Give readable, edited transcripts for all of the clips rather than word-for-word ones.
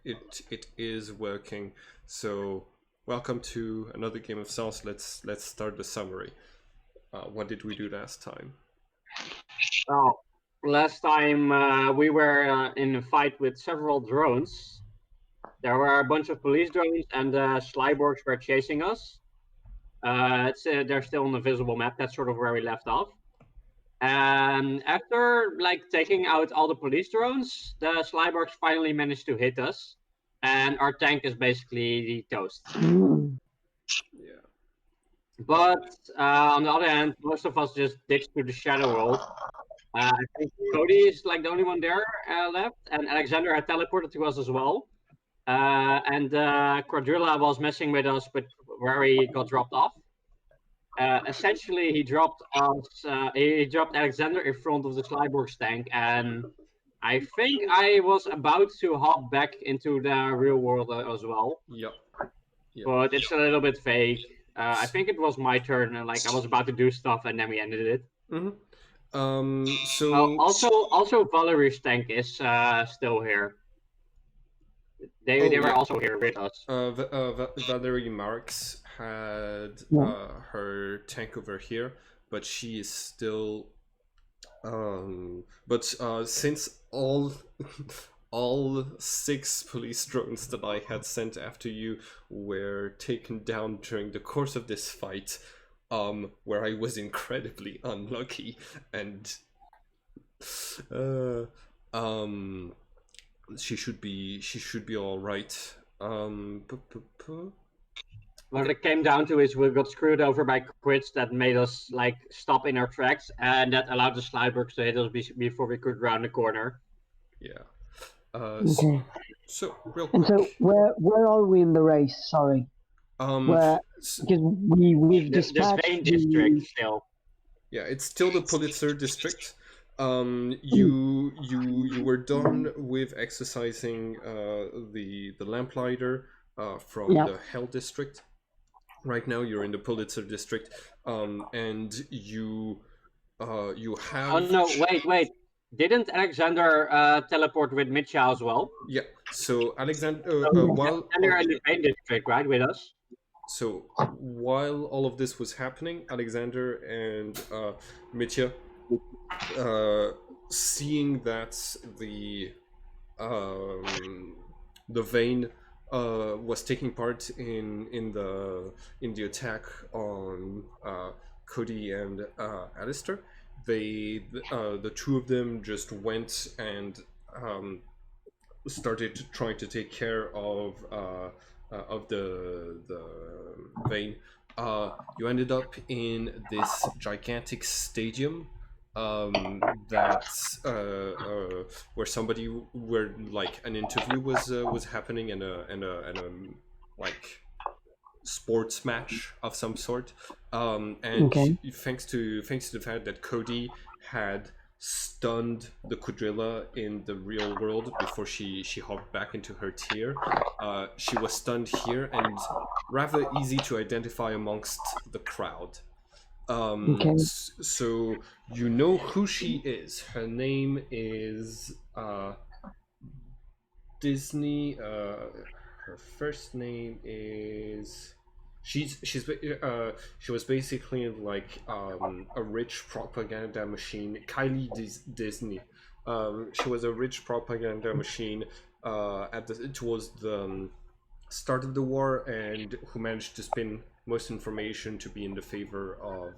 it is working. So welcome to another game of Sens. Let's start the summary. What did we do last time? Well, last time we were in a fight with several drones. There were a bunch of police drones, and the Slyborgs were chasing us. They're still on the visible map. That's sort of where we left off. And after taking out all the police drones, the Slyborgs finally managed to hit us, and our tank is basically toast. Yeah. But on the other hand, most of us just ditched to the Shadow World. I think Cody is the only one there left, and Alexander had teleported to us as well. And Quadrilla was messing with us, but where he got dropped off. Essentially, he dropped us. He dropped Alexander in front of the Slyborg's tank, and I think I was about to hop back into the real world as well. Yep. But it's a little bit vague. I think it was my turn, and I was about to do stuff, and then we ended it. So also Valerie's tank is still here. They were also here with us. Valerie Marks had her tank over here, but she is still. Since all 6 police drones that I had sent after you were taken down during the course of this fight, where I was incredibly unlucky, and she should be all right. What it came down to is we got screwed over by crits that made us stop in our tracks, and that allowed the Slybergs to hit us before we could round the corner. Yeah. Okay. So real quick. And so where are we in the race? Sorry. Because we've dispatched the Vane district still. Yeah, it's still the Pulitzer district. You were done with exercising the lamplighter from the Hell district. Right now you're in the Pulitzer district, and you have. Oh no! Wait! Didn't Alexander teleport with Mitcha as well? Yeah. So Alexander, Alexander in the Vane district, right, with us. So while all of this was happening, Alexander and Mitya, seeing that the Vane was taking part in the attack on Cody and Alistair, the two of them just went and started trying to take care of the Vane. You ended up in this gigantic stadium where an interview was happening and a sports match of some sort, thanks to the fact that Cody had stunned the Quadrilla in the real world before she hopped back into her tier. She was stunned here and rather easy to identify amongst the crowd. So you know who she is. Her name is Disney. Her first name is. She was basically a rich propaganda machine. Kylie Disney. She was a rich propaganda machine towards the start of the war, and who managed to spin most information to be in the favor of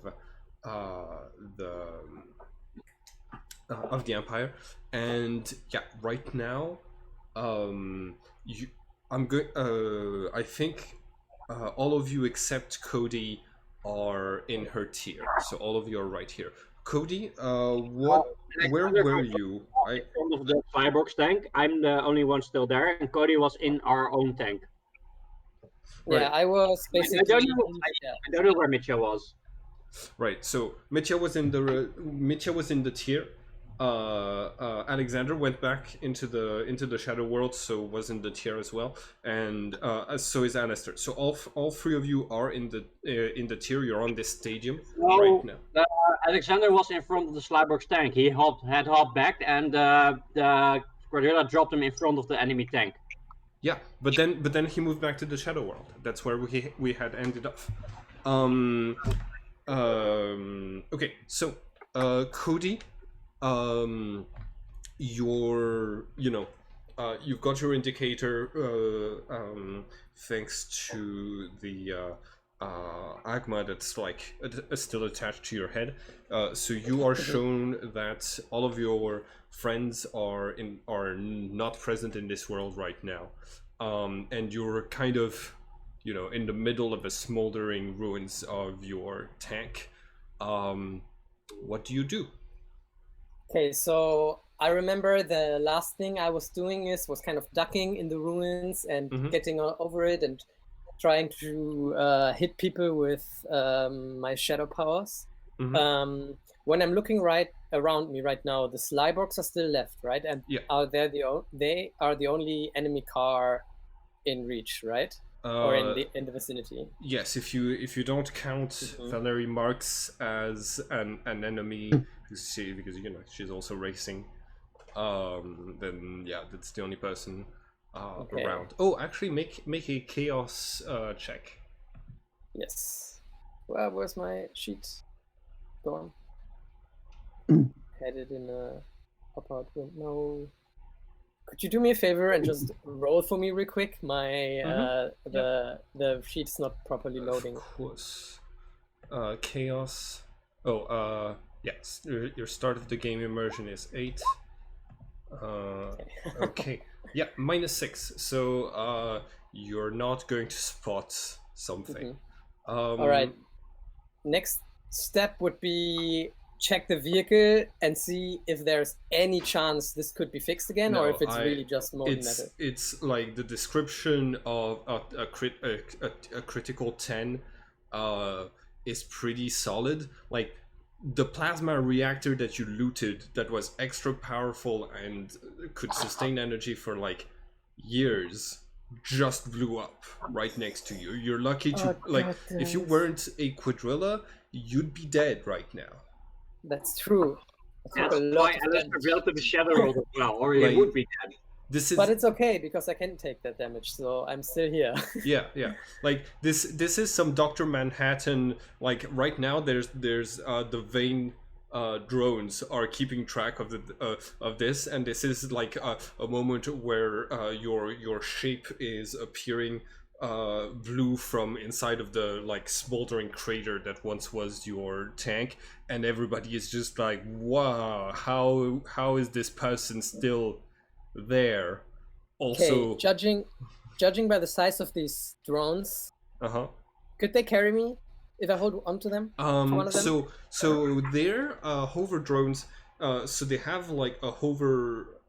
the Empire. And yeah, right now, I'm good. I think all of you except Cody are in her tier, so all of you are right here. Cody, where were you? In front of the Firebox tank. I'm the only one still there, and Cody was in our own tank. Yeah, I was basically. I don't know where Mitchell was. Right. So Mitchell was in the tier. Alexander went back into the Shadow World, so was in the tier as well, and so is Alistair. So all 3 of you are in the tier. You're on this stadium right now. Alexander was in front of the Slyberg's tank. He had hopped back, and the Quadrilla dropped him in front of the enemy tank. Yeah, but then he moved back to the Shadow World. That's where we had ended up. Okay, so Cody, you've got your indicator thanks to the agma that's like still attached to your head. So you are shown that all of your friends are not present in this world right now, and you're kind of in the middle of the smoldering ruins of your tank. What do you do? Okay, so I remember the last thing I was doing was kind of ducking in the ruins and getting over it and trying to hit people with my shadow powers. When I'm looking right around me right now, the Slyborgs are still left, right? And they are the only enemy car in reach, right? Or in the vicinity. Yes, if you don't count Valerie Marks as an enemy, because she's also racing, then yeah, that's the only person around. Oh, actually, make a chaos check. Yes. Well, where's my sheet? Gone. Had it in a pop-out window. Could you do me a favor and just roll for me real quick? My the sheet's not properly loading. Of course. Chaos. Oh, yes. Your start of the game immersion is 8. Okay. Yeah, -6. So you're not going to spot something. All right. Next step would be check the vehicle and see if there's any chance this could be fixed again, or if it's really just molten metal. It's like the description of a critical 10 is pretty solid. Like the plasma reactor that you looted that was extra powerful and could sustain energy for like years just blew up right next to you. You're lucky to if you weren't a quadrilla, you'd be dead right now. That's true. That's why Alice revealed to the Shadow World as well, or he would be dead. But it's okay because I can take that damage, so I'm still here. yeah. Like this is some Dr. Manhattan. Like right now, there's the Vane drones are keeping track of of this, and this is like a moment where your shape is appearing blue from inside of the like smoldering crater that once was your tank, and everybody is just like, wow, how is this person still there? Also, judging by the size of these drones, could they carry me if I hold onto them? So they're hover drones. So they have like a hover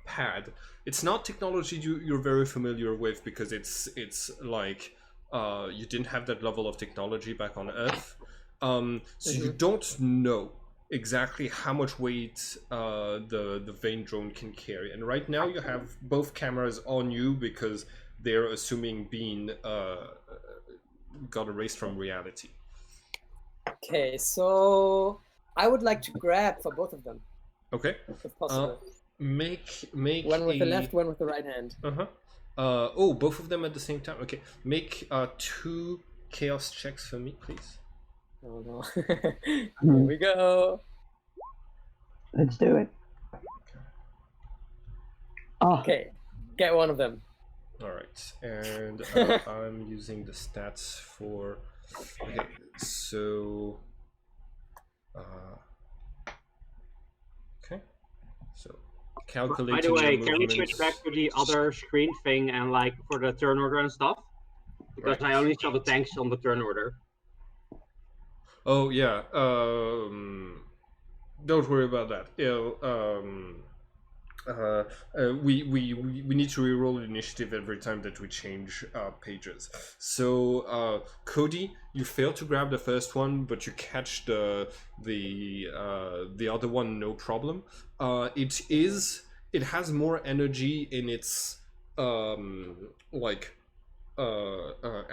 pad. It's not technology you're very familiar with because it's like you didn't have that level of technology back on Earth. So you don't know exactly how much weight the Vane drone can carry. And right now you have both cameras on you because they're assuming being got erased from reality. Okay, so I would like to grab for both of them. Okay. If possible. Make one with the left, one with the right hand. Oh, both of them at the same time. Okay. Make 2 chaos checks for me, please. Oh no. Here we go. Let's do it. Okay. Get one of them. All right, and I'm using the stats for. Okay, so. Okay, so calculating. By the way, can we switch back to the other screen thing and like for the turn order and stuff? Because I only saw the tanks on the turn order. Oh yeah. Don't worry about that. We need to reroll the initiative every time that we change pages. So Cody, you fail to grab the first one, but you catch the other one no problem. It has more energy in its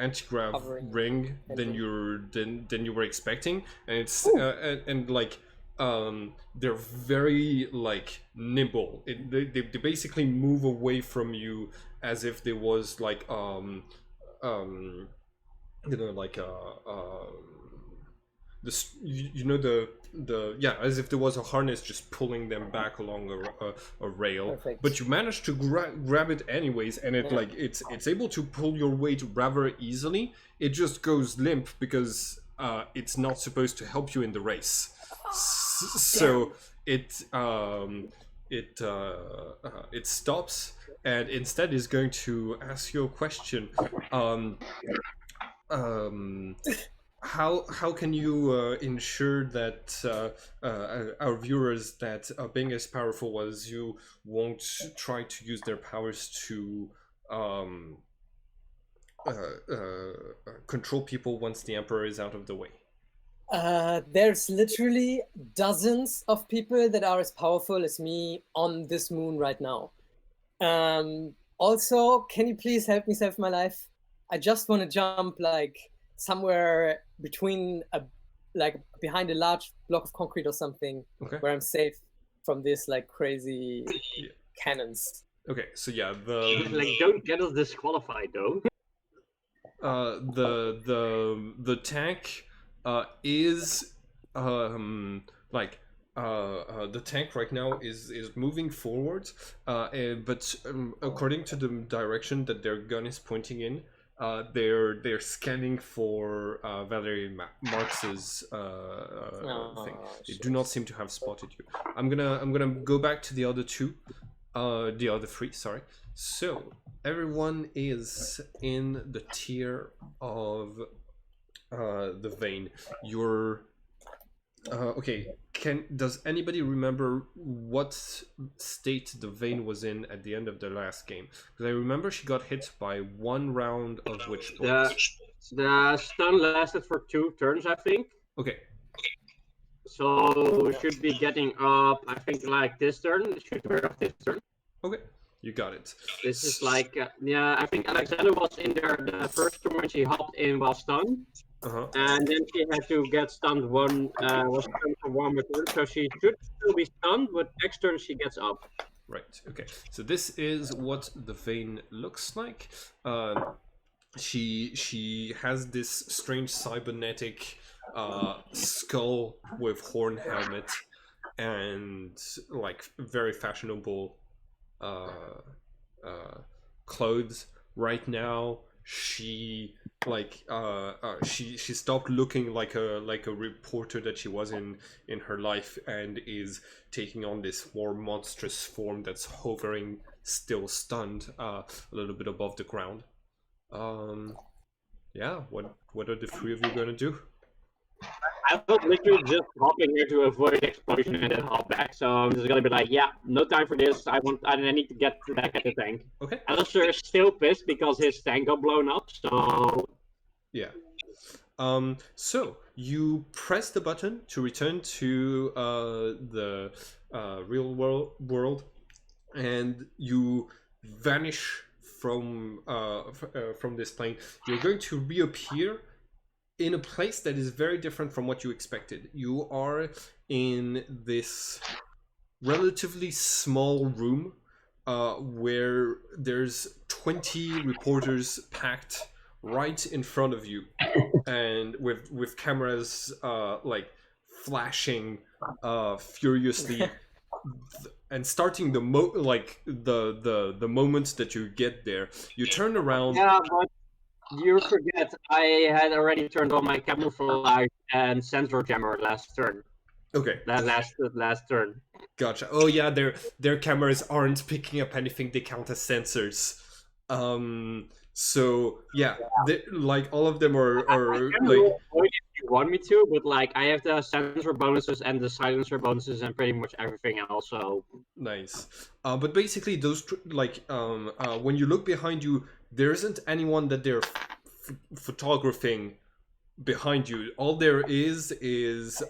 anti-grav ring than you were expecting, and it's and like they're very like nimble. They basically move away from you as if there was like like as if there was a harness just pulling them back along a rail. Perfect. But you manage to grab it anyways, and it's able to pull your weight rather easily. It just goes limp because it's not supposed to help you in the race. So it stops and instead is going to ask you a question. How can you ensure that our viewers that being as powerful as you won't try to use their powers to control people once the Emperor is out of the way? There's literally dozens of people that are as powerful as me on this moon right now. Also, can you please help me save my life? I just want to jump like somewhere between behind a large block of concrete or something, where I'm safe from this like crazy cannons. Okay, so yeah, like don't get us disqualified though. The tank is the tank right now is moving forward, but according to the direction that their gun is pointing in, they're scanning for Valerie Marx's thing. They do not seem to have spotted you. I'm gonna go back to the other three. Sorry. So everyone is in the tier of the vein. You're okay. Does anybody remember what state the vein was in at the end of the last game? Because I remember she got hit by one round of witch points. The stun lasted for 2 turns, I think. Okay. So we should be getting up, I think, like this turn. Should be up this turn. Okay, you got it. This is like, I think Alexander was in there the first turn when she hopped in while stunned. And then she had to get stunned was stunned for 1 more turn, so she should still be stunned, but next turn she gets up. Right, okay. So this is what the vein looks like. She has this strange cybernetic skull with horn helmet and like very fashionable clothes. Right now she she stopped looking like a reporter that she was in her life and is taking on this more monstrous form that's hovering, still stunned, a little bit above the ground. Yeah, what are the three of you gonna do? I was literally just hopping here to avoid explosion and then hop back, so I'm just gonna be like, yeah, no time for this. I need to get back at the tank. Okay. Alistair is still pissed because his tank got blown up, so yeah. So you press the button to return to the real world, and you vanish from this plane. You're going to reappear in a place that is very different from what you expected. You are in this relatively small room where there's 20 reporters packed right in front of you, and with cameras like flashing furiously, and starting the moment that you get there, you turn around. Yeah, but you forget I had already turned on my camouflage and sensor jammer last turn. Okay. Last turn. Gotcha. Oh yeah, their cameras aren't picking up anything they count as sensors. So yeah, like all of them are like. If you want me to, but like I have the sensor bonuses and the silencer bonuses and pretty much everything else. So nice. But basically, those when you look behind you, there isn't anyone that they're photographing behind you. All there is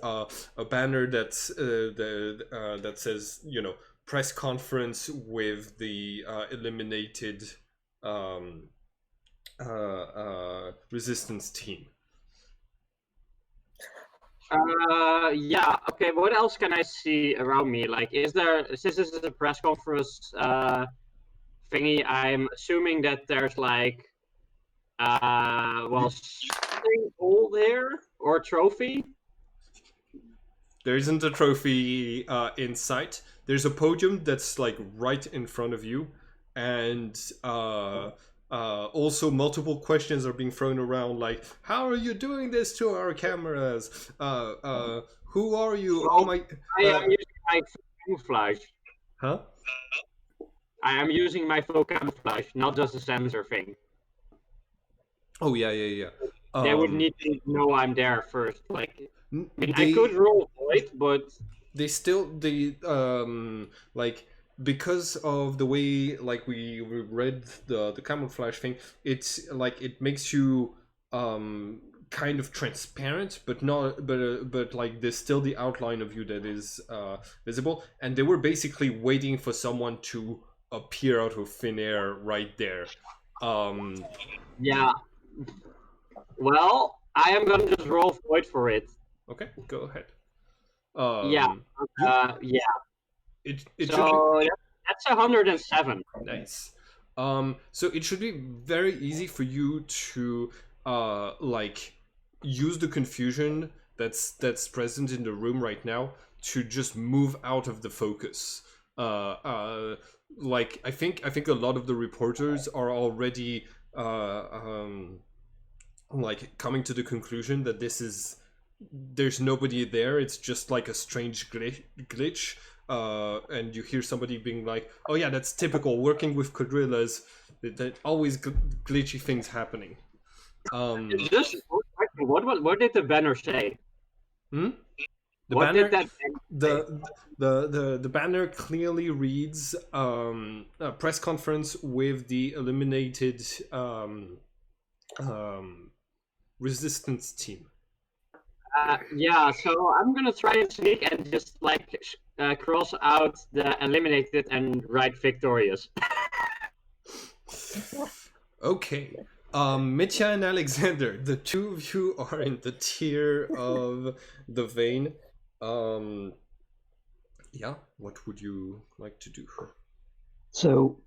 a banner that's that says, press conference with the eliminated resistance team. Yeah. Okay. What else can I see around me? Like, since this is a press conference thingy, I'm assuming that there's like, something cool there or a trophy. There isn't a trophy in sight. There's a podium that's like right in front of you, and also multiple questions are being thrown around, like, "How are you doing this to our cameras? Who are you? Oh my!" I am using my camouflage. Huh? I am using my full camouflage, not just a sensor thing. Oh yeah. They would need to know I'm there first. Like, I They could roll void, but they still like, because of the way like we read the camouflage thing, it's like it makes you kind of transparent, but not but like there's still the outline of you that is visible, and they were basically waiting for someone to appear out of thin air right there. yeah. Well, I am gonna just roll void for it. Okay, go ahead. Yeah. Yeah. It So should that's 107. Nice. So it should be very easy for you to like use the confusion that's present in the room right now to just move out of the focus. Like I think a lot of the reporters are already like coming to the conclusion that there's nobody there. It's just like a strange glitch. And you hear somebody being like, "Oh yeah, that's typical. Working with quadrillas, that always glitchy things happening." Just what did the banner say? The what banner, did that the banner clearly reads a press conference with the eliminated resistance team. Yeah, so I'm gonna try and sneak and just like cross out the eliminated and write victorious. Okay. Mitya and Alexander, the two of you are in the tier of the vein. Yeah, what would you like to do? So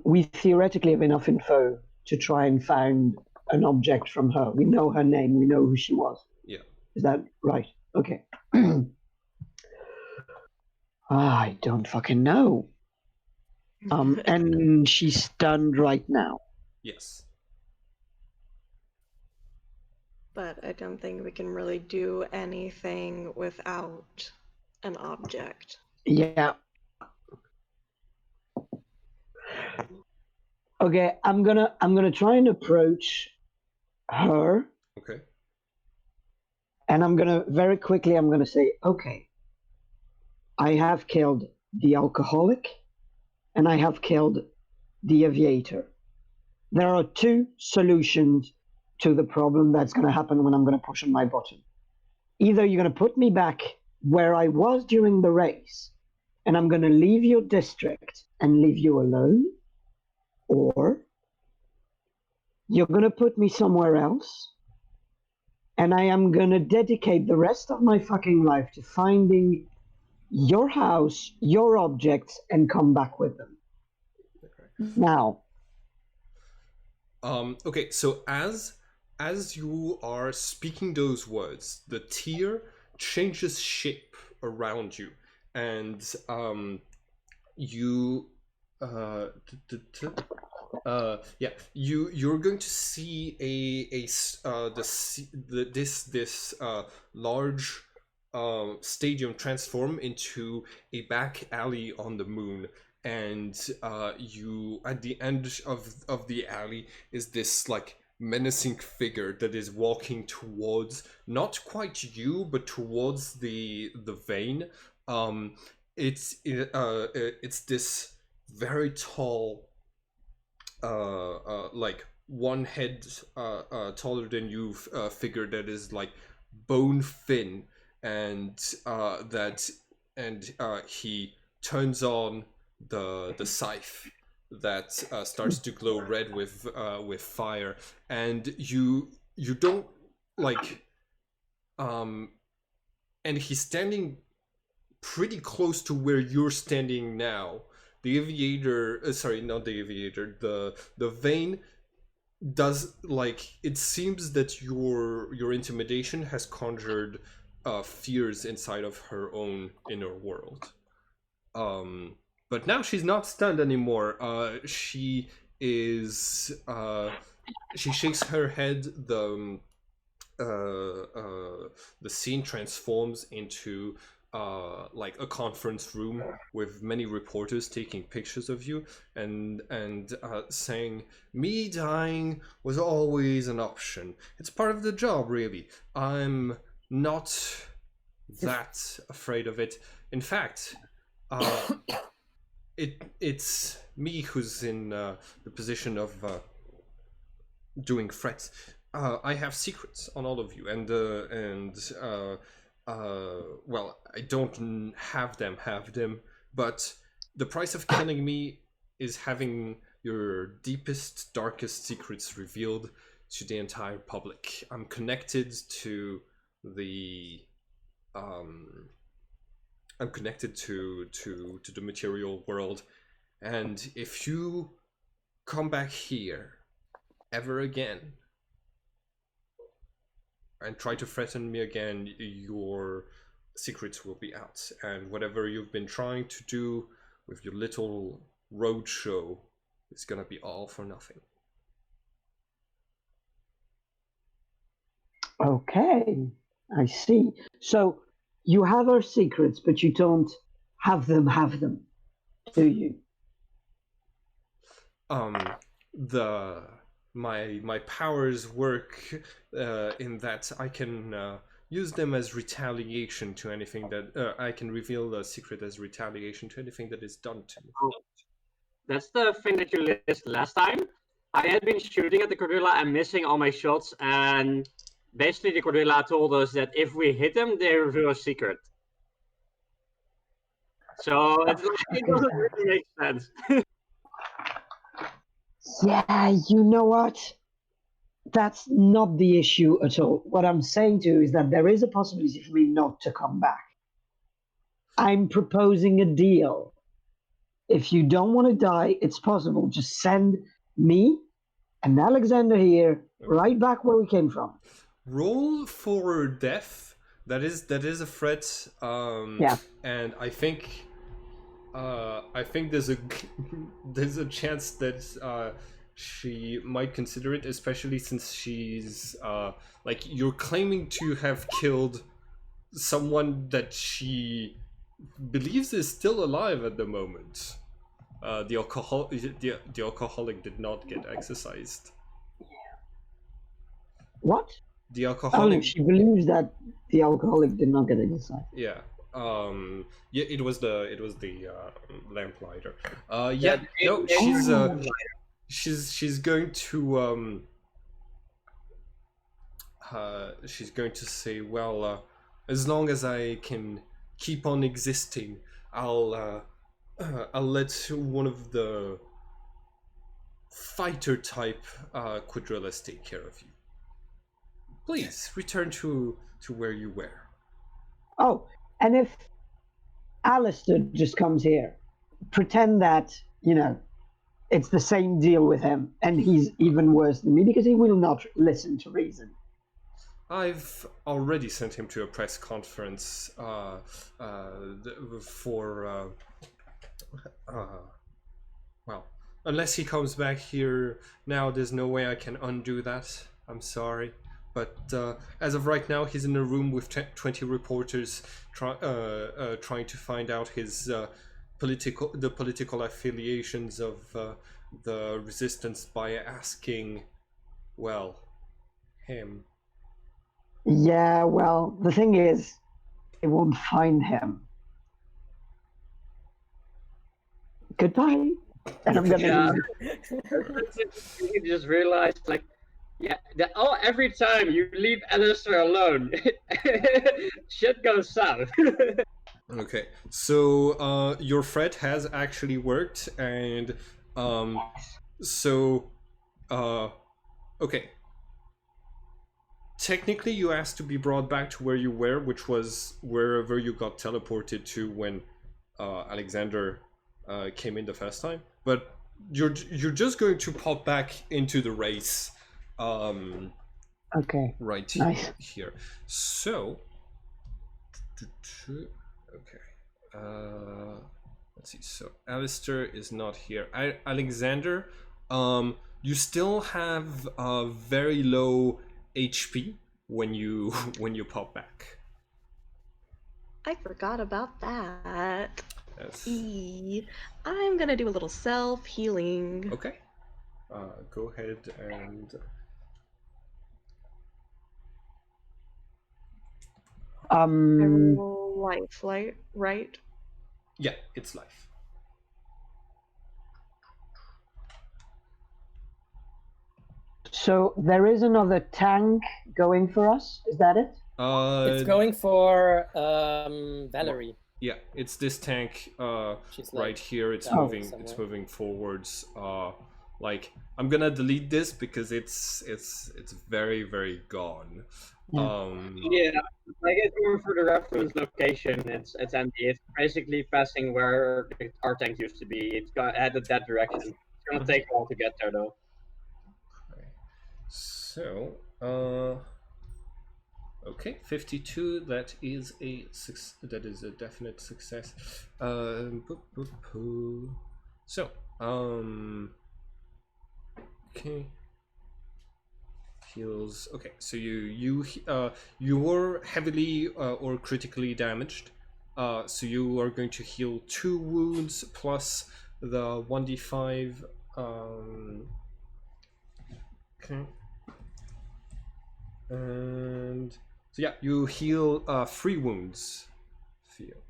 we theoretically have enough info to try and find an object from her. We know her name, we know who she was. Yeah. Is that right? Okay. I don't fucking know. And she's stunned right now. Yes. But I don't think we can really do anything without an object. Yeah. Okay, I'm gonna try and approach her. Okay. And I'm gonna say, okay, I have killed the alcoholic and I have killed the aviator. There are two solutions to the problem that's gonna happen when I'm gonna push on my button. Either you're gonna put me back where I was during the race, and I'm gonna leave your district and leave you alone, or you're gonna put me somewhere else, and I am gonna dedicate the rest of my fucking life to finding your house, your objects, and come back with them. Okay. Now. Okay, so as you are speaking those words, the tier changes shape around you, and you you're going to see this large stadium transform into a back alley on the moon, and you at the end of the alley is this like menacing figure that is walking towards, not quite you, but towards the vein. It's this very tall like one head taller than you figure that is like bone thin, and he turns on the scythe that starts to glow red with fire, and you don't like and he's standing pretty close to where you're standing now. The aviator, sorry, not the aviator, the vein does, like, it seems that your intimidation has conjured fears inside of her own inner world. But now she's not stunned anymore. She is. She shakes her head. The scene transforms into like a conference room with many reporters taking pictures of you and saying, "Me dying was always an option. It's part of the job, really. I'm not that afraid of it. In fact, it's me who's in the position of doing threats. I have secrets on all of you, and well, I don't have them, but the price of killing me is having your deepest, darkest secrets revealed to the entire public. I'm connected to the I'm connected to the material world, and if you come back here ever again and try to threaten me again, your secrets will be out, and whatever you've been trying to do with your little roadshow is gonna be all for nothing." Okay, I see. So you have our secrets, but you don't have them, do you? My powers work in that I can use them as retaliation to anything that I can reveal the secret as retaliation to anything that is done to me. That's the thing that you listed last time. I had been shooting at the Cordilla and missing all my shots, and basically the Cordilla told us that if we hit them, they reveal a secret. So it doesn't really make sense. Yeah, you know what? That's not the issue at all. What I'm saying to you is that there is a possibility for me not to come back. I'm proposing a deal. If you don't want to die, it's possible. Just send me and Alexander here right back where we came from. Roll for death. That is a threat. Yeah. And I think there's a chance that she might consider it, especially since she's like, you're claiming to have killed someone that she believes is still alive at the moment. The alcoholic did not get exercised. What? The alcoholic. Oh, she believes that the alcoholic did not get exercised. Yeah. Yeah, it was the lamplighter. Yeah. No, she's going to she's going to say, well, as long as I can keep on existing, I'll let one of the fighter type quadrillas take care of you. Please return to where you were. Oh, and if Alistair just comes here, pretend that, it's the same deal with him, and he's even worse than me because he will not listen to reason. I've already sent him to a press conference for well, unless he comes back here now, there's no way I can undo that. I'm sorry. But as of right now, he's in a room with 20 reporters trying to find out his political affiliations of the resistance by asking, well, him. Yeah, well, the thing is, they won't find him. Goodbye. And I'm gonna leave. You just realized, like, yeah, every time you leave Alistair alone, shit goes south. Okay, so your threat has actually worked, and so okay. technically you asked to be brought back to where you were, which was wherever you got teleported to when Alexander came in the first time. But you're just going to pop back into the race. Okay. Right Nice. here. So, okay. Let's see. So Alistair is not here. Alexander, you still have very low HP when you pop back. I forgot about that. Yes. I'm gonna do a little self-healing. Okay. Go ahead and. I roll life, right? Yeah, it's life. So there is another tank going for us. Is that it? It's going for Valerie. Yeah, it's this tank She's right like here. It's down moving. somewhere. It's moving forwards. Like I'm gonna delete this because it's very very gone. Yeah. Yeah, like it's more for the reference location. It's empty. It's basically passing where our tank used to be. It's headed that direction. It's gonna take a while to get there though. Okay. So okay, 52. That is a definite success. So okay. Heals. Okay, so you were heavily or critically damaged. So you are going to heal 2 wounds plus the 1d5. Okay. And so yeah, you heal 3 wounds. Feel.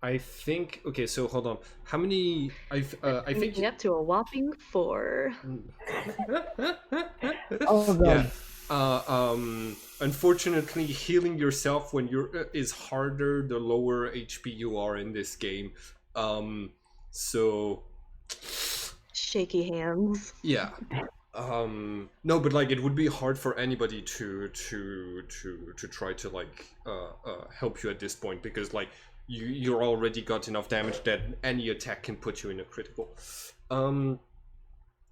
I think. Okay, so hold on. How many? I think. Up to a whopping 4. Oh god. Yeah. Unfortunately, healing yourself when you're is harder the lower HP you are in this game. So Shaky hands. yeah. No, but like it would be hard for anybody to try to like help you at this point because like you're already got enough damage that any attack can put you in a critical.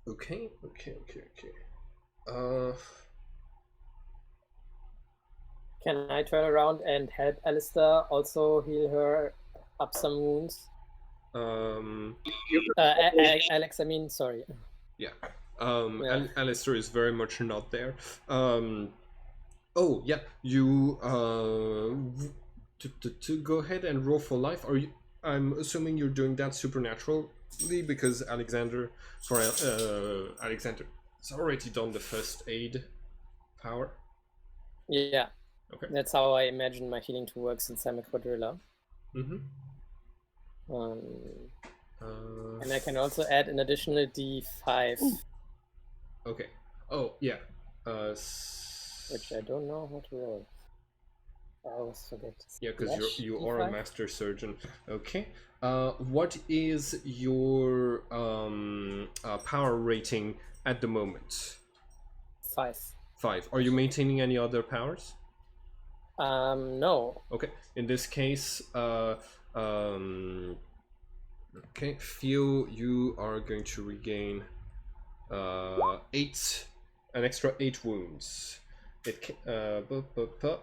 Okay. Can I turn around and help Alistair also heal her up some wounds? Alex, I mean, sorry. Yeah. Yeah. Alistair is very much not there. Oh yeah, you to go ahead and roll for life. Are you? I'm assuming you're doing that supernaturally because Alexander's already done the first aid power. Yeah. Okay. That's how I imagine my healing to work since I'm a quadrilla. Mm-hmm. And I can also add an additional D5. Okay. Oh yeah. Which I don't know how to roll. I always forget. Yeah, because you are a master surgeon. Okay. What is your power rating at the moment? 5. 5. Are you maintaining any other powers? No. Okay. In this case, okay, Theo, you are going to regain an extra 8 wounds.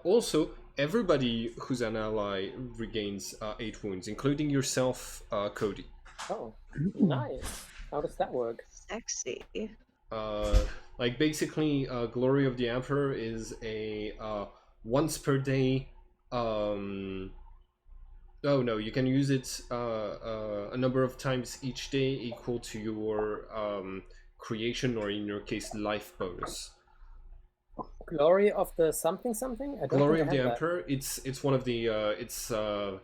Also, everybody who's an ally regains 8 wounds, including yourself, Cody. Oh, nice. How does that work? Sexy. Like basically, Glory of the Emperor is a once per day. Oh no, you can use it a number of times each day, equal to your creation, or in your case, life bonus. Glory of the something something. I don't Glory think of I the have Emperor. It's one of the it's the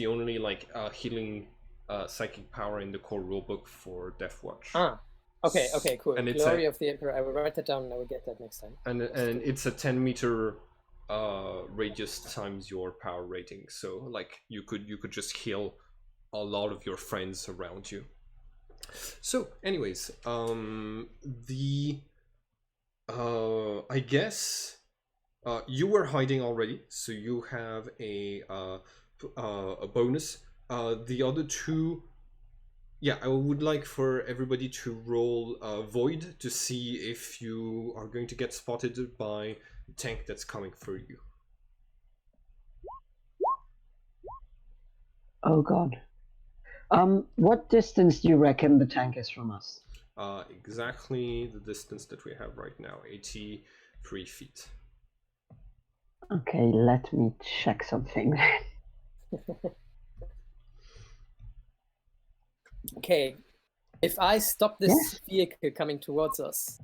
only like healing psychic power in the core rulebook for Deathwatch. Ah, okay, cool. And it's Glory of the Emperor. I will write that down and I will get that next time. And it's a 10-meter radius times your power rating. So like you could just heal a lot of your friends around you. So anyways, the I guess you were hiding already, so you have a bonus. The other two, yeah, I would like for everybody to roll Void to see if you are going to get spotted by the tank that's coming for you. Oh god. What distance do you reckon the tank is from us? Exactly the distance that we have right now, 83 feet. Okay, let me check something. Okay, if I stop this Yes. vehicle coming towards us,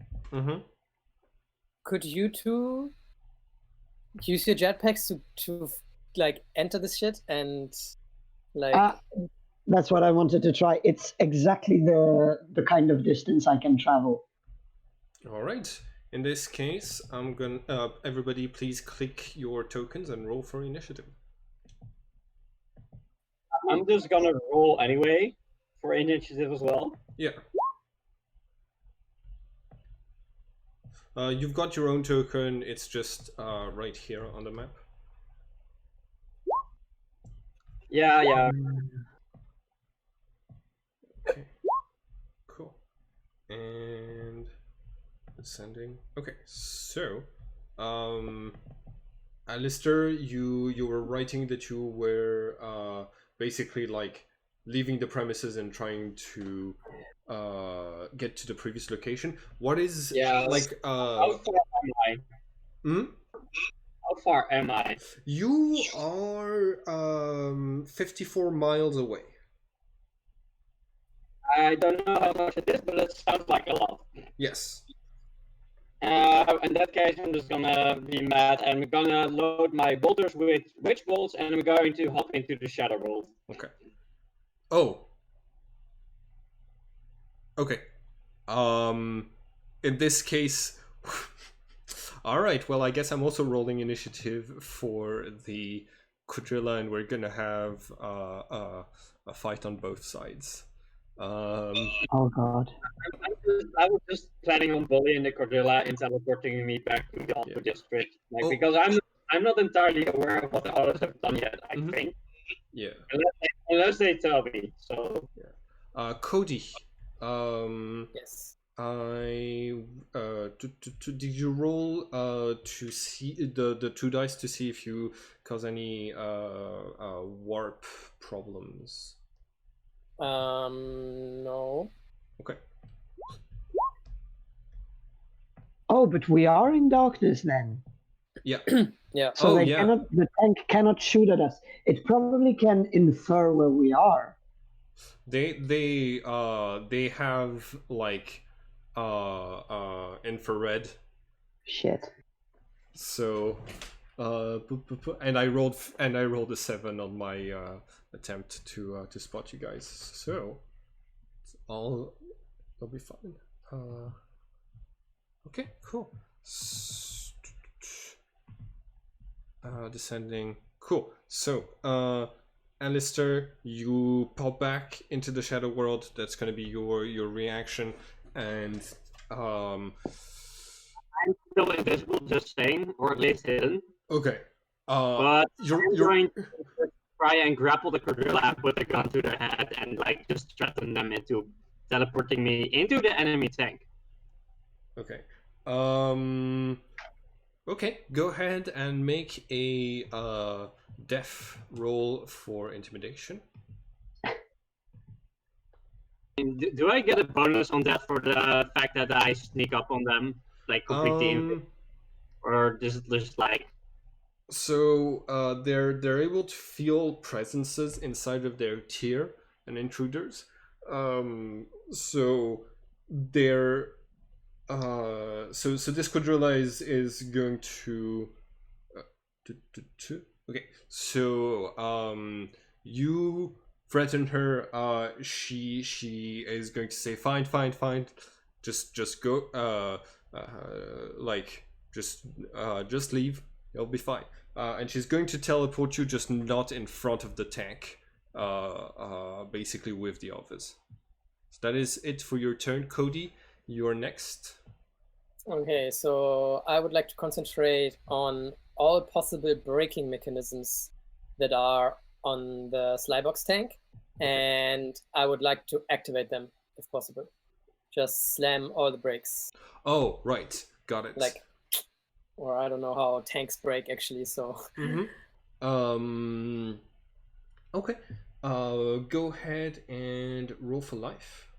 could you two use your jetpacks to like enter this shit and like? That's what I wanted to try. It's exactly the kind of distance I can travel. All right. In this case, I'm gonna everybody please click your tokens and roll for initiative. I'm just gonna roll anyway for initiative as well. Yeah. You've got your own token. It's just right here on the map. Yeah. Okay. Cool. And ascending. Okay. So, Alistair, you were writing that you were basically like leaving the premises and trying to get to the previous location. What is like How far am I? hmm? How far am I? You are 54 miles away. I don't know how much it is, but it sounds like a lot. Yes. In that case, I'm just gonna be mad and we're gonna load my bolters with witch bolts and we're going to hop into the shadow world. Okay. Oh. Okay. In this case, all right. Well, I guess I'm also rolling initiative for the quadrilla, and we're gonna have a fight on both sides. Oh god. I was just planning on bullying the Cordilla and teleporting me back to the Alpha District, like because I'm not entirely aware of what the others have done yet. I think. Yeah. Unless they tell me. So. Yeah. Cody. Yes. Did you roll to see the two dice to see if you cause any warp problems? No. Okay. Oh, but we are in darkness then. Yeah. Yeah. So the tank cannot shoot at us. It probably can infer where we are. They have like infrared. Shit. So and I rolled a 7 on my attempt to spot you guys. So it'll be fine. Okay, cool. Descending. Cool. So Alistair, you pop back into the shadow world. That's gonna be your reaction, and I'm still invisible, just saying, or at least hidden. Okay. But I'm going to try and grapple the Cordilla with a gun to their head and like just threaten them into teleporting me into the enemy tank. Okay. Okay. Go ahead and make a def roll for intimidation. Do I get a bonus on that for the fact that I sneak up on them, like completely, or just like? So they're able to feel presences inside of their tier and intruders. So they're so this quadrilla is going to okay. So you threaten her. She is going to say fine. Just go. Like just leave. It'll be fine. And she's going to teleport you, just not in front of the tank. Basically with the others. So that is it for your turn, Cody. You're next. Okay, so I would like to concentrate on all possible braking mechanisms that are on the Slybox tank, and I would like to activate them if possible. Just slam all the brakes. Oh, right. Got it. Like, or I don't know how tanks brake actually, so. Okay. Go ahead and roll for life.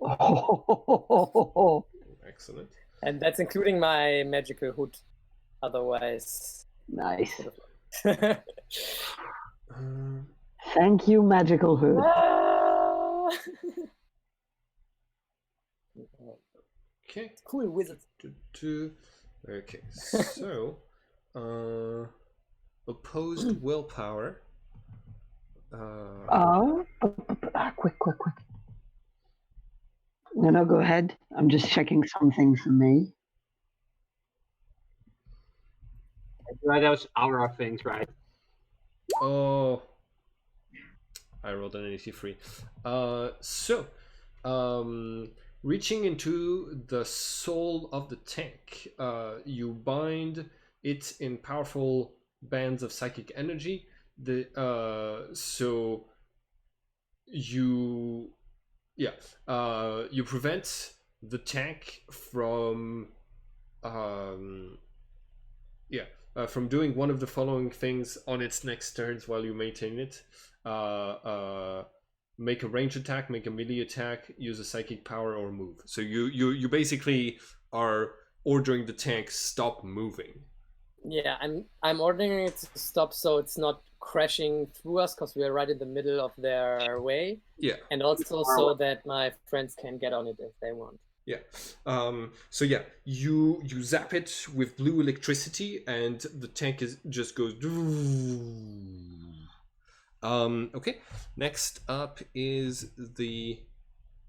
Oh, Excellent. And that's including my magical hood. Otherwise. nice. Um, Thank you, magical hood. okay. Cool wizard. Okay, so opposed willpower. Quick. No, go ahead. I'm just checking something for me. Those aura things, right? Oh, I rolled an 83. Reaching into the soul of the tank, you bind it in powerful bands of psychic energy. So you prevent the tank from from doing one of the following things on its next turns while you maintain it. Make a range attack, make a melee attack, use a psychic power, or move. So you basically are ordering the tank stop moving. Yeah, I'm ordering it to stop so it's not crashing through us because we are right in the middle of their way. Yeah. And also so that my friends can get on it if they want. Yeah. So yeah, you zap it with blue electricity, and the tank just goes. Okay. Next up is the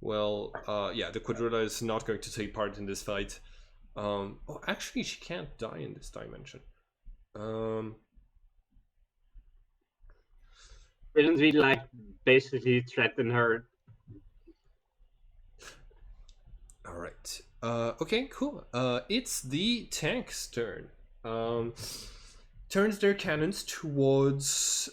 the Quadrilla is not going to take part in this fight. Actually, she can't die in this dimension. Didn't we like basically threaten her? All right. Okay. Cool. It's the tank's turn. Turns their cannons towards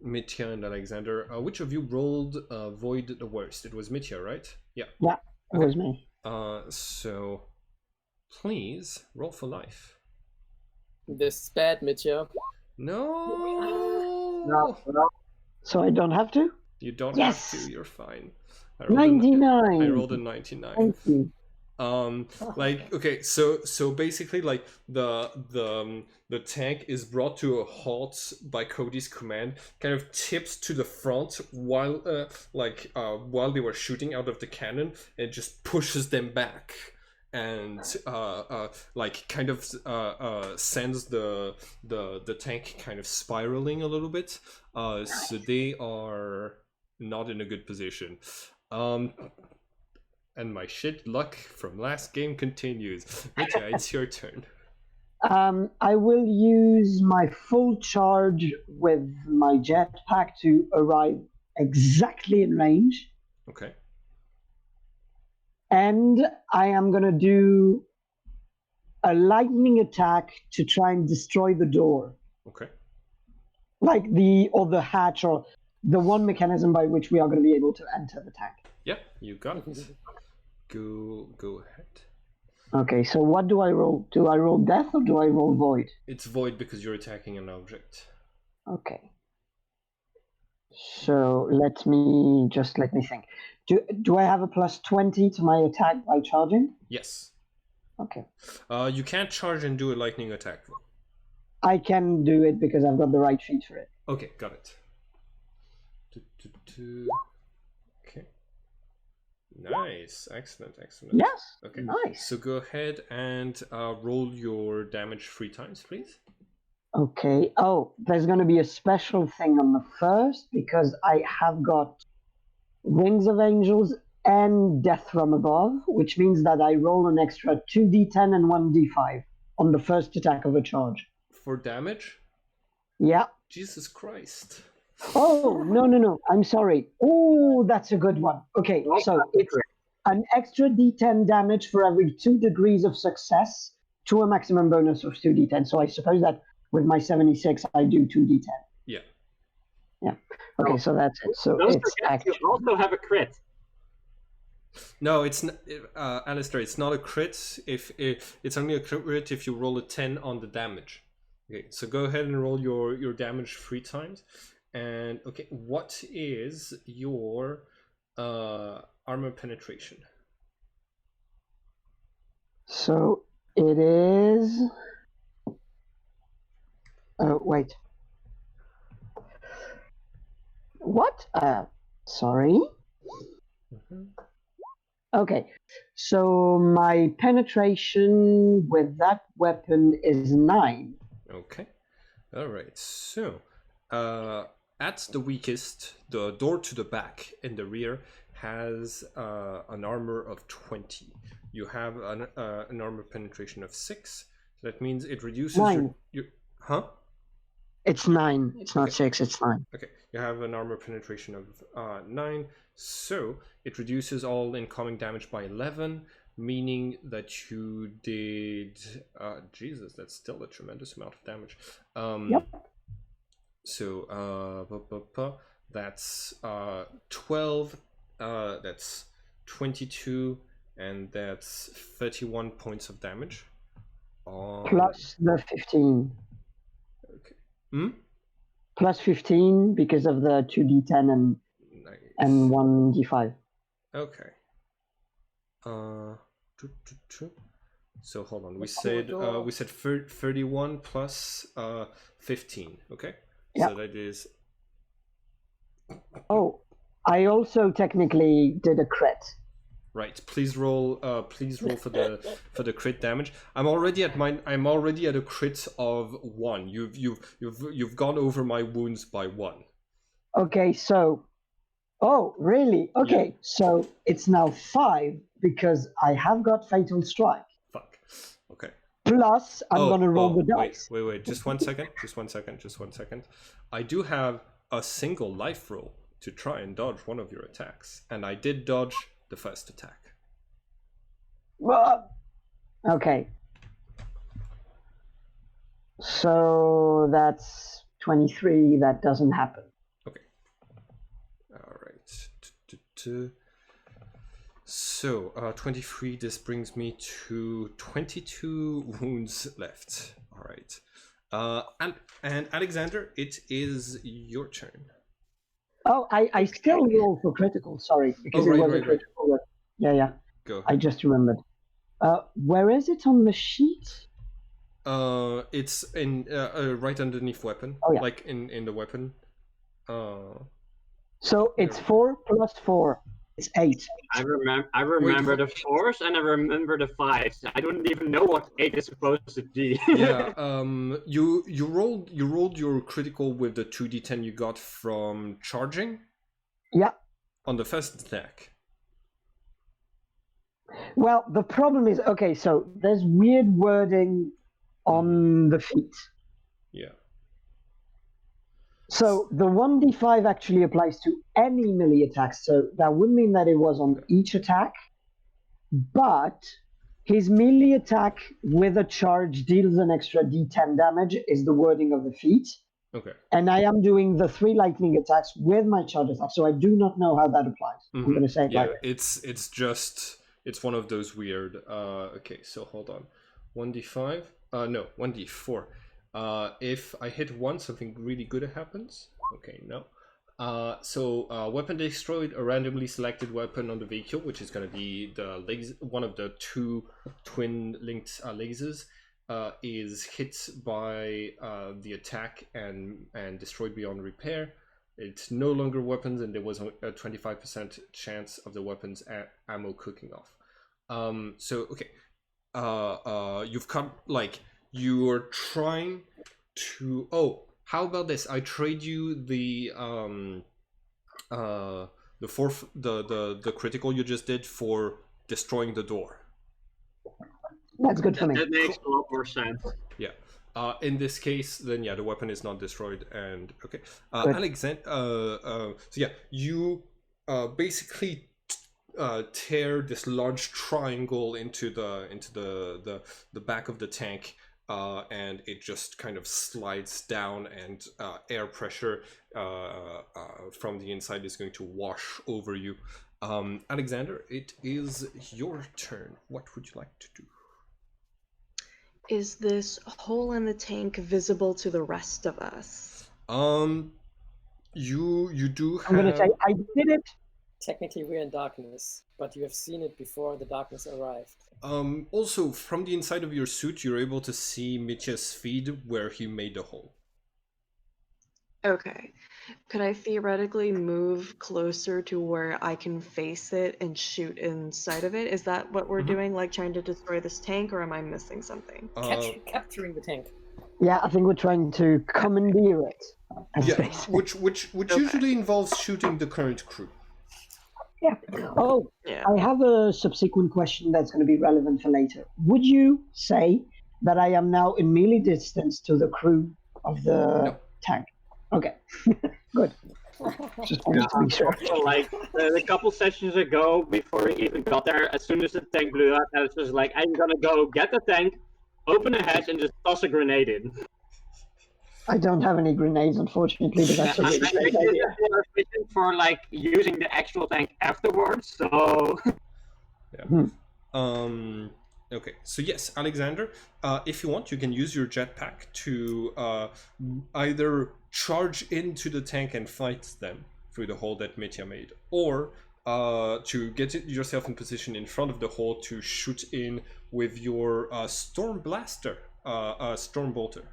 Mitya and Alexander. Which of you rolled Void the worst? It was Mitya, right? Yeah. Yeah, it was me. So please roll for life. This is bad, Mitya. No. So I don't have to? You don't Yes! have to. You're fine. 99. I rolled a 99. Thank you. Okay, so basically, like the tank is brought to a halt by Cody's command, kind of tips to the front while they were shooting out of the cannon, and just pushes them back, and sends the tank kind of spiraling a little bit. So they are not in a good position. And my shit luck from last game continues. Mitya, it's your turn. I will use my full charge with my jetpack to arrive exactly in range. Okay. And I am going to do a lightning attack to try and destroy the door. Okay. Like the hatch or the one mechanism by which we are going to be able to enter the tank. Yeah, you got it. Go ahead. Okay, so what do I roll? Do I roll death or do I roll void? It's void because you're attacking an object. Okay. So let me think. Do I have a plus 20 to my attack by charging? Yes. Okay. You can't charge and do a lightning attack. I can do it because I've got the right feat for it. Okay, got it. Okay. Nice. Excellent. Yes. Okay. Nice. So go ahead and roll your damage 3 times, please. Okay. Oh, there's going to be a special thing on the first because I have got Wings of Angels and Death from Above, which means that I roll an extra 2d10 and 1d5 on the first attack of a charge. For damage? Yeah. Jesus Christ. Oh, no. I'm sorry. Oh, that's a good one. Okay, Like so a it's crit. an extra d10 damage for every 2 degrees of success to a maximum bonus of 2d10. So I suppose that with my 76, I do 2d10. Yeah. Yeah. Okay, so that's it. So Don't it's forget, you actually... also have a crit. No, it's not, Alistair. It's not a crit. If it's only a crit if you roll a 10 on the damage. Okay, so go ahead and roll your damage 3 times. And okay, what is your armor penetration? So it is... Oh, wait. What? Sorry. Okay, so my penetration with that weapon is 9. Okay. All right. So, at the weakest, the door to the back in the rear has an armor of 20. You have an armor penetration of 6. That means it reduces 9. your huh? It's 9. It's not Okay. 6, it's 9. Okay, you have an armor penetration of 9, so it reduces all incoming damage by 11, meaning that you did. Jesus, that's still a tremendous amount of damage. Yep. So, that's 12, that's 22, and that's 31 points of damage. Plus the 15. Okay. Hmm? Plus 15 because of the 2d10 Nice. and 1d5. Okay. So hold on. We said 31 plus 15. Okay. Yep. So that is. Oh, I also technically did a crit. Right. Please roll. Please roll for the crit damage. I'm already at a crit of 1. You've gone over my wounds by 1. Okay, so... Oh, really? Okay, Yeah. so it's now 5 because I have got Fatal Strike. Fuck. Okay. Plus, I'm going to roll the dice. Wait. Just one second. I do have a single life roll to try and dodge one of your attacks, and I did dodge the first attack. Well, okay. So that's 23. That doesn't happen. Okay. All right. So, 23, this brings me to 22 wounds left. All right. And Alexander, it is your turn. Oh, I still roll for critical, sorry, because it was a critical. Right. Yeah. Go ahead. I just remembered. Where is it on the sheet? It's in right underneath weapon. Oh, yeah. Like in the weapon. So it's 4 plus 4. It's 8. I remember the 4s and I remember the 5s. I don't even know what 8 is supposed to be. Yeah. You rolled your critical with the 2d10 you got from charging. Yeah. On the first attack. Well, the problem is, okay, so there's weird wording on the feet. Yeah. So the 1d5 actually applies to any melee attacks, so that would mean that it was on each attack, but his melee attack with a charge deals an extra d10 damage is the wording of the feat. Okay. And I am doing the 3 lightning attacks with my charge attack, so I do not know how that applies. Mm-hmm. I'm going to say it like it's one of those weird. Okay, so hold on. 1d5. No, 1d4. If I hit 1, something really good happens. Okay, no. So weapon destroyed, a randomly selected weapon on the vehicle, which is going to be the one of the 2 twin linked lasers, is hit by the attack and destroyed beyond repair. It's no longer weapons, and there was a 25% chance of the weapon's ammo cooking off. So okay, you've come like. You are trying to. Oh, how about this? I trade you the critical you just did for destroying the door. That's good for me. That makes a lot more sense. Yeah. In this case, then yeah, the weapon is not destroyed. And okay, Good. Alexander. So yeah, you basically tear this large triangle into the back of the tank, and it just kind of slides down, and air pressure from the inside is going to wash over you. Alexander, it is your turn. What would you like to do? Is this hole in the tank visible to the rest of us? You do have. I'm gonna say I did it. Technically, we're in darkness, but you have seen it before the darkness arrived. Also, from the inside of your suit, you're able to see Mitya's feet where he made the hole. Okay. Could I theoretically move closer to where I can face it and shoot inside of it? Is that what we're doing, like trying to destroy this tank, or am I missing something? Capturing the tank. Yeah, I think we're trying to commandeer it. Yeah, which usually involves shooting the current crew. Yeah. Oh, Yeah. I have a subsequent question that's going to be relevant for later. Would you say that I am now in melee distance to the crew of the tank? Okay, good. Just wanted to be sure. Also, like a couple sessions ago, before we even got there, as soon as the tank blew up, I was just like, I'm gonna go get the tank, open a hatch, and just toss a grenade in. I don't have any grenades, unfortunately, but that's a really great idea. For like using the actual tank afterwards, so. Yeah. Okay, so yes, Alexander, if you want, you can use your jetpack to either charge into the tank and fight them through the hole that Mitya made, or to get yourself in position in front of the hole to shoot in with your storm blaster, storm bolter.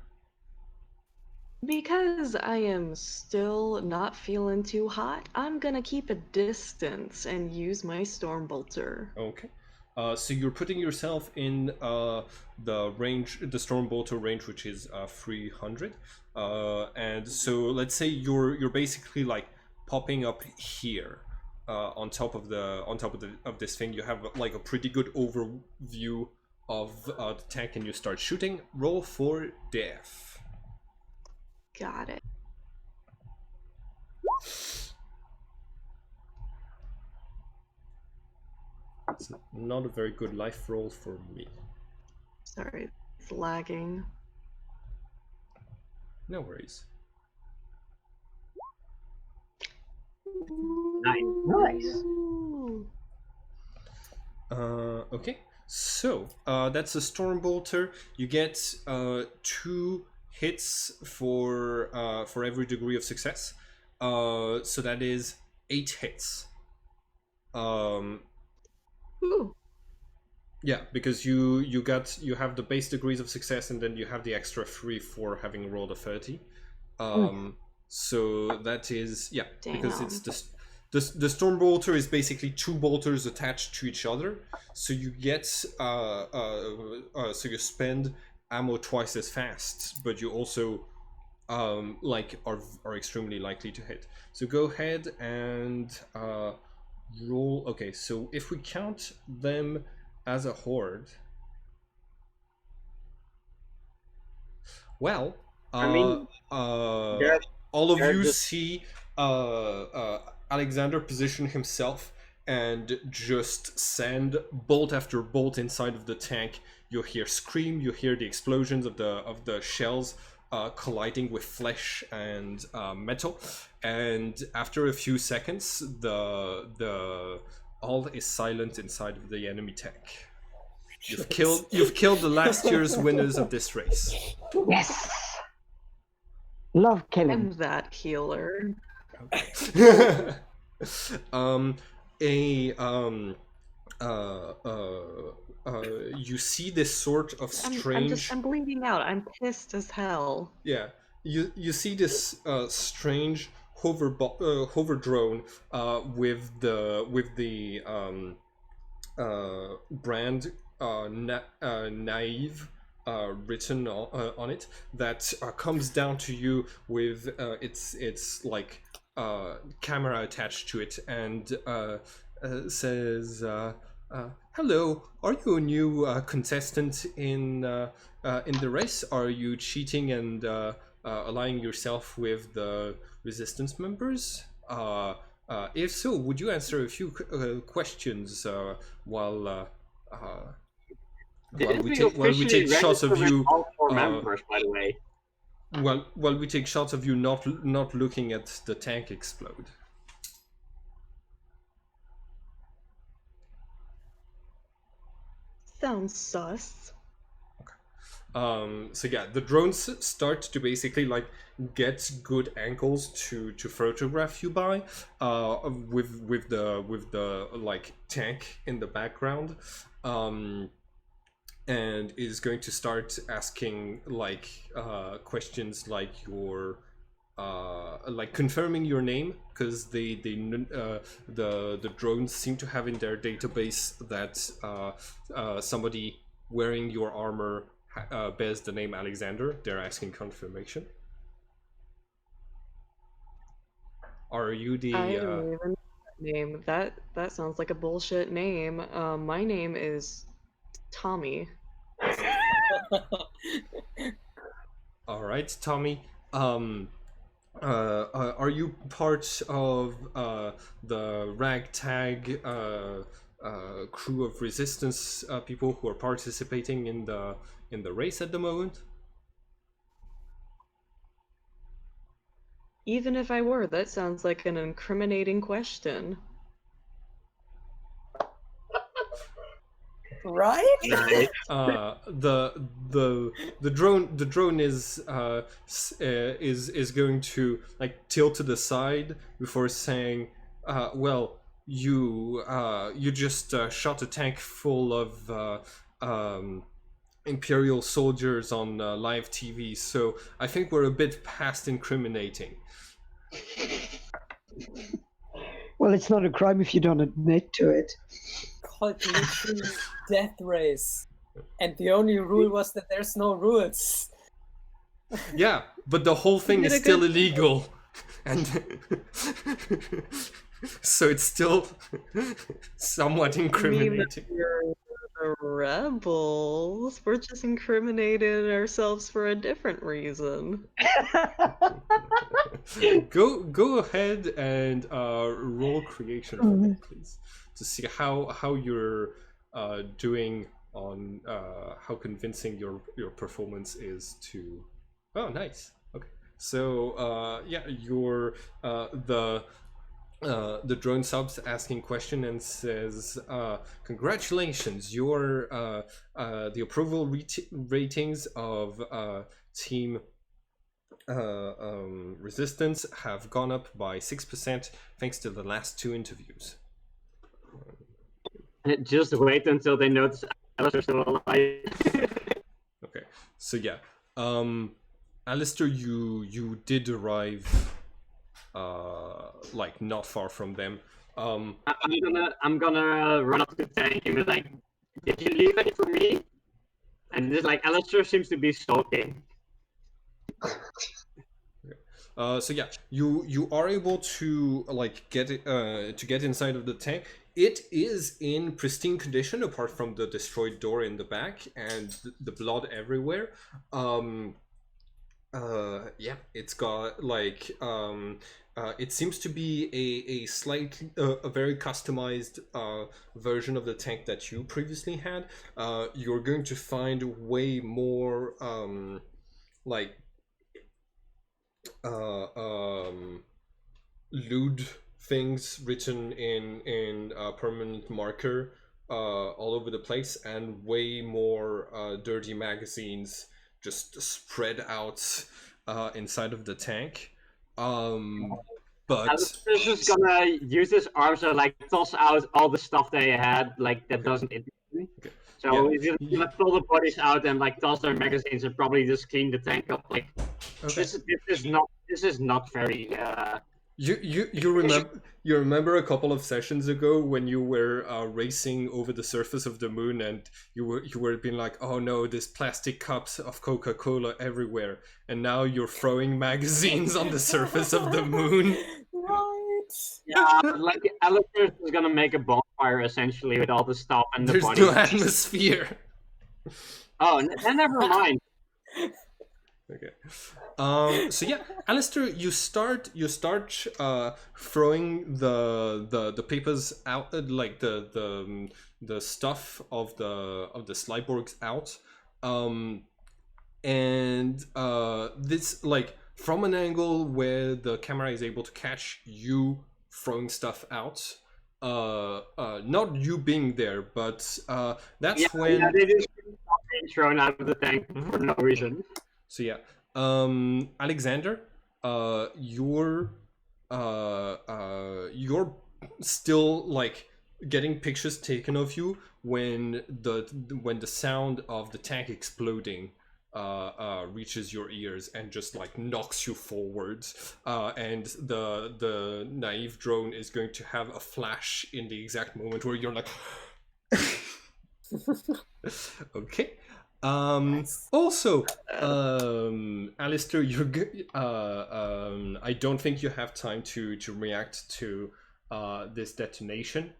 Because I am still not feeling too hot, I'm gonna keep a distance and use my storm bolter. Okay. So you're putting yourself in the range, the storm bolter range, which is 300. And so let's say you're basically like popping up here on top of this thing. You have like a pretty good overview of the tank, and you start shooting. Roll for death. Got it. It's not a very good life roll for me. Sorry, it's lagging. No worries. Nice. Okay, so that's a storm bolter. You get 2 hits for every degree of success. So that is 8 hits. Ooh. Yeah, because you have the base degrees of success, and then you have the extra 3 for having rolled a 30. So that is because it's the storm bolter is basically 2 bolters attached to each other. So you get so you spend ammo twice as fast, but you also are extremely likely to hit. So go ahead and roll. Okay, so if we count them as a horde, well, I mean, all of you see Alexander position himself and just send bolt after bolt inside of the tank. You hear scream, you hear the explosions of the shells colliding with flesh and metal, and after a few seconds, the all is silent inside of the enemy tank. You've killed the last year's winners of this race. Yes. Love killing. I'm that healer. Okay. You see this sort of strange. I'm bleeding out. I'm pissed as hell. Yeah, you see this strange hover drone with the brand naive written on it that comes down to you with its like camera attached to it, and says, Hello, are you a new contestant in the race? Are you cheating and allying yourself with the resistance members? If so, would you answer a few questions while Didn't we while we officially take shots register of with you? all 4 members, by the way? While we take shots of you not looking at the tank explode. Sounds sus. So yeah, the drones start to basically like get good angles to photograph you by, with the like tank in the background, and is going to start asking like questions like your like confirming your name, because the drones seem to have in their database that somebody wearing your armor bears the name Alexander. They're asking confirmation. Are you the? I don't even know that name. That sounds like a bullshit name. My name is Tommy. All right, Tommy. Are you part of the ragtag crew of resistance people who are participating in the race at the moment? Even if I were, that sounds like an incriminating question. Right? The drone is going to like tilt to the side before saying, well, you just shot a tank full of Imperial soldiers on live TV, so I think we're a bit past incriminating. Well, it's not a crime if you don't admit to it. Called literally death race. And the only rule was that there's no rules. Yeah, but the whole thing is still illegal. And so it's still somewhat incriminating. We're the rebels. We're just incriminating ourselves for a different reason. Go ahead and roll creation for me, please, to see how you're doing on how convincing your performance is to. Oh, nice. Okay, so yeah, you're the drone subs asking question and says, congratulations, your the approval ratings of team resistance have gone up by 6% thanks to the last 2 interviews. Just wait until they notice Alistair still alive. Okay, so yeah, Alistair, you did arrive like not far from them. I'm gonna run up to the tank and be like, did you leave any for me? And just like Alistair seems to be sulking. So yeah, you are able to like get it to get inside of the tank. It is in pristine condition apart from the destroyed door in the back and the blood everywhere. Yeah, it's got like it seems to be a slightly a very customized version of the tank that you previously had. You're going to find way more like lewd things written in permanent marker all over the place, and way more dirty magazines just spread out inside of the tank. But Alistair's just gonna use his arms to like toss out all the stuff they had, like that doesn't interest me. Okay. So Yeah. he's gonna pull the bodies out and like toss their magazines and probably just clean the tank up. Like this is not very. You remember a couple of sessions ago when you were racing over the surface of the moon, and you were being like, oh no, there's plastic cups of Coca-Cola everywhere, and now you're throwing magazines on the surface of the moon. Right. Yeah, like Alistair is gonna make a bonfire essentially with all the stuff and the There's body. no atmosphere. Oh, then never mind. Okay. So yeah, Alistair, you start throwing the papers out, like the stuff of the Slyborgs out, and this, like, from an angle where the camera is able to catch you throwing stuff out. Not you being there, but that's when. Yeah, they just being thrown out of the tank for no reason. So yeah, Alexander, you're still, like, getting pictures taken of you when the sound of the tank exploding reaches your ears and just, like, knocks you forwards, and the naive drone is going to have a flash in the exact moment where you're like okay. Also, Alistair, you're good. I don't think you have time to react to this detonation,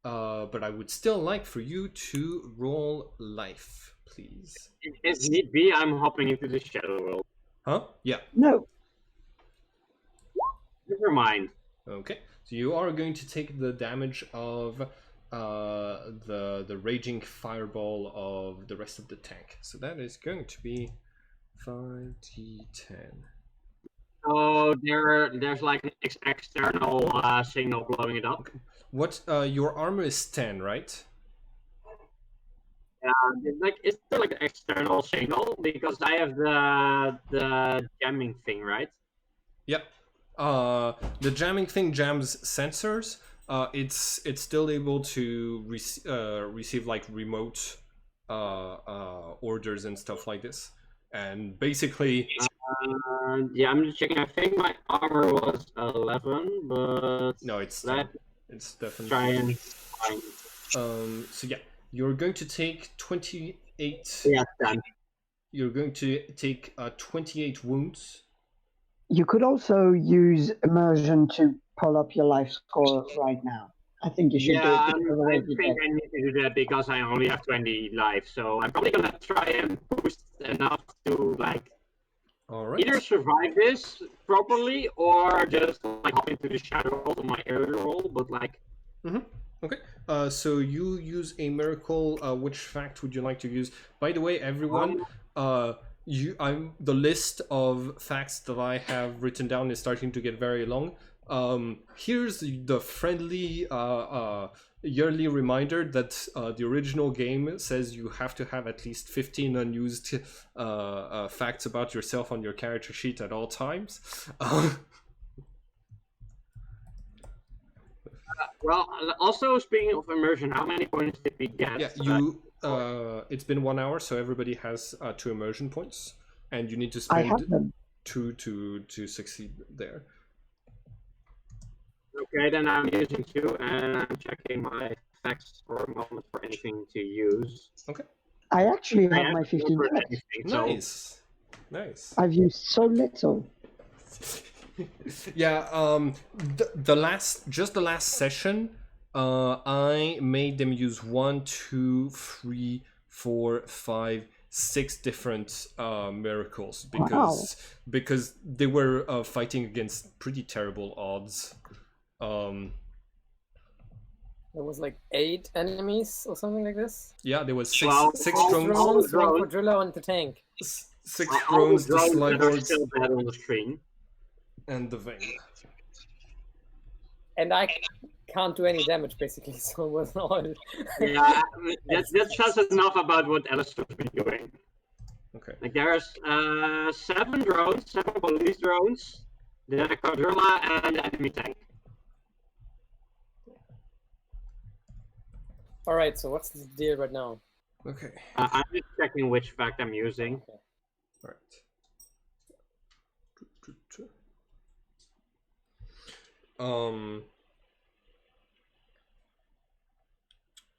but I would still like for you to roll life, please. If need be, I'm hopping into the shadow world. Huh? Yeah. No. Never mind. Okay. So you are going to take the damage of the raging fireball of the rest of the tank. So that is going to be 5d10. Oh, there's like an external signal blowing it up. Okay. What your armor is 10, right? Is there like an external signal? Because I have the jamming thing, right? Yep. The jamming thing jams sensors. It's still able to receive, like, remote orders and stuff like this. And basically, yeah, I'm just checking. I think my armor was 11, but no, it's let 10. It's definitely. try and find. So yeah, you're going to take 28. Yeah, 10. You're going to take 28 wounds. You could also use immersion to pull up your life score right now. I think you should do Yeah, it. because I otherwise you think get- I need to do that because I only have 20 life. So I'm probably gonna try and boost enough to, like, All right. either survive this properly or just, like, hop into the shadow world on my earlier roll. But, like, Okay. So you use a miracle. Which fact would you like to use? By the way, everyone, the list of facts that I have written down is starting to get very long. Here's the friendly yearly reminder that the original game says you have to have at least 15 unused facts about yourself on your character sheet at all times. well, also speaking of immersion, how many points did we get? Yeah, you. It's been 1 hour, so everybody has 2 immersion points, and you need to I have spend them. 2 to succeed there. Okay, then I'm using 2, and I'm checking my facts for a moment for anything to use. Okay. I actually I have my 15 remembered minutes. anything, so- Nice. Nice. I've used so little. Yeah. The last session, I made them use 1, 2, 3, 4, 5, 6 different miracles because they were fighting against pretty terrible odds. There was like 8 enemies or something like this. Yeah, there was Well, six all drones, Drones, one drones. quadrilla on the tank. 6 All the drones, the drones that are Slyborgs, still bad on the screen. and the vein. And I can't do any damage basically, so it was all. Yeah, that says enough about what Alistair's been doing. Okay. Like, there's 7 drones, 7 police drones, then a quadrilla, and an enemy tank. All right, so what's the deal right now? Okay. I'm just checking which fact I'm using. All right.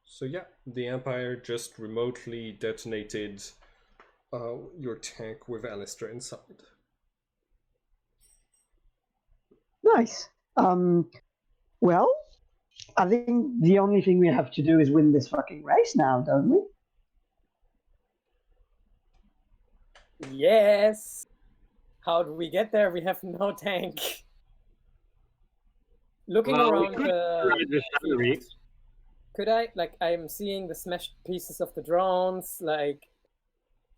So yeah, the Empire just remotely detonated your tank with Alistair inside. Nice. Well, I think the only thing we have to do is win this fucking race now, don't we? Yes. How do we get there? We have no tank. Looking Well, we around could the ride with Valerie. field, could I, like, I'm seeing the smashed pieces of the drones, like,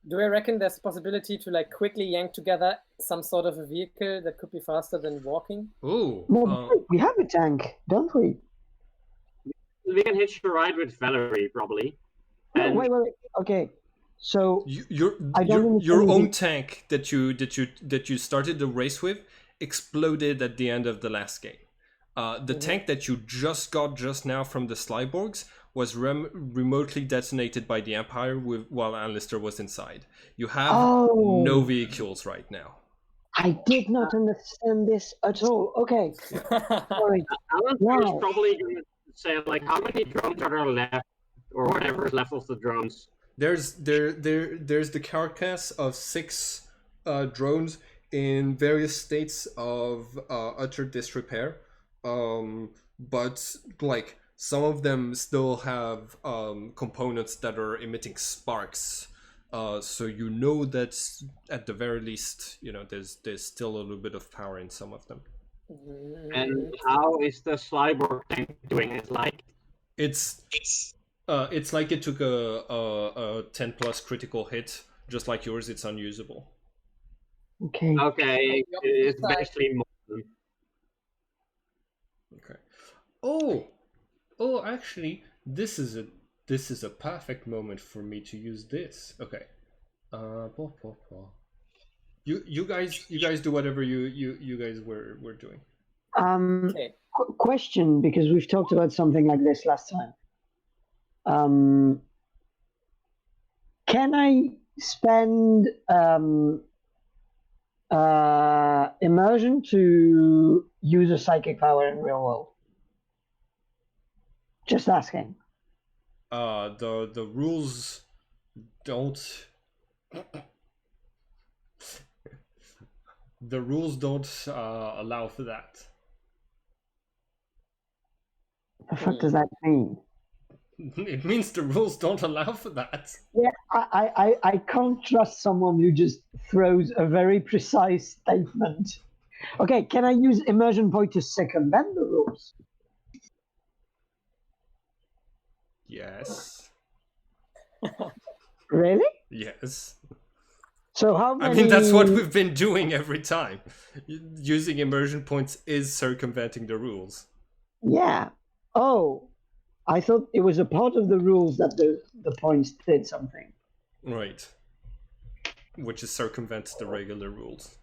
do I reckon there's a possibility to, like, quickly yank together some sort of a vehicle that could be faster than walking? Oh, Well, we have a tank, don't we? We can hitch a ride with Valerie, probably. No, And wait. Okay, so your I don't your understand own the- tank that you started the race with exploded at the end of the last game. The tank that you just got just now from the Slyborgs was remotely detonated by the Empire while Alistair was inside. You have no vehicles right now. I did not understand this at all. Okay, sorry. Alistair is probably going to say, like, how many drones are there left? Or whatever is left of the drones. There's the carcass of 6 drones in various states of utter disrepair. But like some of them still have components that are emitting sparks. So you know that at the very least, you know, there's still a little bit of power in some of them. And how is the Slyborg tank doing? It's like it's like it took a 10 plus critical hit, just like yours. It's unusable. Okay. Okay, it's basically more. Okay. Actually, this is a perfect moment for me to use this. Okay. You guys do whatever you guys were doing. Okay. Question, because we've talked about something like this last time. Can I spend immersion to use a psychic power in real world? Just asking. The rules don't. The rules don't allow for that. The fuck does that mean? It means the rules don't allow for that. Yeah, I can't trust someone who just throws a very precise statement. Okay, can I use immersion point to circumvent the rules? Yes. Really? Yes. So how many... I mean, that's what we've been doing every time. Using immersion points is circumventing the rules. Yeah. Oh, I thought it was a part of the rules that the points did something. Right. Which is circumvents the regular rules.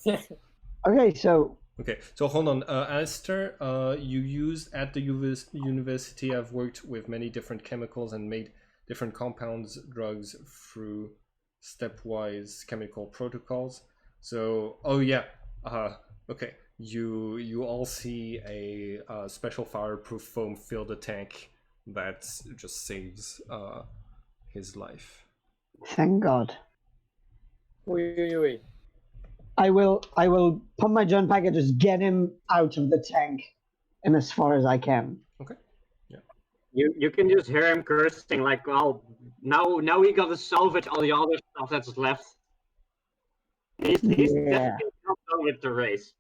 Okay, so... Okay, so hold on. Alistair, you used at the university, I've worked with many different chemicals and made different compounds, drugs through stepwise chemical protocols. So, oh yeah, okay. You all see a special fireproof foam fill the tank that just saves his life. Thank God. Oui. I will pump my gun pack and just get him out of the tank and as far as I can. Okay. Yeah. You can just hear him cursing like, well, now we gotta salvage all the other stuff that's left. He's definitely not done with the race.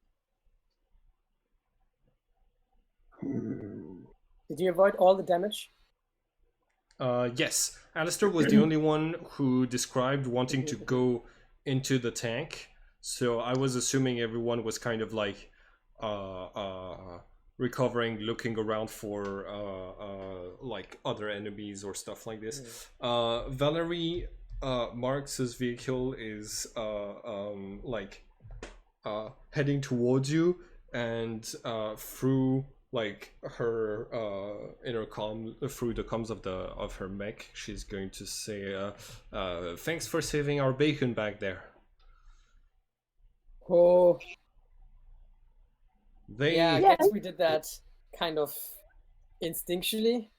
Did you avoid all the damage? Yes. Alistair was the only one who described wanting to go into the tank. So I was assuming everyone was kind of like recovering, looking around for like other enemies or stuff like this. Valerie Marx's vehicle is like heading towards you, and through like her intercom, through the comms of her mech, she's going to say, "Thanks for saving our bacon back there." Oh. Yeah, I guess we did that kind of instinctually.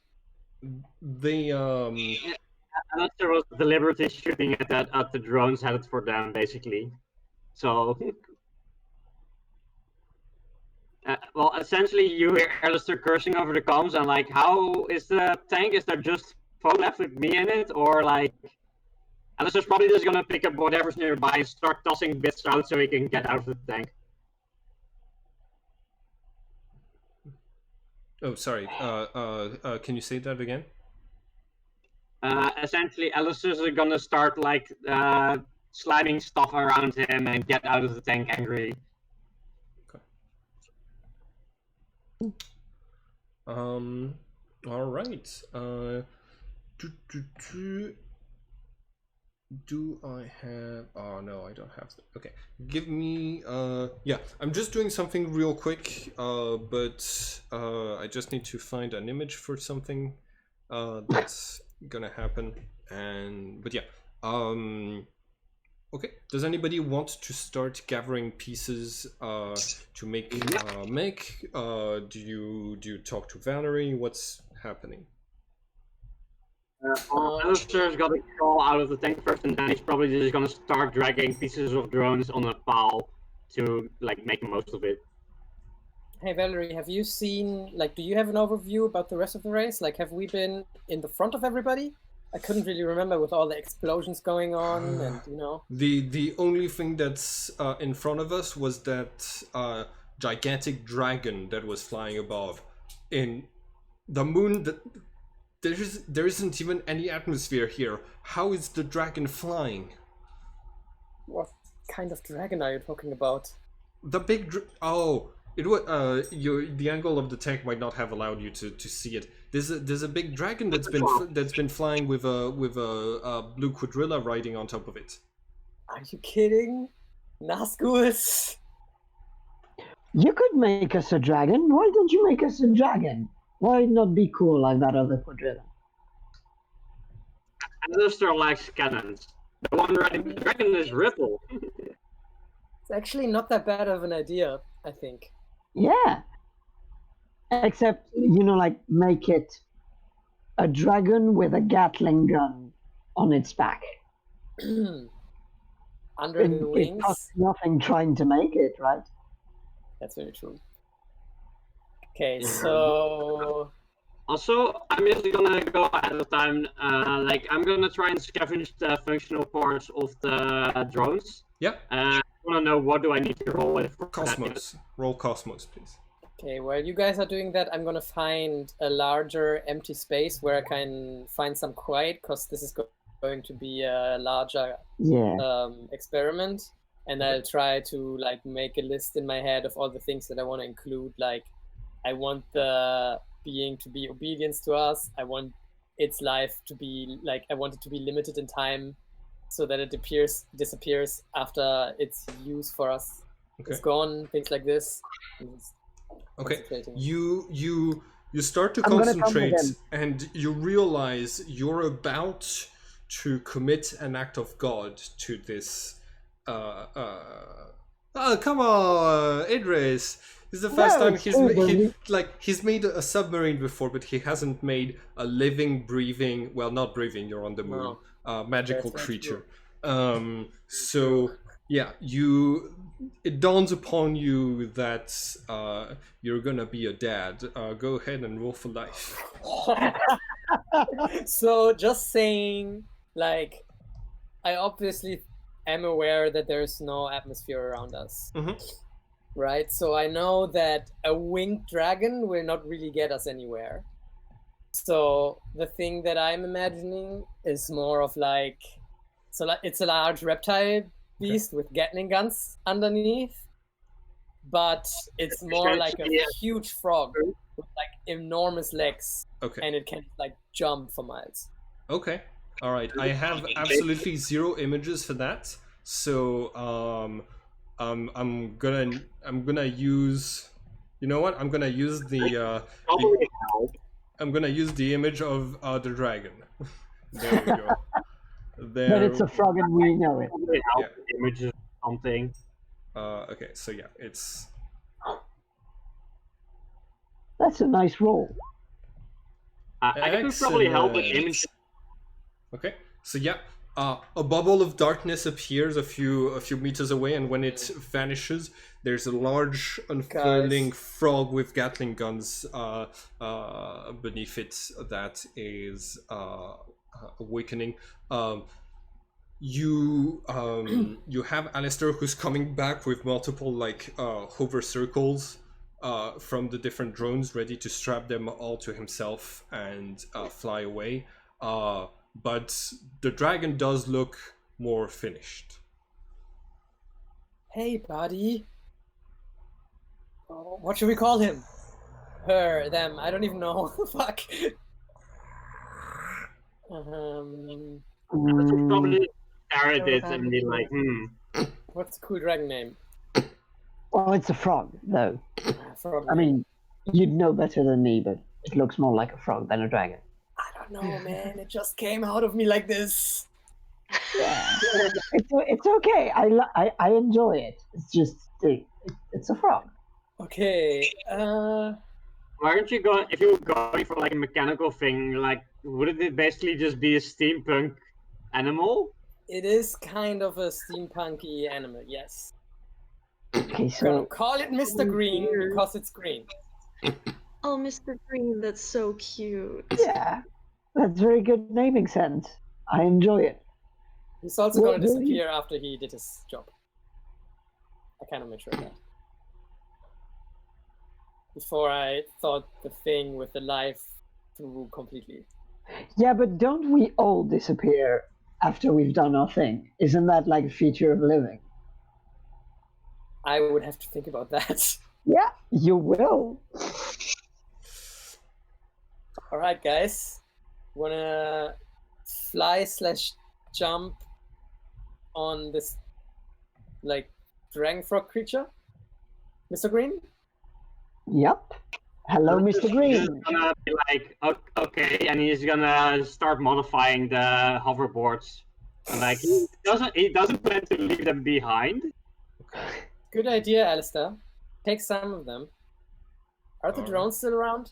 They Alistair was deliberately shooting at the drones headed for them, basically. So Well, essentially, you hear Alistair cursing over the comms, and like, how is the tank? Is there just phone left with me in it, or like, Alistair's probably just gonna pick up whatever's nearby and start tossing bits out so he can get out of the tank. Oh, sorry. Can you say that again? Essentially, Alistair's gonna start like slamming stuff around him and get out of the tank angrily. All right. Do I have? Oh no, I don't have. Okay, give me. Yeah, I'm just doing something real quick. But I just need to find an image for something. That's gonna happen. But yeah. Okay. Does anybody want to start gathering pieces to make mech? Do you talk to Valerie? What's happening? Alistair's got to crawl out of the tank first, and then he's probably just gonna start dragging pieces of drones on a pile to like make the most of it. Hey Valerie, have you seen, like, do you have an overview about the rest of the race? Like, have we been in the front of everybody? I couldn't really remember with all the explosions going on, and you know. The only thing that's in front of us was that gigantic dragon that was flying above. In the moon, there isn't even any atmosphere here. How is the dragon flying? What kind of dragon are you talking about? The big oh, it was the angle of the tank might not have allowed you to see it. There's a big dragon that's been flying with a blue quadrilla riding on top of it. Are you kidding? Nazgûls? You could make us a dragon. Why don't you make us a dragon? Why not be cool like that other quadrilla? Alistair likes cannons. The one riding the dragon is Ripple. It's actually not that bad of an idea, I think. Yeah. Except, you know, like, make it a dragon with a Gatling gun on its back. Under the wings? It costs nothing trying to make it, right? That's very true. Okay, so... Also, I'm just gonna go ahead of time. Like, I'm gonna try and scavenge the functional parts of the drones. Yeah. I wanna know what do I need to roll with for Cosmos. Roll Cosmos, please. Okay, while you guys are doing that, I'm gonna find a larger empty space where I can find some quiet, because this is going to be a larger experiment. And I'll try to like make a list in my head of all the things that I want to include. Like, I want the being to be obedient to us. I want its life to be like, I want it to be limited in time, so that it disappears after its use for us is gone. Things like this. Okay, you start to concentrate, and you realize you're about to commit an act of God to this. Oh, come on, Idris. This is the first time he's made a submarine before, but he hasn't made a living, breathing, well, not breathing, you're on the moon, magical creature. So yeah, it dawns upon you that you're gonna be a dad. Go ahead and roll for life. So just saying, like, I obviously am aware that there's no atmosphere around us. Right? So I know that a winged dragon will not really get us anywhere. So the thing that I'm imagining is more of like, so like, it's a large reptile beast with Gatling guns underneath, but it's more like a huge frog with like enormous legs. And it can like jump for miles. Okay. All right. I have absolutely zero images for that. So I'm gonna use, you know what? I'm gonna use I'm gonna use the image of the dragon. There we go. There. But it's a frog and we know it. Yeah. Image of something. Okay, so yeah, it's. That's a nice roll. I could probably help with image. Okay, so yeah, a bubble of darkness appears a few meters away, and when it vanishes, there's a large unfurling frog with Gatling guns beneath it that is awakening. You have Alistair, who's coming back with multiple like hover circles from the different drones, ready to strap them all to himself and fly away. But the dragon does look more finished. Hey, buddy. Oh, what should we call him? Her, them, I don't even know. Fuck. Probably stare at it and be like, What's the cool dragon name? Well, it's a frog, though. Frog I name. mean, you'd know better than me, but it looks more like a frog than a dragon. I don't know, man. It just came out of me like this. Yeah, it's okay. I enjoy it. It's just it's a frog. Okay. why aren't you going? If you were going for like a mechanical thing, like wouldn't it basically just be a steampunk animal? It is kind of a steampunky animal, yes. Okay, I'm gonna so call it Mr. Green because it's green. Oh, Mr. Green, that's so cute. yeah, that's very good naming sense. I enjoy it. He's also Well, gonna really? disappear after he did his job. I kind of made sure of that. Before I thought the thing with the life through completely. Yeah, but don't we all disappear after we've done our thing? Isn't that like a feature of living? I would have to think about that. Yeah, you will. All right, guys. Wanna fly/jump on this like dragon frog creature, Mr. Green? Yep. Hello, He's Mr. Green. just gonna be like, okay, and he's gonna start modifying the hoverboards. And like he doesn't plan to leave them behind. Good idea, Alistair. Take some of them. Are the drones still around?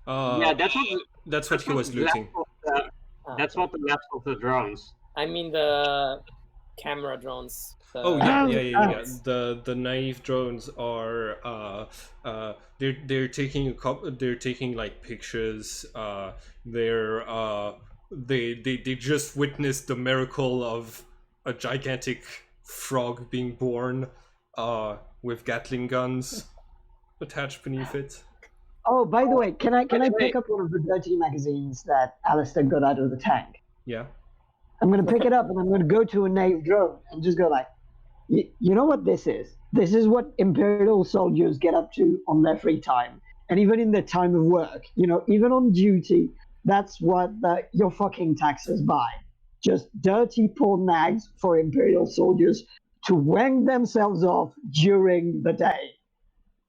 Yeah, That's what he was looting. That's what the left of the drones. I mean the camera drones. Oh yeah. The naive drones are they're taking they're taking like pictures. They just witnessed the miracle of a gigantic frog being born with Gatling guns attached beneath it. Oh, by the way, can I pick up one of the dirty magazines that Alistair got out of the tank? Yeah. I'm gonna pick it up and I'm gonna go to a naive drone and just go like, you know what this is? This is what Imperial soldiers get up to on their free time, and even in their time of work. You know, even on duty, that's what your fucking taxes buy. Just dirty porn nags for Imperial soldiers to wank themselves off during the day,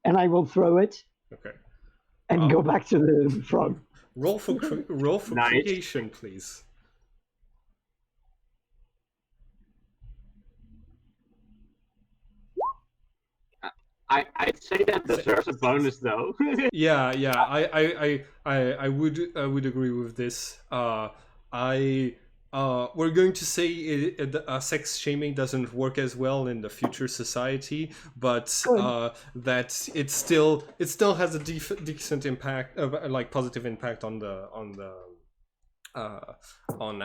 and I will throw it. Okay. And go back to the frog. Roll for creation, please. I'd say that deserves a bonus though. yeah. I would agree with this. We're going to say sex shaming doesn't work as well in the future society, but that it still has a decent impact, like positive impact on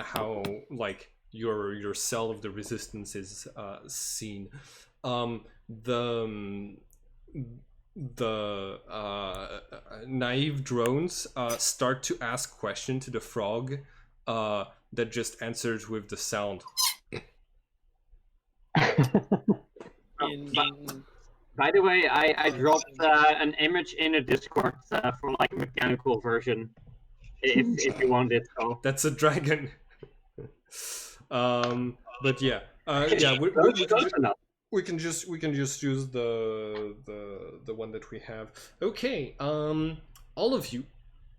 how like your cell of the resistance is seen. The naive drones start to ask questions to the frog that just answers with the sound. By the way, I dropped an image in a Discord for like a mechanical version, if you want it. So that's a dragon. But yeah, we can just use the one that we have. Okay, all of you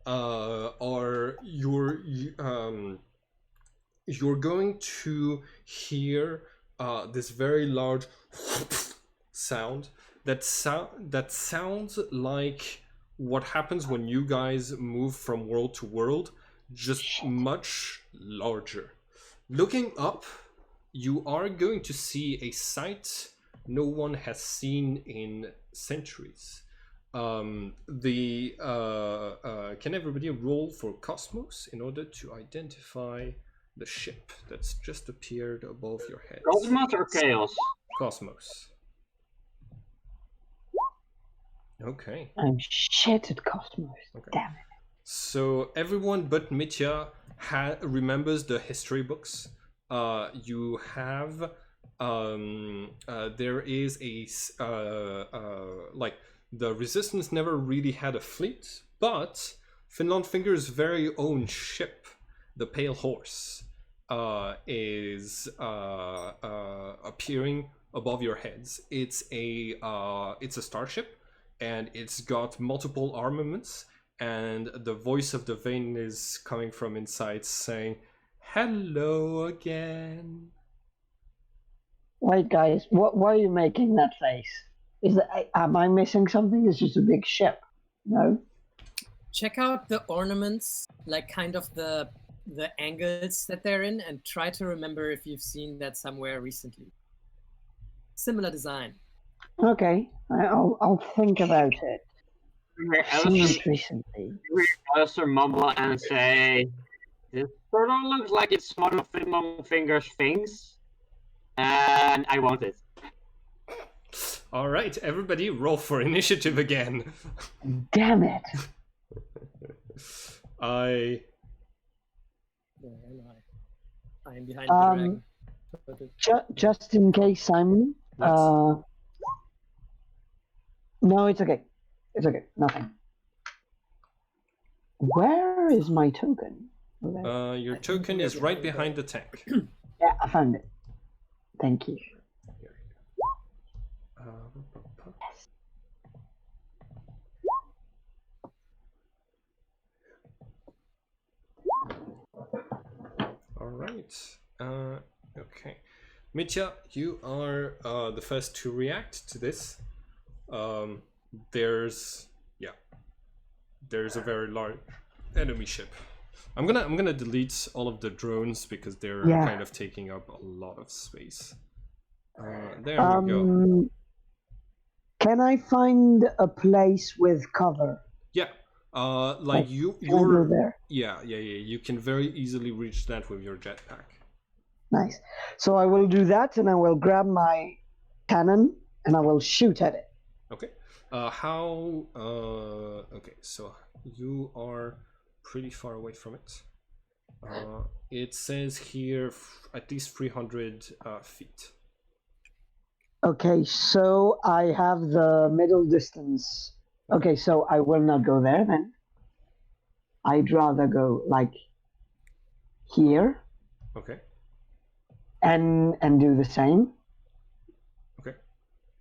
are you're going to hear this very large sound that sounds like what happens when you guys move from world to world, just much larger. Looking up, you are going to see a sight no one has seen in centuries. Can everybody roll for Cosmos in order to identify the ship that's just appeared above your heads? Cosmos or Chaos? Cosmos. Okay. I'm shit at Cosmos. Okay. Damn it. So everyone but Mitya remembers the history books. You have there is like the Resistance never really had a fleet, but Finland Finger's very own ship, the Pale Horse, is appearing above your heads. It's a starship, and it's got multiple armaments. And the voice of the Vane is coming from inside saying, "Hello again." Wait, guys, why are you making that face? Am I missing something? It's just a big ship. No? Check out the ornaments, like kind of the angles that they're in, and try to remember if you've seen that somewhere recently. Similar design. Okay, I'll think about it. Seen it recently. Alistair mumble and say, "This sort of looks like it's one of Finland Finger's things, and I want it." All right, everybody, roll for initiative again. Damn it! Where am I? I am behind the dragon. Just in case, Simon. No, it's okay. It's okay. Nothing. Where is my token? Your token is right behind the tank. Yeah, I found it. Thank you. All right. Okay. Mitya, you are the first to react to this. There's a very large enemy ship. I'm gonna delete all of the drones because they're kind of taking up a lot of space. There we go. Can I find a place with cover? Yeah. Like you're there. Yeah. You can very easily reach that with your jetpack. Nice. So I will do that, and I will grab my cannon and I will shoot at it. Okay. Okay, so you are pretty far away from it. It says here at least 300 feet. Okay, so I have the middle distance. Okay, so I will not go there then. I'd rather go like here. Okay. And do the same. Okay.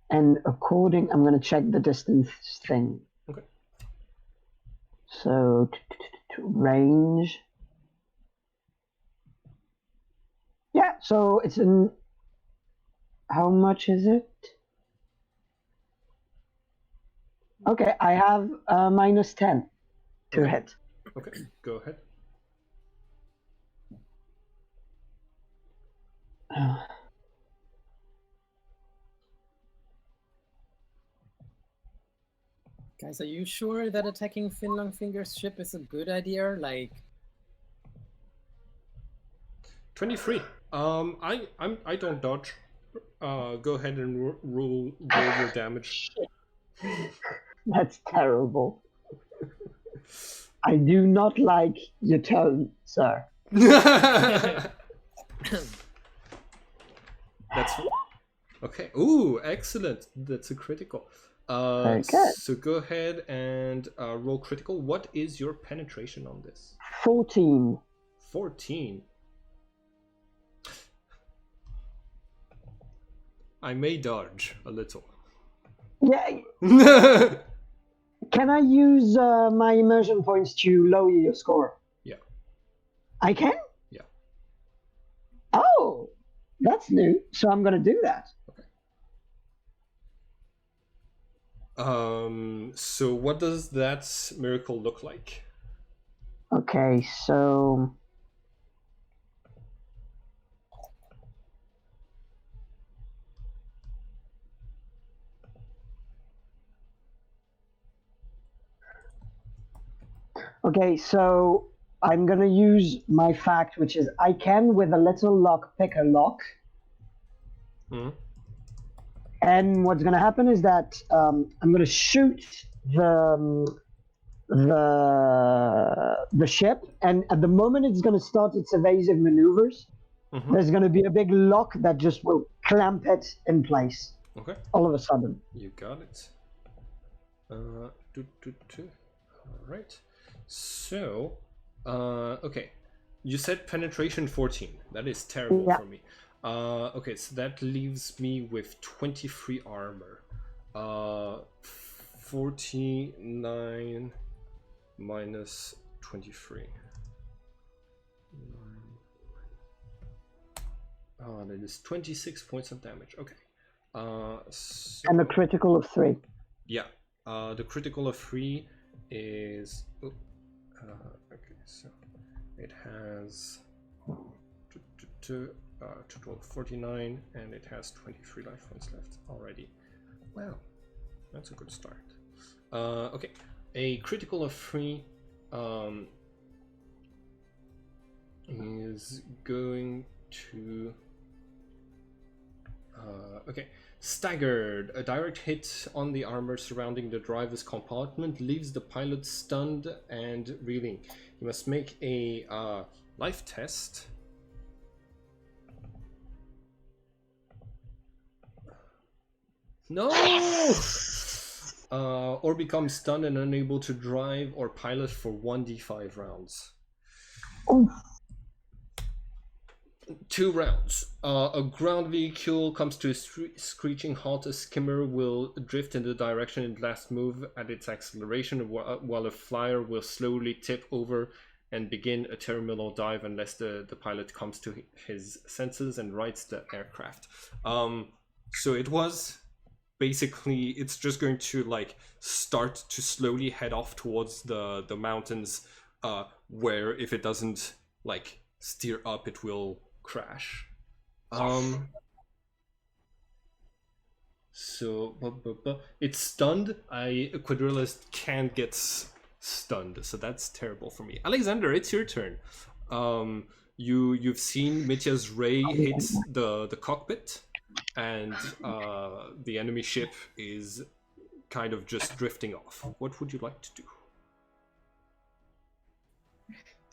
And I'm gonna check the distance thing. Okay. So range. Yeah, so it's in. How much is it? Okay, I have -10 to hit. Okay, go ahead. Guys, are you sure that attacking Finland Finger's ship is a good idea? Like 23. I don't dodge. Go ahead and roll your damage. That's terrible. I do not like your tone, sir. That's okay. Ooh, excellent. That's a critical. Very good. So go ahead and roll critical. What is your penetration on this? 14. 14. I may dodge a little. Yeah. Can I use my immersion points to lower your score? Yeah. I can? Yeah. Oh, that's new. So I'm going to do that. Okay. So what does that miracle look like? Okay, so Okay, so I'm gonna use my fact, which is I can with a little luck pick a lock. Mhm. And what's gonna happen is that I'm gonna shoot the ship, and at the moment it's gonna start its evasive maneuvers, there's gonna be a big lock that just will clamp it in place. Okay. All of a sudden. You got it. All right. So, okay. You said penetration 14. That is terrible Yeah. for me. Okay, so that leaves me with 23 armor. 49 minus 23. That is 26 points of damage. Okay. So, And a critical of 3. yeah. The critical of 3 is. Okay, so it has total 49, and it has 23 life points left already. Wow, that's a good start. Okay, a critical of 3 is going to. Okay. Staggered. A direct hit on the armor surrounding the driver's compartment leaves the pilot stunned and reeling. You must make a life test. No! Or become stunned and unable to drive or pilot for 1d5 rounds. Oh. 2 rounds. A ground vehicle comes to a screeching halt. A skimmer will drift in the direction it last moved at its acceleration, while a flyer will slowly tip over and begin a terminal dive unless the pilot comes to his senses and rights the aircraft. So it was basically, it's just going to like start to slowly head off towards the mountains, where if it doesn't like steer up, it will crash. So it's stunned. A quadrilist can't get stunned, so that's terrible for me. Alexander, it's your turn. You've seen Mitya's ray hit the cockpit, and the enemy ship is kind of just drifting off. What would you like to do?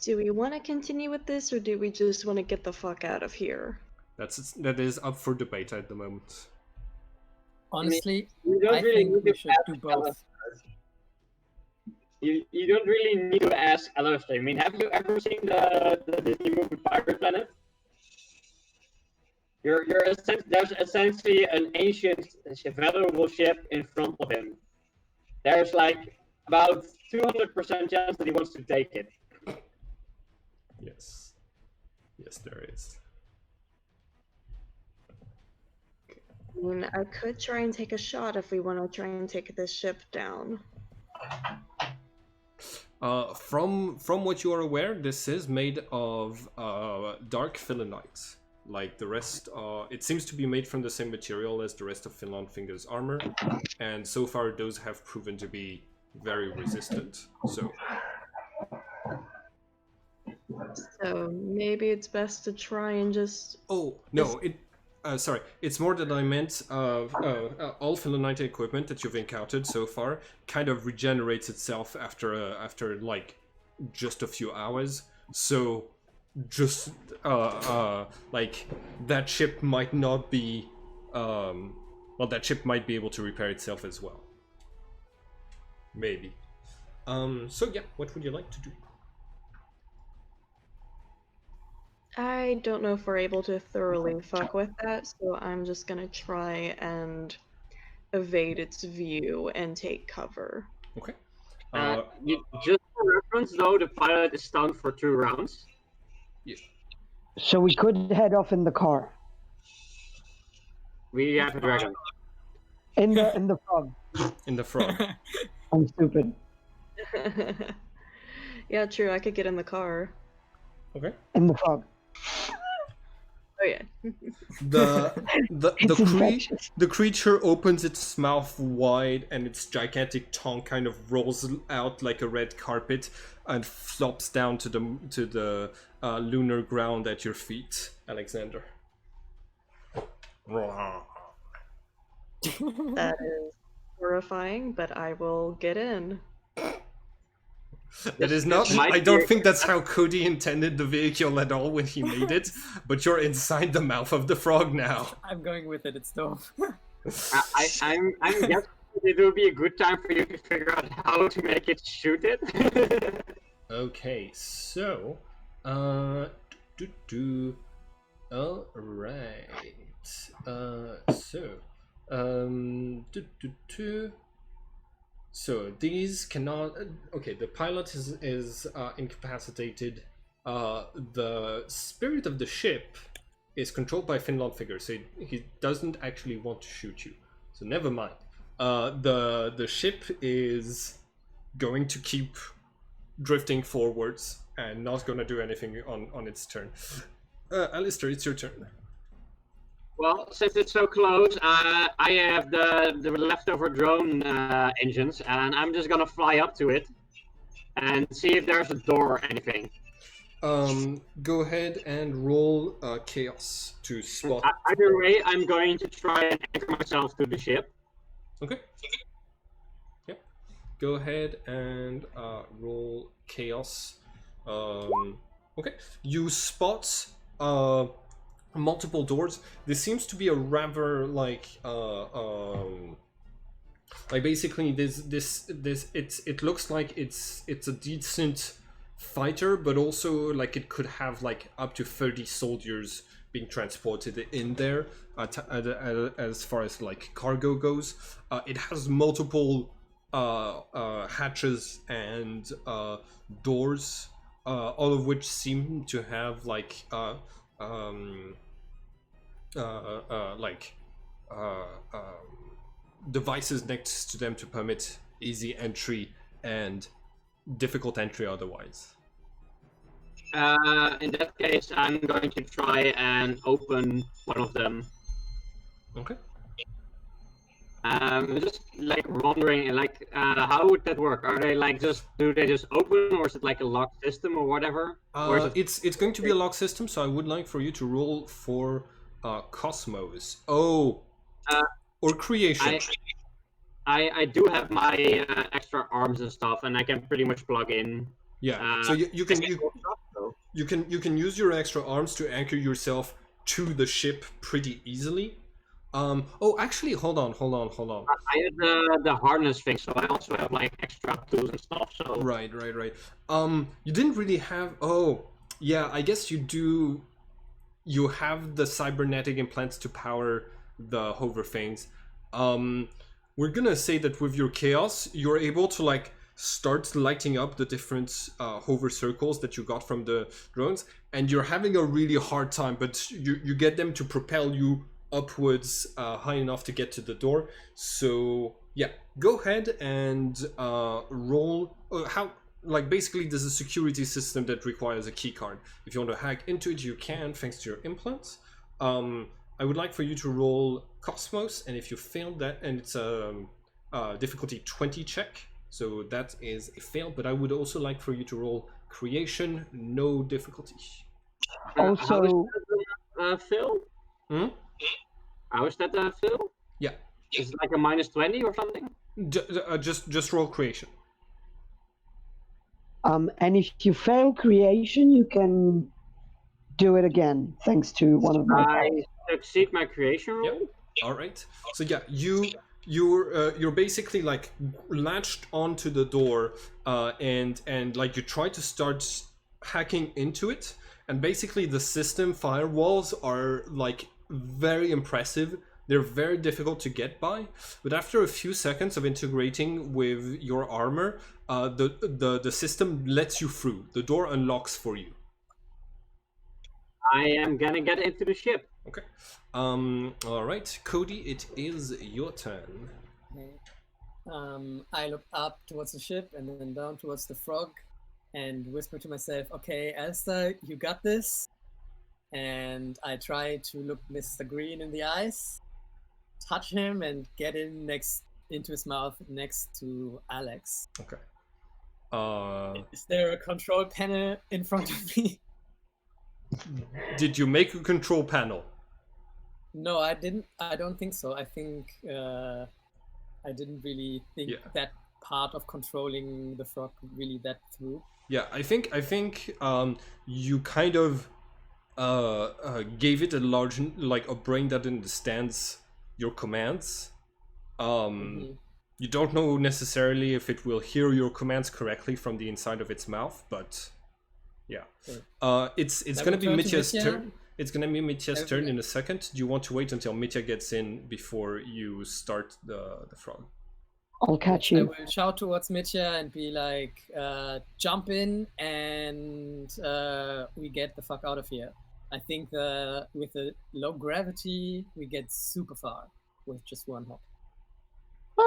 Do we want to continue with this, or do we just want to get the fuck out of here? That is up for debate at the moment. Honestly, You don't I really think need we to should ask do both. You don't really need to ask Alistair. I mean, have you ever seen the Disney movie Pirate Planet? There's essentially an ancient, valuable ship in front of him. There's like about 200% chance that he wants to take it. Yes. Yes, there is. I mean, I could try and take a shot if we want to try and take this ship down. From what you are aware, this is made of dark Finlandite. Like the rest, it seems to be made from the same material as the rest of Finland Finger's armor, and so far those have proven to be very resistant. So maybe it's best to try and just. Oh no! Sorry, it's more that I meant all Finlandite equipment that you've encountered so far kind of regenerates itself after like just a few hours. So just like that ship might not be that ship might be able to repair itself as well. Maybe. So yeah, what would you like to do? I don't know if we're able to thoroughly fuck with that, so I'm just gonna try and evade its view and take cover. Okay. Just for reference, though, the pilot is stunned for 2 rounds. Yeah. So we could head off in the car. We have a dragon. In the frog. In the frog. I'm stupid. Yeah, true. I could get in the car. Okay. In the frog. it. It's infectious. The creature opens its mouth wide and its gigantic tongue kind of rolls out like a red carpet and flops down to the lunar ground at your feet, Alexander. That is horrifying, but I will get in. That is not. I don't think that's how Cody intended the vehicle at all when he made it. But you're inside the mouth of the frog now. I'm going with it. It's dope. I'm guessing it will be a good time for you to figure out how to make it shoot it. Okay, so, all right. So these cannot. Okay, the pilot is incapacitated. The spirit of the ship is controlled by Finland figure, so he doesn't actually want to shoot you. So never mind. The ship is going to keep drifting forwards and not going to do anything on its turn. Alistair, it's your turn. Well, since it's so close, I have the leftover drone engines, and I'm just gonna fly up to it and see if there's a door or anything. Go ahead and roll chaos to spot. Either way, I'm going to try and anchor myself to the ship. Okay. Yep. Go ahead and roll chaos. Okay. You spot multiple doors. This seems to be a rather like basically it looks like it's a decent fighter, but also like it could have like up to 30 soldiers being transported in there as far as like cargo goes. It has multiple hatches and doors, all of which seem to have like devices next to them to permit easy entry and difficult entry otherwise. In that case, I'm going to try and open one of them. Okay. Just like wondering, like, how would that work? Are they like do they just open, or is it like a locked system or whatever? Or is It's going to be a lock system, so I would like for you to roll for Cosmos. Or creation. I do have my extra arms and stuff, and I can pretty much plug in. Yeah. So you can use your extra arms to anchor yourself to the ship pretty easily. Actually, hold on. I have the harness thing, so I also have like extra tools and stuff. So Right. You didn't really have. Oh, yeah. I guess you do. You have the cybernetic implants to power the hover things. We're gonna say that with your chaos, you're able to like start lighting up the different hover circles that you got from the drones, and you're having a really hard time, but you get them to propel you upwards high enough to get to the door. So yeah, go ahead and roll. Basically there's a security system that requires a key card. If you want to hack into it, you can, thanks to your implants. I would like for you to roll Cosmos, and if you failed that, and it's a difficulty 20 check, so that is a fail, but I would also like for you to roll Creation, no difficulty. Also, Phil? How is that, Phil? Yeah. Is it like a -20 or something? Just roll Creation. and if you fail creation, you can do it again, thanks to one of my powers. I succeed my creation roll. Yep. All right. So yeah, you're basically like latched onto the door, and like you try to start hacking into it, and basically the system firewalls are like very impressive. They're very difficult to get by, but after a few seconds of integrating with your armor, the system lets you through. The door unlocks for you. I am gonna get into the ship. Okay. All right, Cody, it is your turn. Okay. I look up towards the ship and then down towards the frog and whisper to myself, okay, Elsa, you got this. and I try to look Mr. Green in the eyes, touch him, and get into his mouth next to Alex. Okay. Is there a control panel in front of me? Did you make a control panel? No, I didn't. I don't think so. I think I didn't really think that part of controlling the frog really that through. Yeah, I think you kind of gave it a large, like a brain that understands your commands. You don't know necessarily if it will hear your commands correctly from the inside of its mouth, but yeah. It's gonna be Mitya's turn. It's gonna be Mitya's turn in a second. Do you want to wait until Mitya gets in before you start the frog? I'll catch you. I will shout towards Mitya and be like, jump in and we get the fuck out of here. I think with the low gravity, we get super far with just one hop.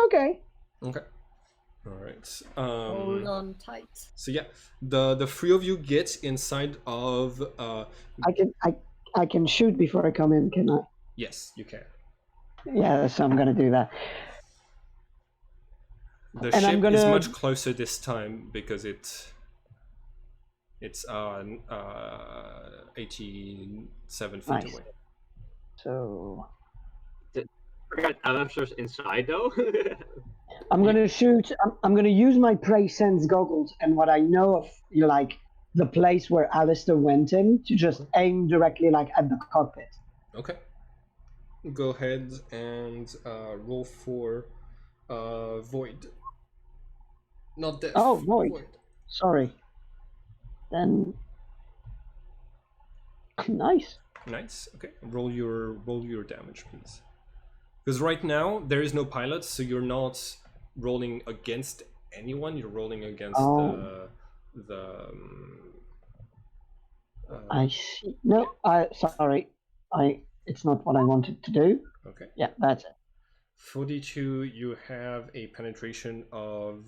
Okay. All right. Hold on tight. So yeah, the three of you get inside of. I can shoot before I come in, can I? Yes, you can. Yeah, so I'm gonna do that. The ship is much closer this time because it's 87 feet away. So forget Alamster's inside though. I'm gonna shoot. I'm gonna use my prey sense goggles and what I know of, like the place where Alistair went in, to just aim directly like at the cockpit. Okay. Go ahead and roll for void. Not death. Oh, void. Sorry. Then nice. Nice. Okay. Roll your damage, please. Because right now there is no pilot, so you're not rolling against anyone. You're rolling against the. I see. No, sorry. It's not what I wanted to do. Okay. Yeah, that's it. 42. You have a penetration of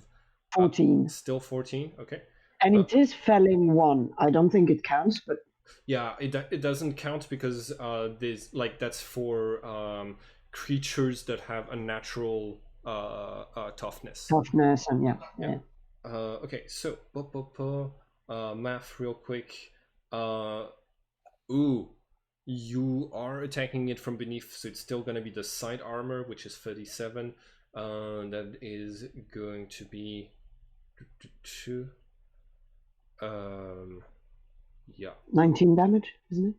14. Still 14. Okay. And it is felling 1. I don't think it counts, but yeah, it doesn't count because that's for creatures that have a natural toughness. Toughness and yeah. Okay, so math real quick. You are attacking it from beneath, so it's still going to be the side armor, which is 37. That is going to be 2. Yeah. 19 damage, isn't it?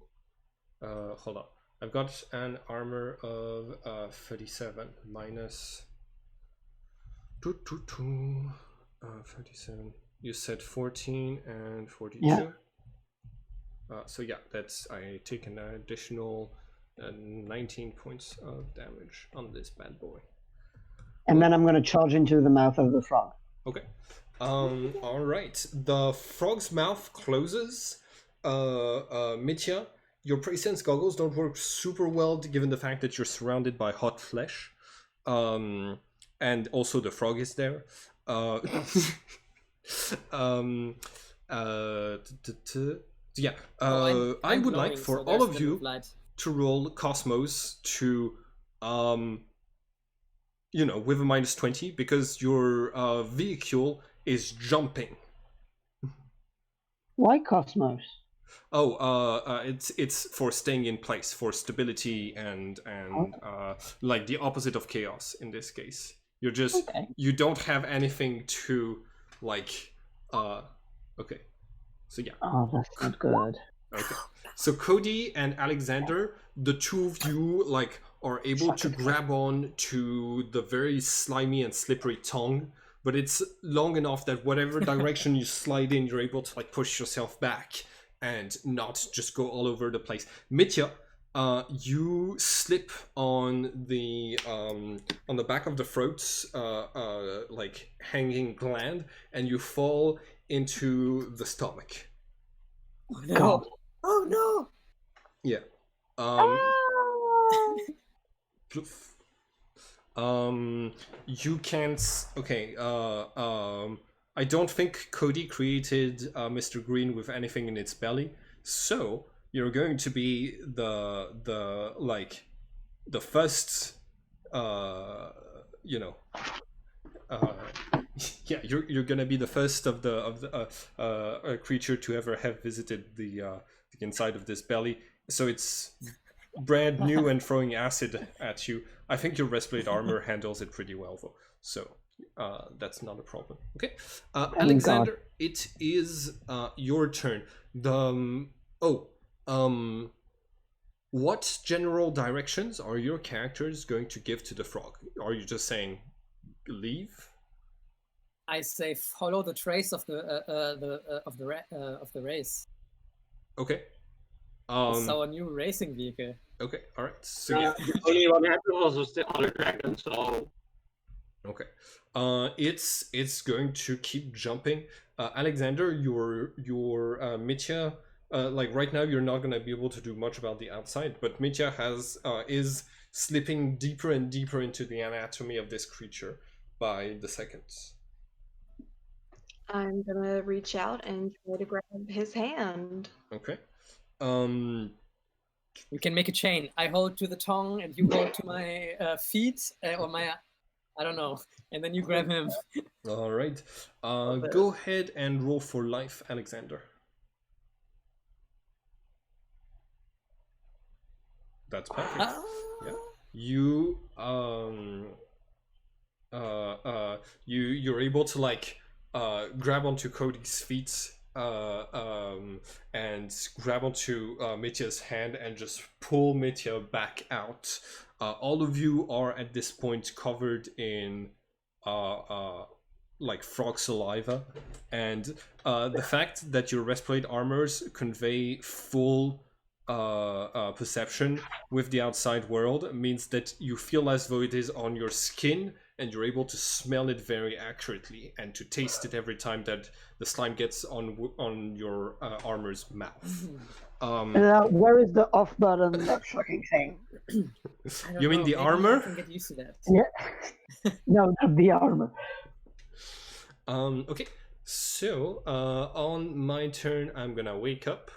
Hold on. I've got an armor of 37 minus 37. You said 14 and 42. Yeah. So yeah, I take an additional 19 points of damage on this bad boy. And then I'm going to charge into the mouth of the frog. Okay. All right. The frog's mouth closes. Mitya, your presence goggles don't work super well given the fact that you're surrounded by hot flesh. And also the frog is there. I would like for all of you to roll Cosmos to with a minus 20 because your vehicle is jumping. Why Cosmos? It's for staying in place, for stability and like the opposite of chaos in this case. You're just you don't have anything to like okay. So yeah. Oh, that's not good. Okay. So Cody and Alexander, the two of you like are able to grab on to the very slimy and slippery tongue, but it's long enough that whatever direction you slide in, you're able to like push yourself back and not just go all over the place. Mitya, you slip on the back of the throat's like hanging gland, and you fall into the stomach. Oh no! Oh no! Yeah. You can't. Okay. I don't think Cody created Mr. Green with anything in its belly, so you're going to be the first you know yeah, you're gonna be the first of the creature to ever have visited the inside of this belly. So it's brand new and throwing acid at you. I think your breastplate armor handles it pretty well though, so that's not a problem. Okay, Alexander, it is your turn. What general directions are your characters going to give to the frog? Are you just saying leave? I say follow the trace of the race. Okay. It's our new racing vehicle. Okay, all right. So yeah, the only one that was the other dragon. So okay, it's going to keep jumping. Alexander, your Mitya, like right now you're not gonna be able to do much about the outside, but Mitya is slipping deeper and deeper into the anatomy of this creature by the seconds. I'm gonna reach out and try to grab his hand. Okay. We can make a chain. I hold to the tongue, and you hold to my feet, or my, I don't know, and then you grab him. All right. Go ahead and roll for life, Alexander. That's perfect. Yeah. You're able to like grab onto Cody's feet and grab onto Mitya's hand and just pull Mitya back out. All of you are at this point covered in like frog saliva, and the fact that your breastplate armors convey full perception with the outside world means that you feel as though it is on your skin, and you're able to smell it very accurately and to taste it every time that the slime gets on your armor's mouth. Where is the off button? That fucking thing. You mean the armor? I can get used to that. Yeah. No, not the armor. Okay, so on my turn, I'm gonna wake up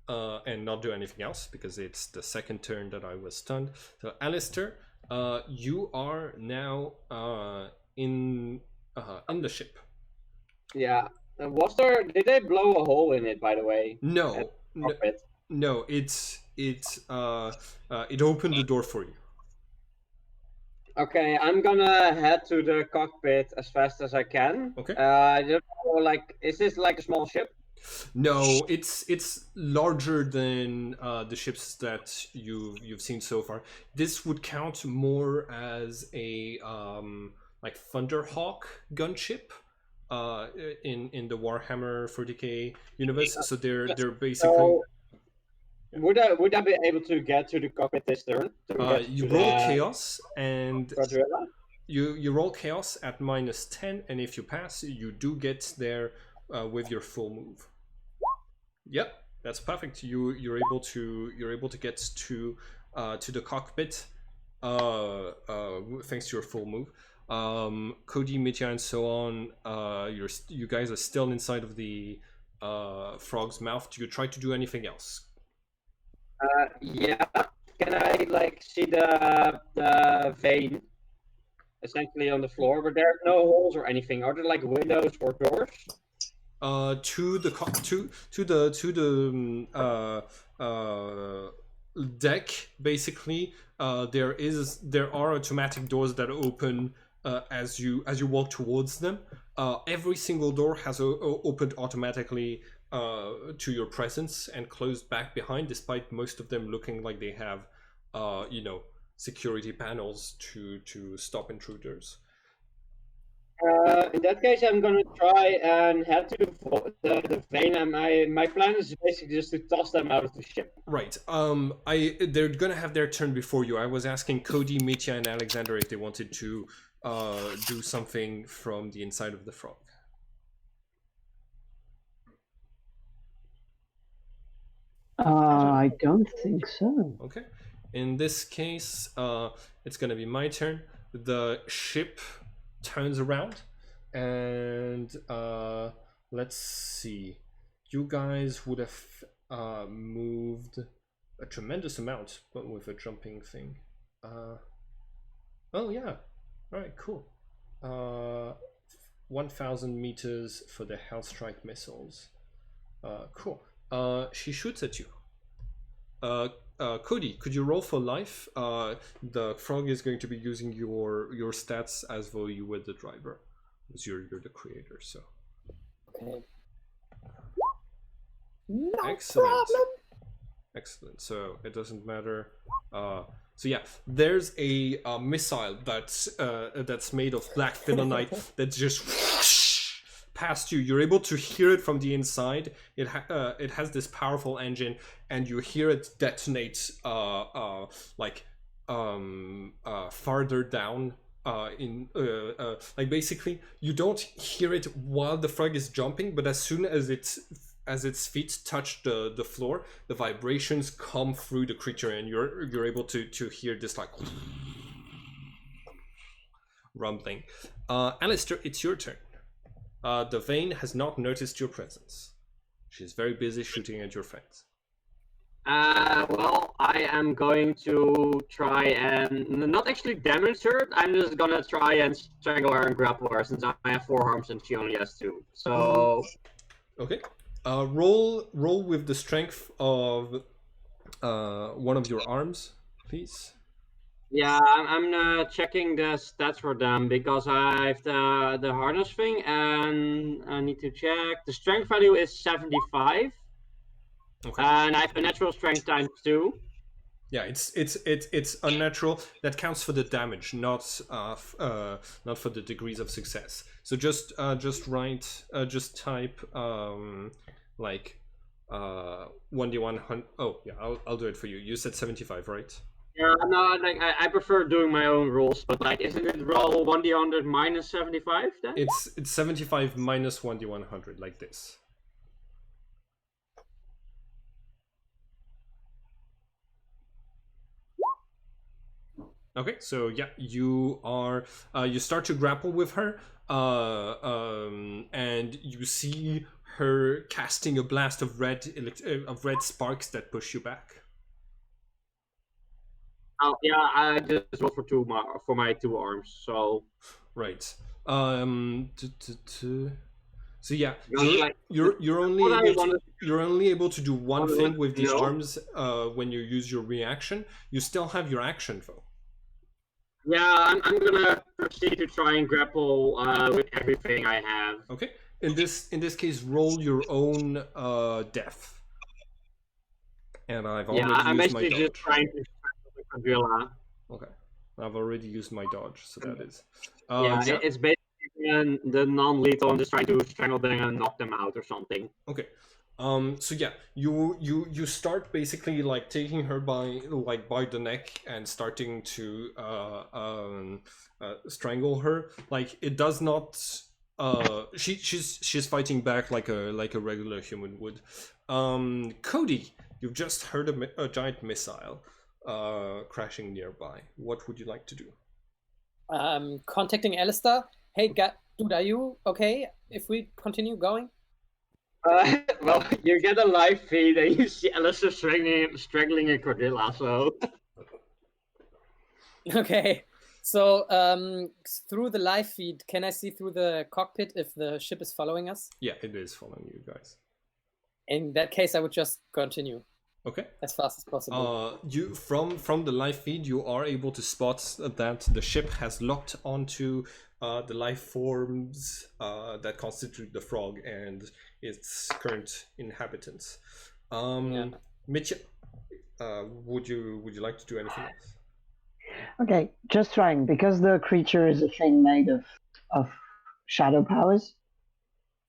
and not do anything else because it's the second turn that I was stunned. So, Alistair, you are now in the ship. yeah, did they blow a hole in it, by the way? No, no, it opened the door for you. Okay, I'm gonna head to the cockpit as fast as I can. Okay. I don't know, like, is this like a small ship? No, it's larger than the ships that you've seen so far. This would count more as a like Thunderhawk gunship in the Warhammer 40k universe. So they're basically. So, would I be able to get to the cockpit this turn? You roll chaos and Quadrilla? you roll chaos at -10, and if you pass, you do get there with your full move. Yep, that's perfect. You're able to get to the cockpit thanks to your full move. Cody, Mitya, and so on. You guys are still inside of the frog's mouth. Do you try to do anything else? Yeah. Can I like see the vein essentially on the floor, but there are no holes or anything? Are there like windows or doors? To the deck, basically, there are automatic doors that open as you walk towards them. Every single door has opened automatically to your presence and closed back behind, despite most of them looking like they have security panels to stop intruders. In that case, I'm gonna try and head to the vein, and my plan is basically just to toss them out of the ship. Right. They're gonna have their turn before you. I was asking Cody, Mitya, and Alexander if they wanted to do something from the inside of the frog. I don't think so. Okay. In this case, it's gonna be my turn. The ship turns around, and let's see. You guys would have moved a tremendous amount, but with a jumping thing. Oh yeah, all right, cool. 1,000 meters for the Hellstrike missiles. Cool. She shoots at you. Cody, could you roll for life? The frog is going to be using your stats as though you were the driver, because you're the creator. So. Okay. No Excellent. problem. Excellent. So it doesn't matter. So yeah, there's a missile that's made of black philonite that just whoosh past you. You're able to hear it from the inside. It has this powerful engine, and you hear it detonate farther down. Like basically, you don't hear it while the frog is jumping, but as soon as its feet touch the floor, the vibrations come through the creature, and you're able to hear this like rumbling. Alistair, it's your turn. The Vane has not noticed your presence. She's very busy shooting at your friends. Well, I am going to try and not actually damage her. I'm just gonna try and strangle her and grapple her, since I have 4 arms and she only has 2. So. Okay. Roll with the strength of one of your arms, please. Yeah, I'm checking the stats for them, because I have the harness thing, and I need to check. The strength value is 75. Okay. And I have a natural strength times 2. Yeah, it's unnatural. That counts for the damage, not for the degrees of success. So just type 1d100. Oh yeah, I'll do it for you. You said 75, right? Yeah, no, like I prefer doing my own rules, but like, isn't it roll 1d100 minus 75 then? It's 75 minus 1d100, like this. Okay, so yeah, you start to grapple with her, and you see her casting a blast of red sparks that push you back. Oh yeah, I just roll for my 2 arms. So right. So yeah, like, you're only able to do one thing with these arms when you use your reaction. You still have your action though. Yeah, I'm gonna proceed to try and grapple with everything I have. Okay. In this case, roll your own death. And I've already used my dodge. Just trying to strangle the quadrilla. Okay. I've already used my dodge, so that is. It's basically the non-lethal. I'm just trying to strangle them and knock them out or something. Okay. So yeah, you start basically like taking her by the neck and starting to strangle her. Like it does not. She's fighting back like a regular human would. Cody, you've just heard a giant missile crashing nearby. What would you like to do? Contacting Alistair. Hey, dude, are you okay if we continue going? Well, you get a live feed and you see Alistair strangling a quadrilla, so. Okay. So, through the live feed, can I see through the cockpit if the ship is following us? Yeah, it is following you guys. In that case, I would just continue. Okay. As fast as possible. You from the live feed, you are able to spot that the ship has locked onto the life forms that constitute the frog and its current inhabitants. Mitch, would you like to do anything else? Okay, just trying, because the creature is a thing made of shadow powers.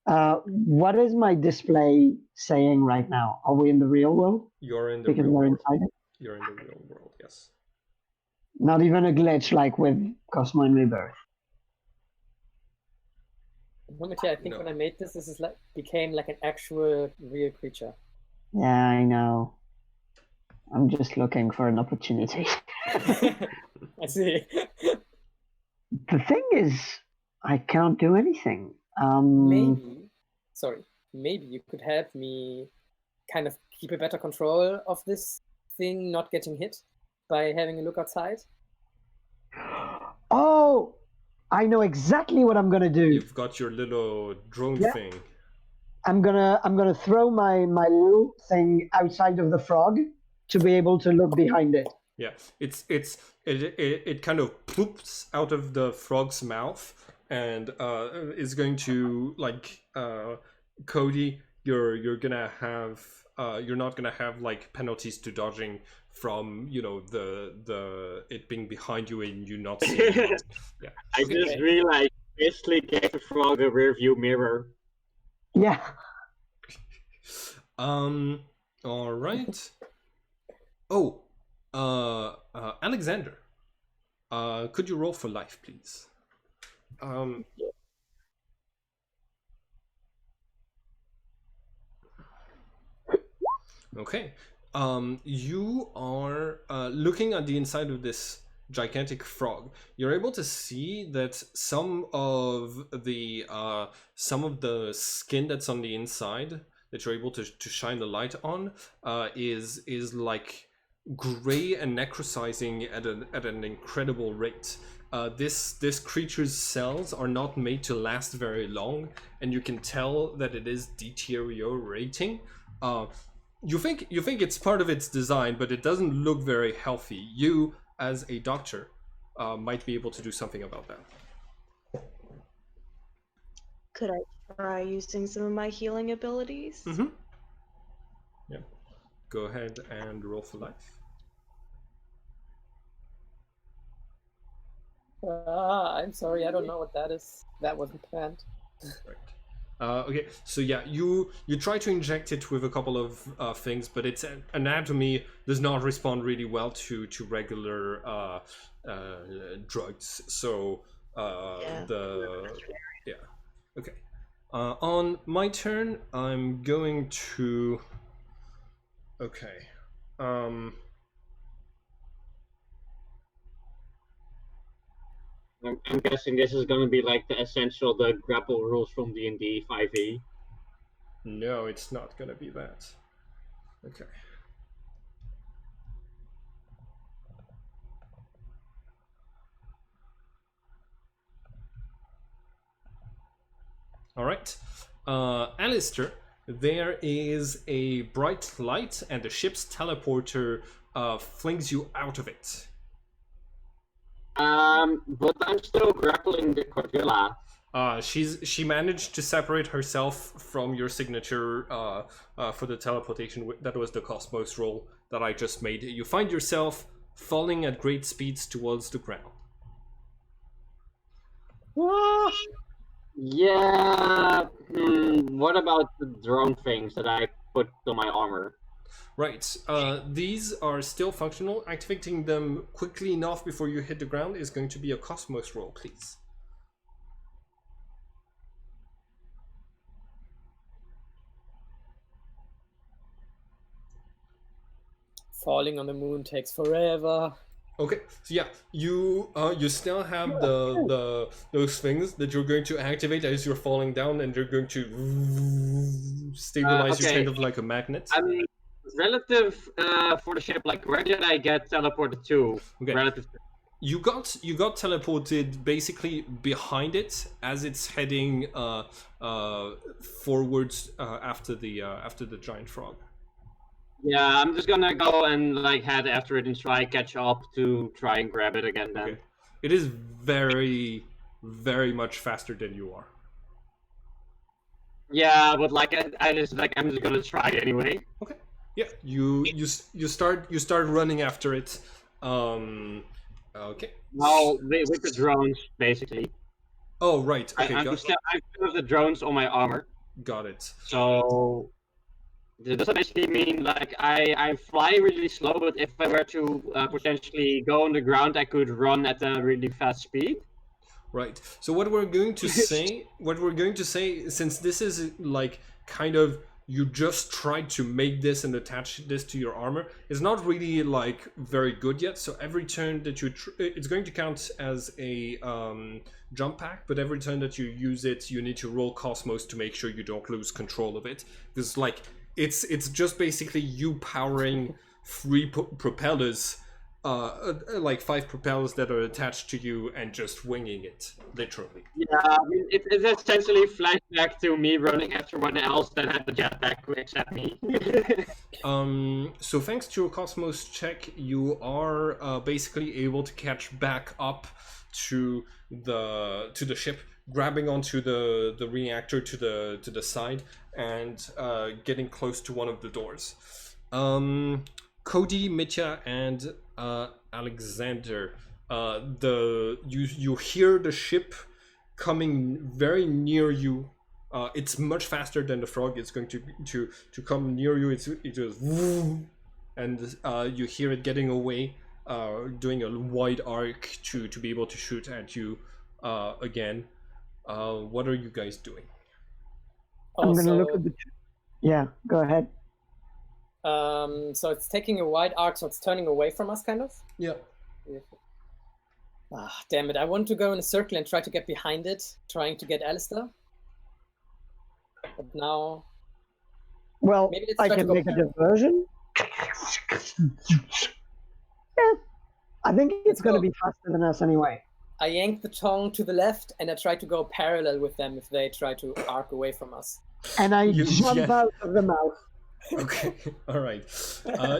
What is my display saying right now? Are we in the real world? You're in the because real we're world. inside it? You're in the real world, yes. Not even a glitch like with Cosmo and Rebirth. I think when I made this is became like an actual real creature. Yeah, I know. I'm just looking for an opportunity. I see. The thing is, I can't do anything. Maybe you could help me kind of keep a better control of this thing not getting hit by having a look outside? Oh, I know exactly what I'm gonna do. You've got your little drone thing. I'm gonna throw my little thing outside of the frog to be able to look behind it. Yeah, it kind of ploops out of the frog's mouth and is going to like Cody. You're gonna have you're not gonna have like penalties to dodging from the it being behind you and you not seeing it. Yeah. I just realized basically gave the frog a rear view mirror. Yeah. All right. Oh, Alexander. Could you roll for life, please? Okay. You are looking at the inside of this gigantic frog. You're able to see that some of the skin that's on the inside that you're able to shine the light on is like gray and necrosizing at an incredible rate. This creature's cells are not made to last very long, and you can tell that it is deteriorating. You think it's part of its design, but it doesn't look very healthy. You, as a doctor, might be able to do something about that. Could I try using some of my healing abilities? Mm-hmm. Yeah. Go ahead and roll for life. I'm sorry, I don't know what that is. That wasn't planned. Right. Okay, so yeah, you try to inject it with a couple of things, but its anatomy does not respond really well to regular drugs. So okay. On my turn, I'm going to. Okay. I'm guessing this is going to be like the grapple rules from D&D 5e. No, it's not going to be that. Okay. All right. Alistair, there is a bright light and the ship's teleporter flings you out of it. But I'm still grappling the Cordilla. She managed to separate herself from your signature for the teleportation. That was the Cosmos roll that I just made. You find yourself falling at great speeds towards the ground. Yeah. What about the drone things that I put on my armor? Right. These are still functional. Activating them quickly enough before you hit the ground is going to be a Cosmos roll, please. Falling on the moon takes forever. Okay, so yeah, you still have those things that you're going to activate as you're falling down, and you're going to stabilize you kind of like a magnet. I mean, relative for the ship, like where did I get teleported to? Okay. Relative to... You got teleported basically behind it as it's heading forwards after the giant frog. Yeah, I'm just gonna go and like head after it and try catch up to try and grab it again then. Okay. It is very, very much faster than you are. Yeah, but like I'm just gonna try anyway. Okay. Yeah, you start running after it. Okay. Well, with the drones basically. Oh right. Okay. I still have the drones on my armor. Got it. So does that basically mean like I fly really slow, but if I were to potentially go on the ground, I could run at a really fast speed? Right. So what we're going to say, since this is like kind of you just tried to make this and attach this to your armor, is not really like very good yet. So every turn that you, it's going to count as a jump pack, but every turn that you use it, you need to roll Cosmos to make sure you don't lose control of it. Because like it's just basically you powering 3 propellers, like 5 propellers that are attached to you, and just winging it, literally. Yeah, I mean, it's essentially flashback to me running after someone else that had the jetpack except me. So thanks to your Cosmos check, you are basically able to catch back up to the ship, grabbing onto the reactor to the side, and getting close to one of the doors. Cody, Mitya, and Alexander, you hear the ship coming very near you. It's much faster than the frog. It's going to come near you. It goes woo, and you hear it getting away, doing a wide arc to be able to shoot at you again. What are you guys doing? I'm gonna look at the. Yeah, go ahead. So it's taking a wide arc, so it's turning away from us, kind of? Yeah. Ah, damn it. I want to go in a circle and try to get behind it, trying to get Alistair. But now... Well, maybe let's I try to can go make a parallel. diversion. Yeah, I think it's going to be faster than us anyway. I yank the tongue to the left, and I try to go parallel with them if they try to arc away from us. And I jump out of the mouth. Okay, all right.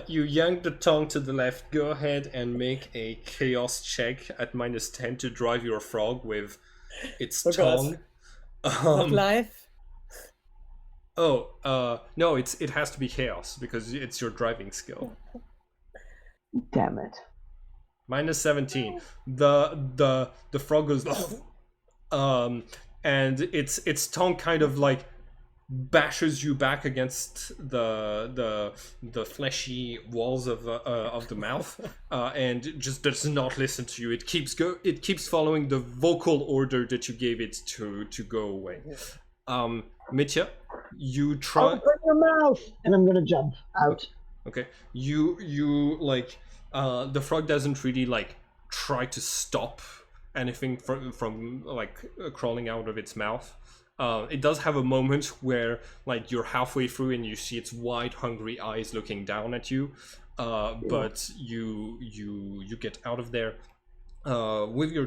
You yank the tongue to the left. Go ahead and make a chaos check at -10 to drive your frog with its tongue. Not life? No, it has to be chaos because it's your driving skill. Damn it. -17. The frog goes and its tongue kind of like bashes you back against the fleshy walls of the mouth, and just does not listen to you. It keeps following the vocal order that you gave it to go away. Mitya, you try. Open your mouth, and I'm gonna jump out. Okay, you like the frog doesn't really like try to stop anything from like crawling out of its mouth. It does have a moment where like you're halfway through and you see its wide, hungry eyes looking down at you, but you get out of there. With your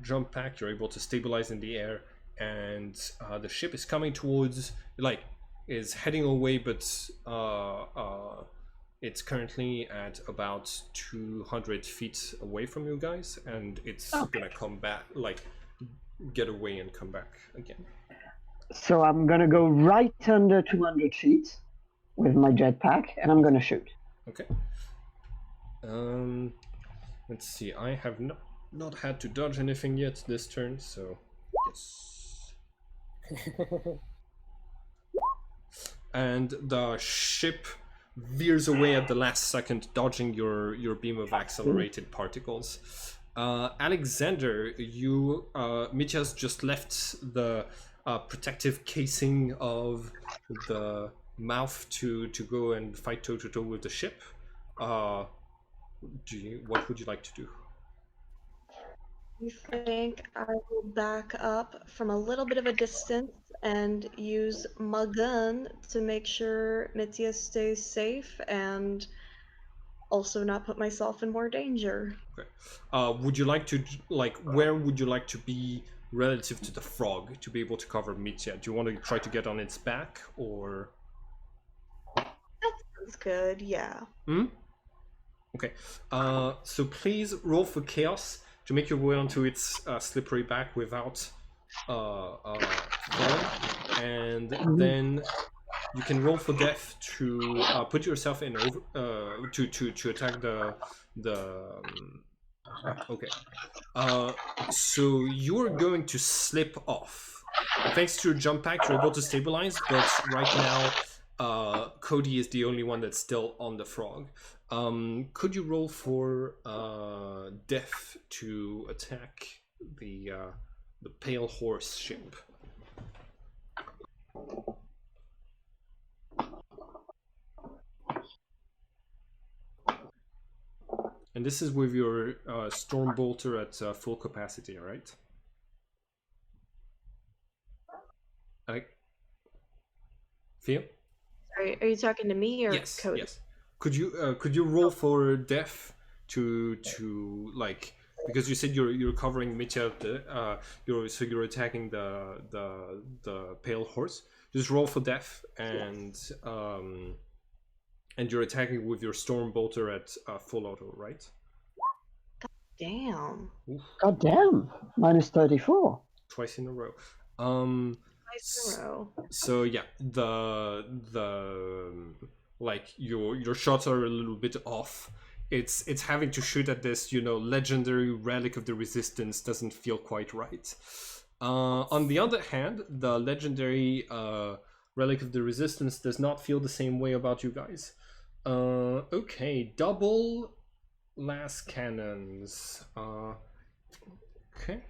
jump pack, you're able to stabilize in the air, and the ship is coming towards, like, is heading away, but it's currently at about 200 feet away from you guys, and it's gonna come back, like, get away and come back again. So I'm gonna go right under 200 feet with my jetpack, and I'm gonna shoot. Okay. Let's see. I have not had to dodge anything yet this turn, so yes. And the ship veers away at the last second, dodging your beam of accelerated particles. Alexander, Mitya's just left the protective casing of the mouth to go and fight toe-to-toe with the ship. What would you like to do? I think I will back up from a little bit of a distance and use my gun to make sure Mitya stays safe and also not put myself in more danger. Okay. Would you like to, like, where would you like to be relative to the frog to be able to cover Mitya? Do you want to try to get on its back, or? That sounds good, yeah. Okay. So please roll for chaos to make your way onto its slippery back without falling, and then you can roll for death to put yourself in over to attack the okay. So you're going to slip off. Thanks to your jump pack, you're able to stabilize, but right now Cody is the only one that's still on the frog. Could you roll for death to attack the pale horse ship? And this is with your storm bolter at full capacity, right? Theo? Are you talking to me or Yes, Cody? yes. Could you roll for death to like, because you said you're covering Mitya, you're attacking the pale horse. Just roll for death, and you're attacking with your storm bolter at full auto, right? Damn. Oof, God damn, minus 34. twice in a row. Twice in a row. So yeah, like your shots are a little bit off. It's having to shoot at this, legendary relic of the resistance doesn't feel quite right. On the other hand, the legendary relic of the resistance does not feel the same way about you guys. Okay, double last cannons. Okay.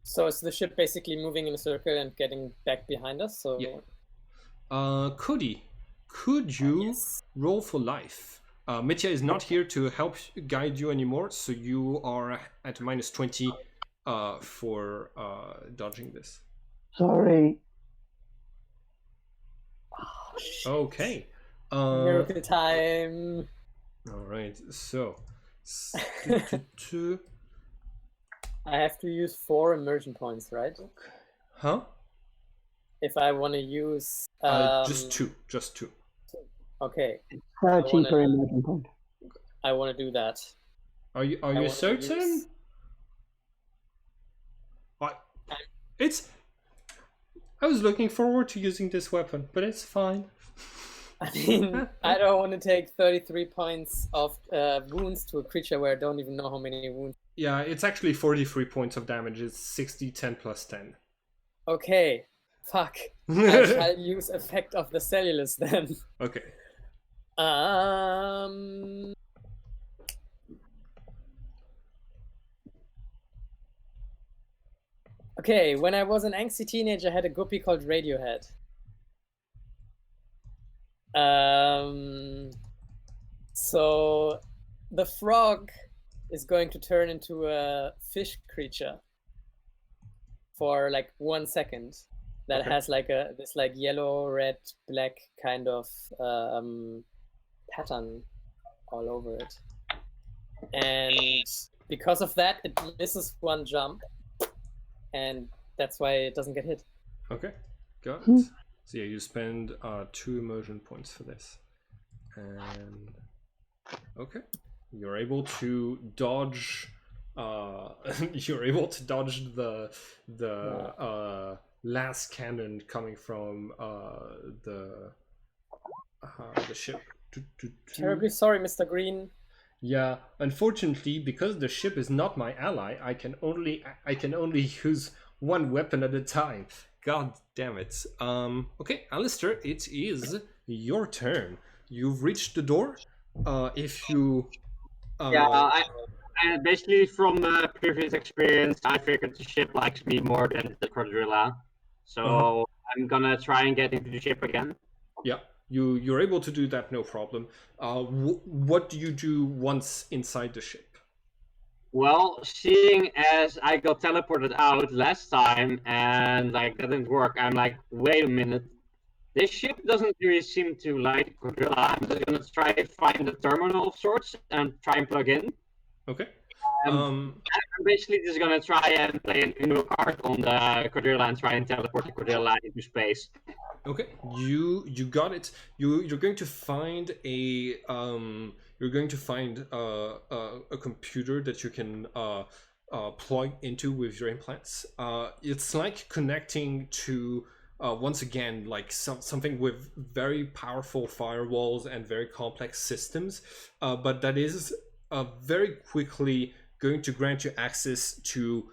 So is the ship basically moving in a circle and getting back behind us? So yeah. Cody, could you roll for life? Mitya is not here to help guide you anymore, so you are at minus 20 for dodging this. Sorry. Okay. Miracle time. All right. So, I have to use 4 immersion points, right? huh? If I want to use just two. Okay. 30 per immersion point. I want to do that. Are you certain? I was looking forward to using this weapon, but it's fine. I mean, I don't want to take 33 points of wounds to a creature where I don't even know how many wounds. Yeah, it's actually 43 points of damage. It's 60, 10 plus 10. Okay, fuck. I shall use Effect of the Cellulus then. Okay. Okay, when I was an angsty teenager, I had a guppy called Radiohead. So the frog is going to turn into a fish creature for like 1 second that has like this like yellow, red, black kind of pattern all over it. And because of that, it misses 1 jump, and that's why it doesn't get hit. Okay, got it. So yeah, you spend 2 immersion points for this, and okay, you're able to dodge. You're able to dodge the last cannon coming from the ship. Terribly sorry, Mr. Green. Yeah, unfortunately, because the ship is not my ally, I can only use 1 weapon at a time. God damn it. Okay, Alistair, it is your turn. You've reached the door. If you... I basically from the previous experience, I figured the ship likes me more than the quadrilla. So I'm gonna try and get into the ship again. Yeah, you're able to do that, no problem. What do you do once inside the ship? Well, seeing as I got teleported out last time and like that didn't work, I'm like, wait a minute. This ship doesn't really seem to like quadrilla. I'm just gonna try to find a terminal of sorts and try and plug in. Okay. I'm basically just gonna try and play an Uno card on the quadrilla and try and teleport the quadrilla into space. Okay, you got it. You're going to find a computer that you can plug into with your implants. It's like connecting to once again like something with very powerful firewalls and very complex systems, but that is very quickly going to grant you access to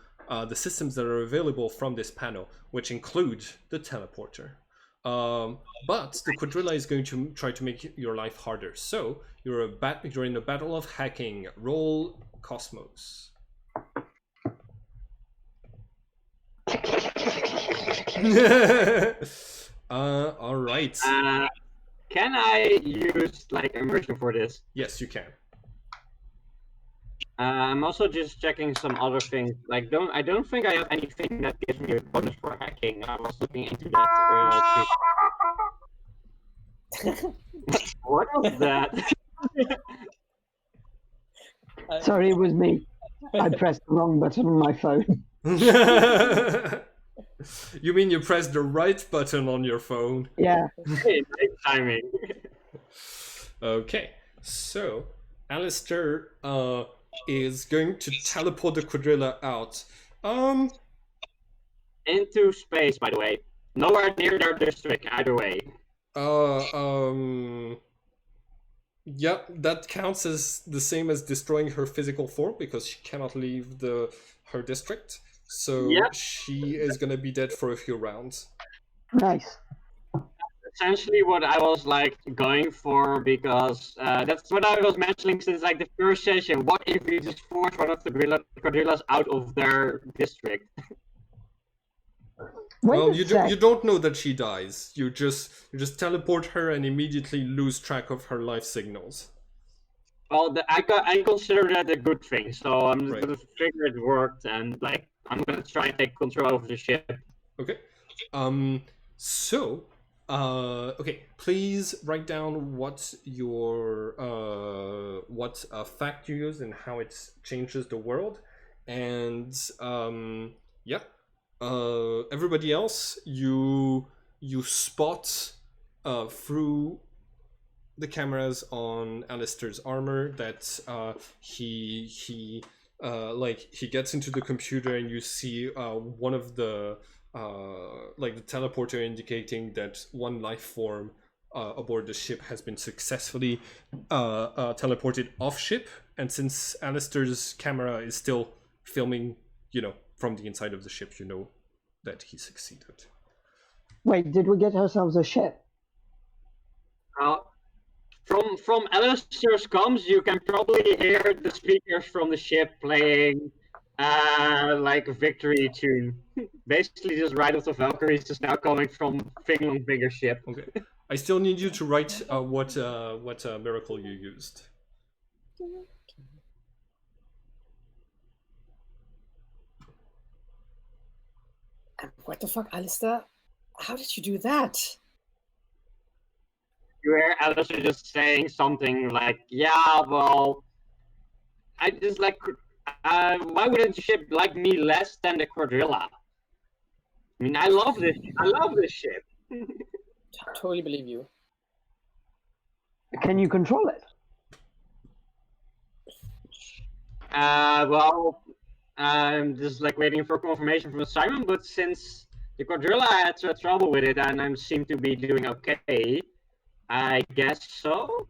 the systems that are available from this panel, which include the teleporter. But the quadrilla is going to try to make your life harder. So you're in a battle of hacking. Roll Cosmos. All right. Can I use like immersion for this? Yes, you can. I'm also just checking some other things. Like, I don't think I have anything that gives me a bonus for hacking. I was looking into that. What was that? Sorry, it was me. I pressed the wrong button on my phone. You mean you pressed the right button on your phone? Yeah. Hey, nice timing. Okay, so Alistair is going to teleport the quadrilla out. Into space, by the way. Nowhere near their district, either way. Yeah, that counts as the same as destroying her physical form because she cannot leave her district. So Yep. she is gonna be dead for a few rounds. Nice. Essentially what I was like going for, because that's what I was mentioning since like the first session. What if we just force one of the quadrillas out of their district? Well, you don't know that she dies. You just teleport her and immediately lose track of her life signals. Well, I consider that a good thing, so I'm just Right. gonna figure it worked, and like I'm gonna try and take control of the ship. Okay. So, okay. Please write down what your what fact you use and how it changes the world, and yeah. Everybody else, you spot through the cameras on Alistair's armor that he gets into the computer and you see one of the like the teleporter indicating that one life form aboard the ship has been successfully teleported off ship, and since Alistair's camera is still filming, from the inside of the ship, you know that he succeeded. Wait, did we get ourselves a ship? From Alistair's comms, you can probably hear the speakers from the ship playing like a victory tune. Basically, just Ride of the Valkyries is now coming from Finland bigger ship. Okay, I still need you to write what miracle you used. What the fuck, Alistair? How did you do that? You hear Alistair just saying something like, "Yeah, well, I just like. Why wouldn't the ship like me less than the quadrilla? I mean, I love this. I love this ship. I totally believe you. Can you control it? Well, I'm just like waiting for confirmation from Simon, but since the quadrilla had trouble with it and I seem to be doing okay, I guess so.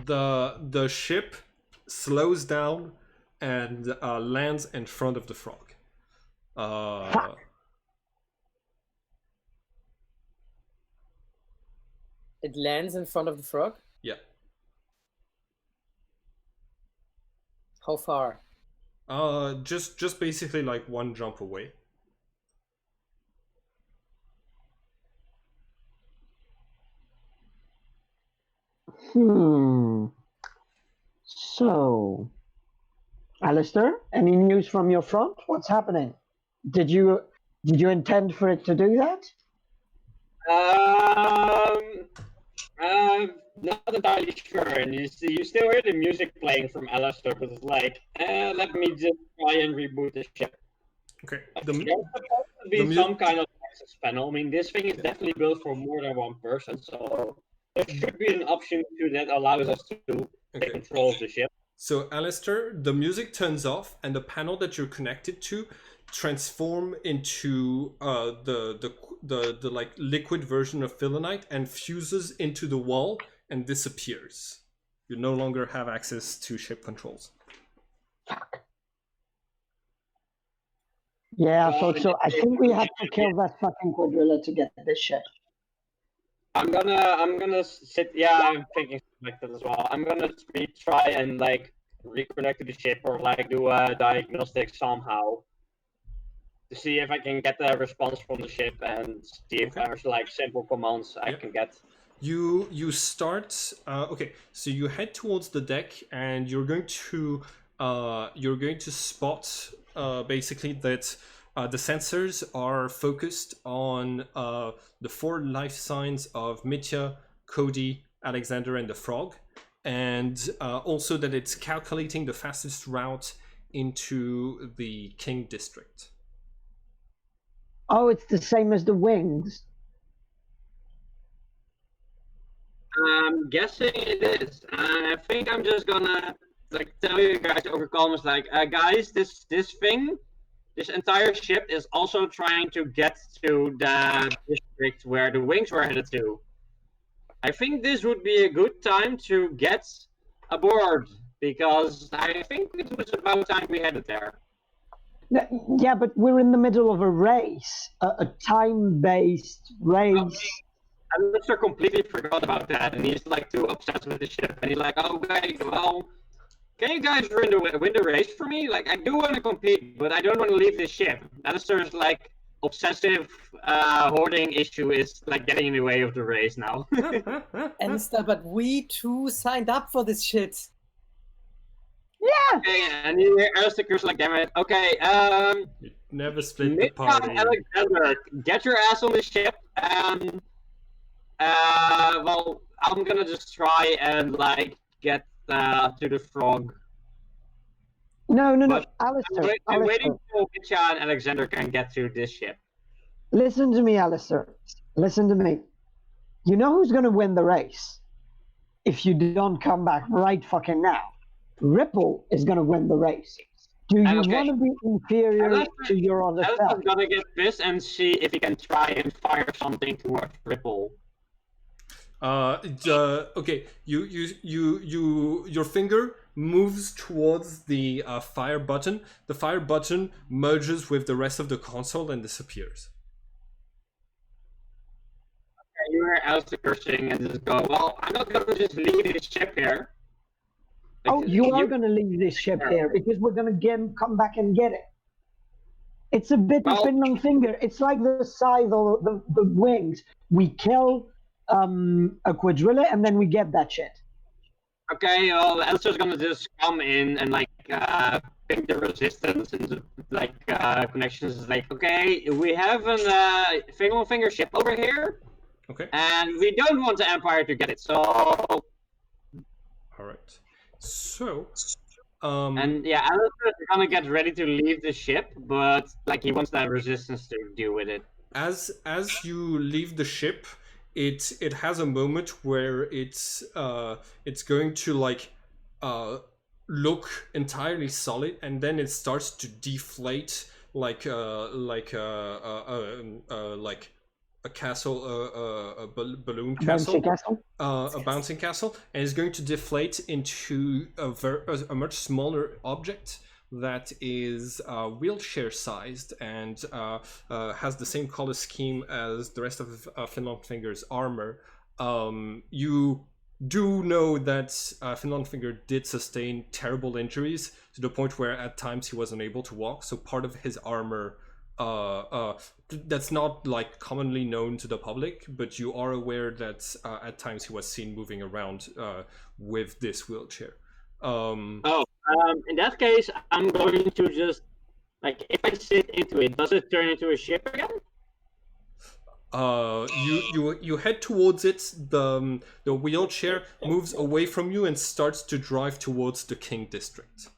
The ship slows down and lands in front of the frog. It lands in front of the frog? Yeah. How far? Just basically like one jump away. So, Alistair, any news from your front? What's happening? Did you intend for it to do that? I'm not entirely sure, and you still hear the music playing from Alistair, but it's like, let me just try and reboot the ship. Okay. There's supposed to be some kind of access panel. I mean, this thing is definitely built for more than one person, so there should be an option that allows us to take control of the ship. So, Alistair, the music turns off, and the panel that you're connected to transform into the like liquid version of Philonite and fuses into the wall and disappears. You no longer have access to ship controls. Fuck. Yeah, I thought so. I think we have to kill that fucking quadrilla to get this ship. I'm gonna sit. Yeah, I'm thinking like that as well. I'm gonna try and like reconnect to the ship or like do a diagnostic somehow to see if I can get a response from the ship and see if there's like simple commands I can get. you start. Okay, so you head towards the deck, and you're going to spot basically that the sensors are focused on the 4 life signs of Mitya, Cody, Alexander, and the frog, and also that it's calculating the fastest route into the King District. Oh, it's the same as the wings. I'm guessing it is. And I think I'm just gonna tell you guys over comments guys, this entire ship is also trying to get to the district where the wings were headed to. I think this would be a good time to get aboard, because I think it was about time we headed there. Yeah, but we're in the middle of a race, a time-based race. Alistair completely forgot about that, and he's too obsessed with the ship, and he's like, okay, well, can you guys win the race for me? I do want to compete, but I don't want to leave this ship. Alistair's obsessive hoarding issue is getting in the way of the race now. Alistair, but we two signed up for this shit. Yeah. Okay, and you hear Alistair's damn it. Okay, You never split the party. Alexander, get your ass on the ship, and well, I'm gonna just try and get to the frog. No, But Alistair. I'm waiting till Mitya and Alexander can get to this ship. Listen to me, Alistair. Listen to me. You know who's gonna win the race? If you don't come back right fucking now. Ripple is gonna win the race. Do you want to be inferior to your other self? Alistair's gonna get pissed and see if he can try and fire something towards Ripple. Okay, your finger moves towards the fire button. The fire button merges with the rest of the console and disappears. Okay, you hear Alistair cursing and just go, well, I'm not gonna just leave this ship here. Oh, you are gonna leave this ship here because we're gonna come back and get it. It's a bit of Finland finger. It's like the scythe or the wings. We kill a quadrilla and then we get that shit. Okay, well, Alistair's gonna just come in and pick the resistance and connections. Okay, we have a Finland finger ship over here. Okay. And we don't want the Empire to get it, so. All right. So. And yeah, Alistair's gonna get ready to leave the ship, but he wants that resistance to deal with it. As you leave the ship, it has a moment where it's going to look entirely solid, and then it starts to deflate like a castle, a balloon castle, a bouncing castle, and it's going to deflate into a much smaller object that is wheelchair sized and has the same color scheme as the rest of Finland Finger's armor. You do know that Finland Finger did sustain terrible injuries to the point where at times he was unable to walk, so part of his armor that's not commonly known to the public, but you are aware that at times he was seen moving around with this wheelchair. In that case, I'm going to just if I sit into it, does it turn into a ship again? You head towards it. The wheelchair moves away from you and starts to drive towards the King District.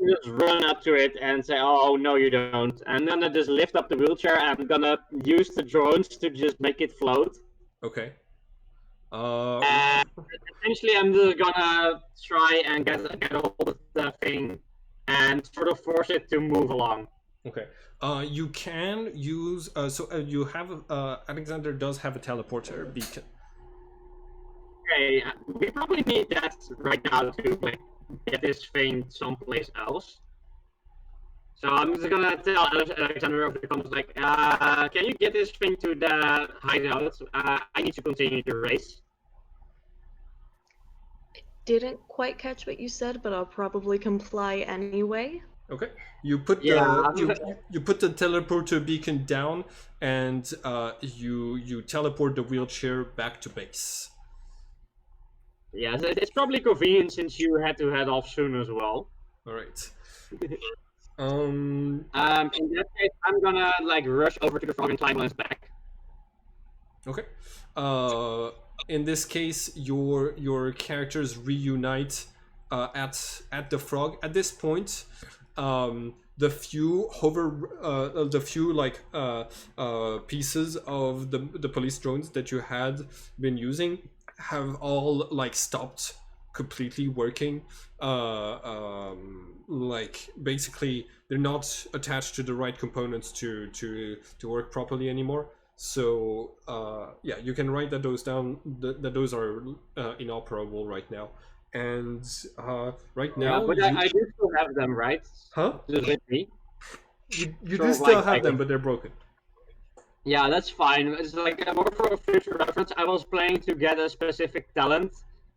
Just run up to it and say, "Oh no, you don't!" And then I just lift up the wheelchair. And I'm gonna use the drones to just make it float. Okay. And essentially, I'm just gonna try and get a hold of the thing and sort of force it to move along. Okay. You can use. You have. Alexander does have a teleporter beacon. Okay, we probably need that right now to get this thing someplace else. So I'm just gonna tell Alexander over the comments can you get this thing to the hideout? I need to continue the race. Didn't quite catch what you said, but I'll probably comply anyway. Okay. You put Yeah. you put the teleporter beacon down, and you teleport the wheelchair back to base. Yeah, it's probably convenient since you had to head off soon as well. All right. In that case, I'm gonna like rush over to the frog and climb on its back. Okay. In this case, your characters reunite at the frog. At this point, the few pieces of the police drones that you had been using have all like stopped completely working. Like basically, they're not attached to the right components to work properly anymore. So yeah, you can write that those down. That those are inoperable right now, and right now, but I do still have them, right? Huh? Just with me. You So, do still like, have them, but they're broken. Yeah, that's fine. It's like more for a future reference. I was planning to get a specific talent,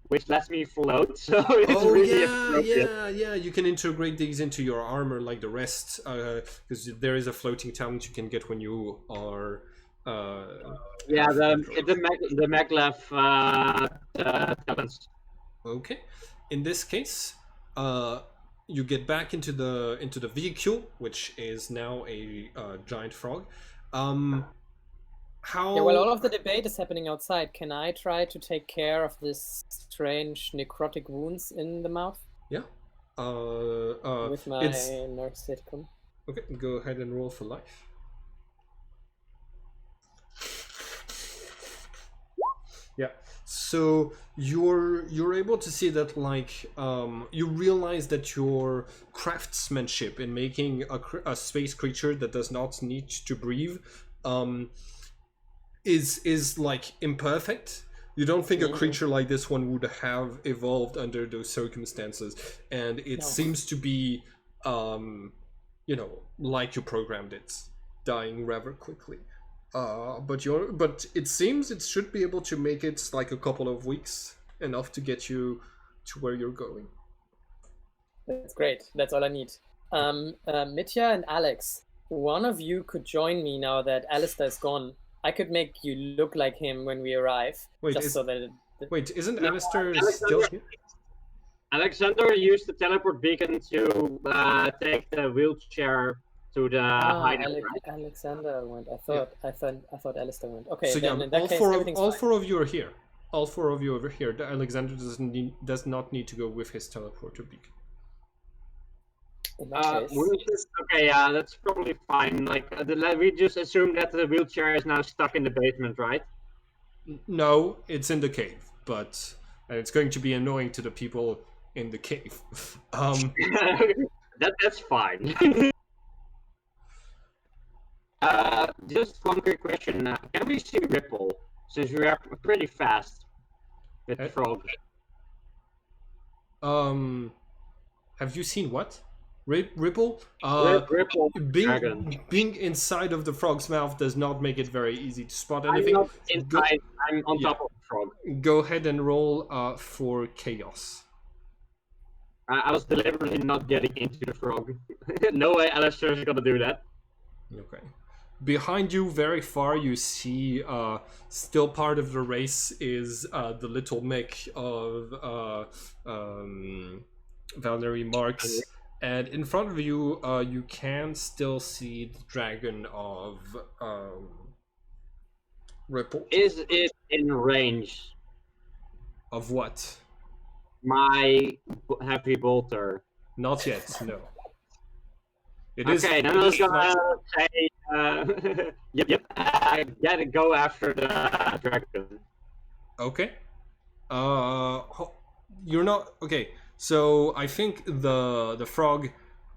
which lets me float. So it's really appropriate. Yeah. You can integrate these into your armor like the rest, because there is a floating talent you can get when you are. Yeah, the maglev talents. Okay, in this case, you get back into the vehicle, which is now a giant frog. How? Yeah, well, all of the debate is happening outside. Can I try to take care of this strange necrotic wounds in the mouth? Yeah. With my narcoticum. Okay, go ahead and roll for life. Yeah. So you're able to see that like you realize that your craftsmanship in making a space creature that does not need to breathe is like imperfect. You don't think a creature like this one would have evolved under those circumstances, and it seems to be like you programmed it, dying rather quickly. But it seems it should be able to make it like a couple of weeks, enough to get you to where you're going. That's great. That's all I need. Mitya and Alex, one of you could join me now that Alistair is gone. I could make you look like him when we arrive. Wait, isn't Alistair still here? Alexander used the teleport beacon to take the wheelchair to the hideout. Alexander went. I thought Alistair went. Okay, so then yeah, in that case, all four of you are here. All four of you over here. Alexander does not need to go with his teleporter beacon. Okay, yeah, that's probably fine. Like, we just assume that the wheelchair is now stuck in the basement, right? No, it's in the cave, but it's going to be annoying to the people in the cave. That's fine. Just one quick question. Can we see Ripple, since we are pretty fast with the frog? Have you seen what? Ripple? Ripple. Being inside of the frog's mouth does not make it very easy to spot anything. I'm not inside. I'm on top of the frog. Go ahead and roll for chaos. I was deliberately not getting into the frog. No way Alistair is gonna do that. Okay. Behind you, very far, you see still part of the race is the little mech of Valerie Marks. And in front of you, you can still see the dragon of Ripple. Is it in range? Of what? My heavy bolter. Not yet, no. It okay, then I was gonna say, yep, I gotta go after the dragon. Okay. You're not okay. So I think the frog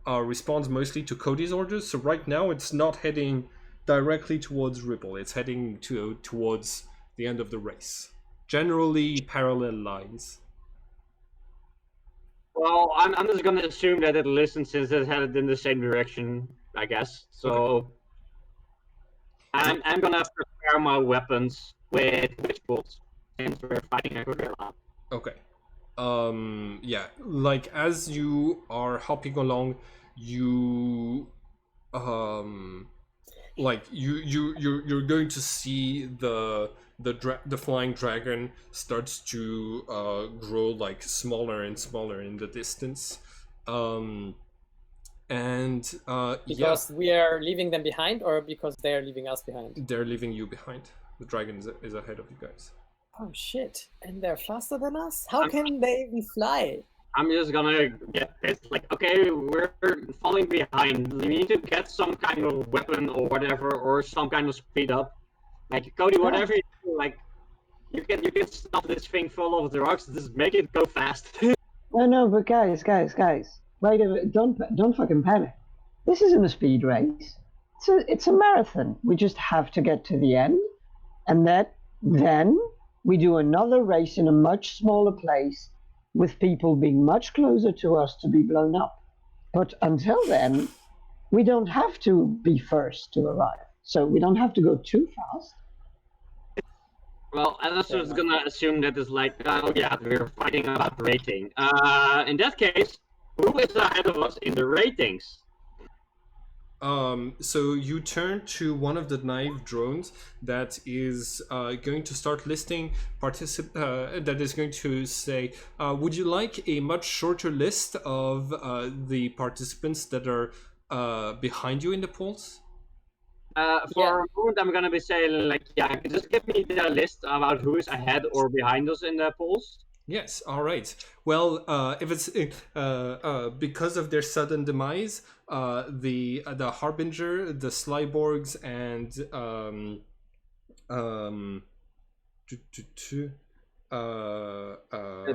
responds mostly to Cody's orders. So right now it's not heading directly towards Ripple. It's heading towards the end of the race. Generally parallel lines. Well, I'm just gonna assume that it listens since it's headed in the same direction, I guess. So okay. I'm gonna prepare my weapons with witch bolts since we're fighting a gorilla. Okay. yeah, like as you are hopping along, you like you're going to see the flying dragon starts to grow like smaller and smaller in the distance, and yeah, Because we are leaving them behind, or because they are leaving us behind? they're leaving you behind. The dragon is ahead of you guys. Oh shit! And they're faster than us? How can they even fly? I'm just gonna get pissed. Like, okay, we're falling behind. We need to get some kind of weapon or whatever, or some kind of speed up. Like, Cody, whatever you do, like, you can stop this thing full of drugs. Just make it go fast. No, but guys, wait a minute, don't fucking panic. This isn't a speed race. It's a marathon. We just have to get to the end, and then we do another race in a much smaller place, with people being much closer to us to be blown up. But until then, we don't have to be first to arrive, so we don't have to go too fast. Well, I'm just gonna assume that it's like, oh yeah, we're fighting about rating. In that case, who is ahead of us in the ratings? So you turn to one of the naive drones that is going to start listing that is going to say, would you like a much shorter list of the participants that are behind you in the polls? For a moment, I'm gonna be saying like, yeah, just give me the list about who is ahead or behind us in the polls. Yes, all right. Well, if it's because of their sudden demise, the Harbinger, the Slyborgs, and The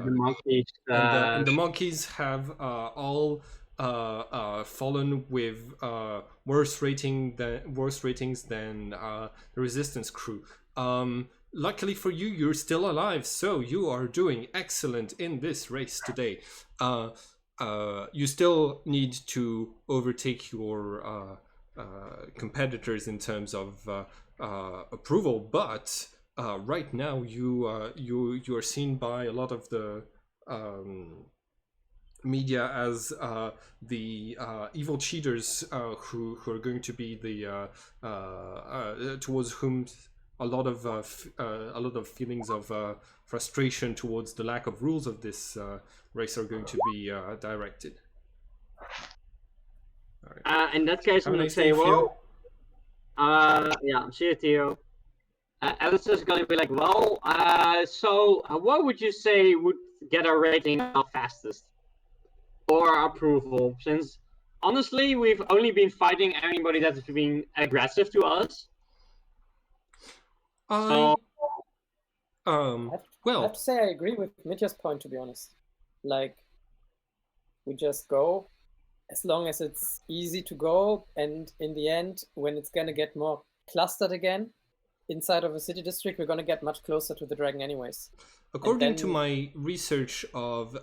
monkeys. and the monkeys have all fallen with worse ratings than the resistance crew. Luckily for you, you're still alive, so you are doing excellent in this race today. You still need to overtake your competitors in terms of approval, but right now you are seen by a lot of the media as the evil cheaters who are going to be the towards whom a lot of feelings of frustration towards the lack of rules of this race are going to be directed. All right. In that case, I'm gonna nice say, day, Theo. well, yeah, see you, Theo. Alistair's gonna be like, well, so what would you say would get our rating up fastest? Or approval, since honestly, we've only been fighting anybody that's been aggressive to us. I I have to say I agree with Mitya's point, to be honest. Like, we just go as long as it's easy to go, and in the end, when it's gonna get more clustered again inside of a city district, we're gonna get much closer to the dragon anyways. According to my research of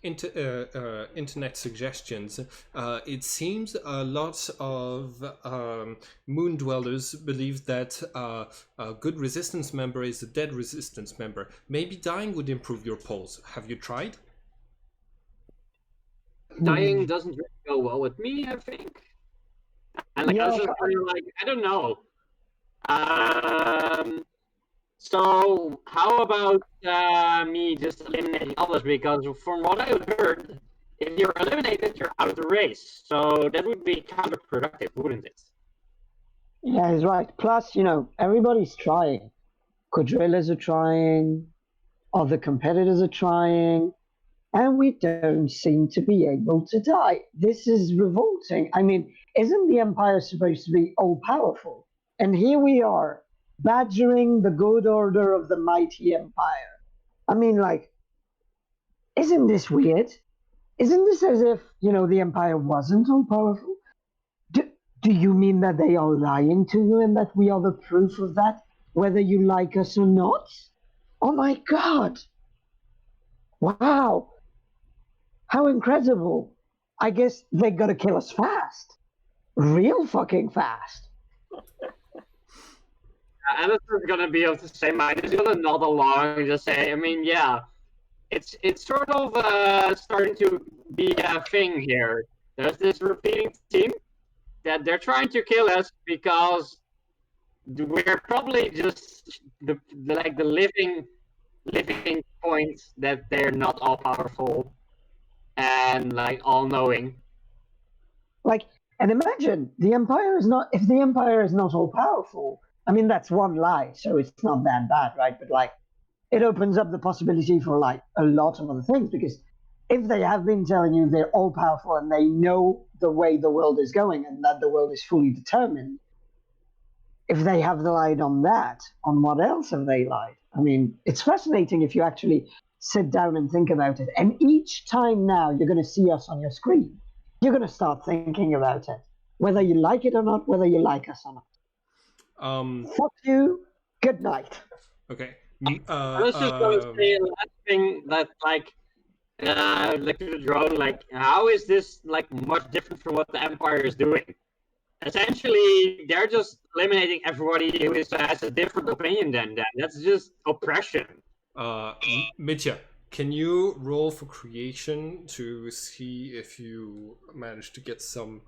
internet suggestions, it seems a lot of moon dwellers believe that a good resistance member is a dead resistance member. Maybe dying would improve your polls. Have you tried? Dying doesn't really go well with me, I think. And like, I was just kind of like, I don't know. So how about me just eliminating others? Because from what I heard, if you're eliminated, you're out of the race. So that would be counterproductive, wouldn't it? Yeah, he's right. Plus, everybody's trying. Quadrillas are trying, other competitors are trying, and we don't seem to be able to die. This is revolting. I mean, isn't the Empire supposed to be all-powerful? And here we are, badgering the good order of the mighty Empire. I mean, like, isn't this weird? Isn't this as if, the Empire wasn't all-powerful? Do you mean that they are lying to you and that we are the proof of that, whether you like us or not? Oh my god! Wow! How incredible! I guess they gotta kill us fast. Real fucking fast. Alistair's gonna be of the same mind. He's gonna nod along and just say, I mean, yeah, it's sort of starting to be a thing here. There's this repeating theme that they're trying to kill us because we're probably just the living points that they're not all powerful and like all knowing. Like, and imagine the Empire is not. If the Empire is not all powerful, I mean that's one lie, so it's not that bad, right? But like, it opens up the possibility for like a lot of other things, because if they have been telling you they're all powerful and they know the way the world is going and that the world is fully determined, if they have lied on that, on what else have they lied? I mean, it's fascinating if you actually sit down and think about it. And each time now you're going to see us on your screen, you're going to start thinking about it, whether you like it or not, whether you like us or not. Fuck you. Good night. Okay. I was just going to say last thing that like to the drone, like how is this like much different from what the Empire is doing? Essentially, they're just eliminating everybody who has a different opinion than them. That's just oppression. Mitya, can you roll for creation to see if you manage to get some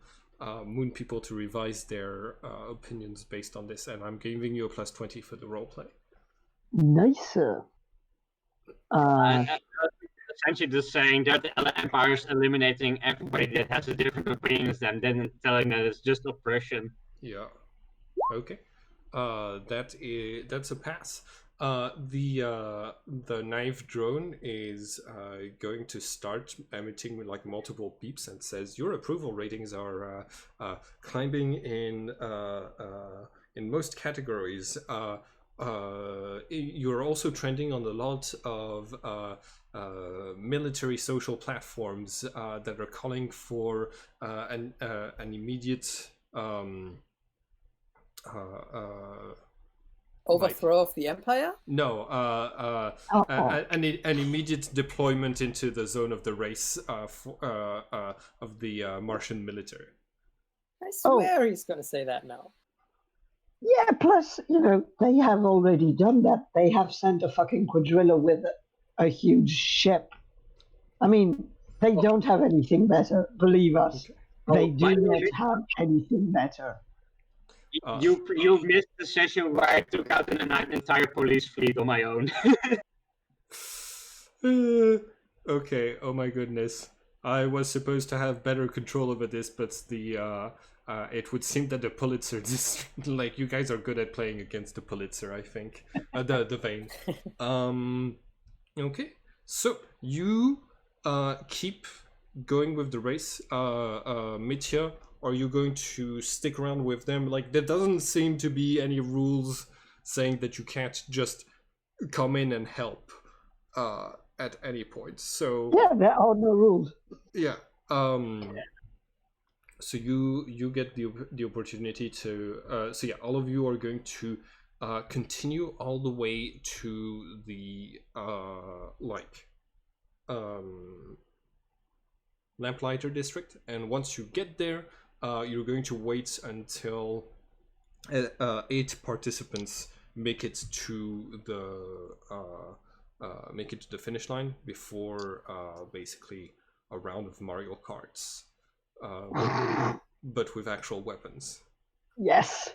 moon people to revise their opinions based on this? And I'm giving you a plus 20 for the roleplay. Nice. Essentially just saying that the Empire is eliminating everybody that has a different opinions than then telling that it's just oppression. Yeah. Okay. That's a pass. The knife drone is going to start emitting like multiple beeps and says your approval ratings are climbing in most categories. You're also trending on a lot of military social platforms that are calling for an immediate overthrow of the Empire? No, an immediate deployment into the zone of the race of the Martian military. I swear he's going to say that now. Yeah, plus, they have already done that. They have sent a fucking quadrilla with a huge ship. I mean, they don't have anything better, believe us. They do not have anything better. You missed the session where I took out an entire police fleet on my own. Okay, oh my goodness. I was supposed to have better control over this, but it would seem that the Pulitzer, like, you guys are good at playing against the Pulitzer, I think. The Vane. Okay, so you keep going with the race. Mitya, are you going to stick around with them? Like, there doesn't seem to be any rules saying that you can't just come in and help at any point. So yeah, there are no rules. Yeah. So you get the opportunity to. So yeah, all of you are going to continue all the way to the Lamplighter district, and once you get there, you're going to wait until 8 participants make it to the finish line before basically a round of Mario Karts, but with actual weapons. Yes.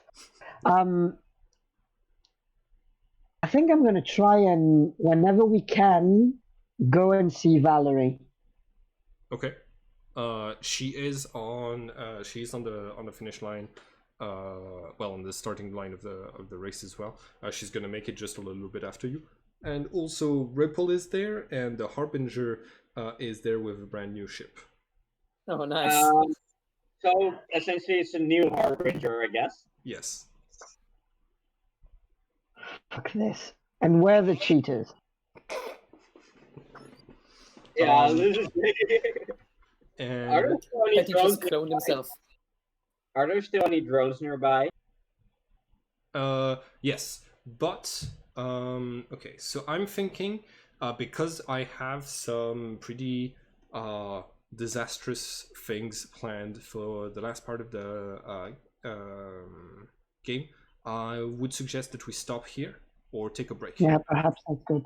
I think I'm going to try and, whenever we can, go and see Valerie. Okay. She's on the finish line. On the starting line of the race as well. She's gonna make it just a little bit after you. And also Ripple is there, and the Harbinger is there with a brand new ship. Oh, nice. So essentially, it's a new Harbinger, I guess. Yes. Fuck this. And where are the cheaters? Yeah. And Are there still any He just cloned himself. Are there still any drones nearby? Yes, but okay. So I'm thinking, because I have some pretty disastrous things planned for the last part of the game, I would suggest that we stop here or take a break. Yeah, perhaps that's good.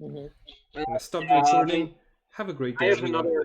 Mhm. I'm gonna stop the recording. Have a great day, I have everyone. another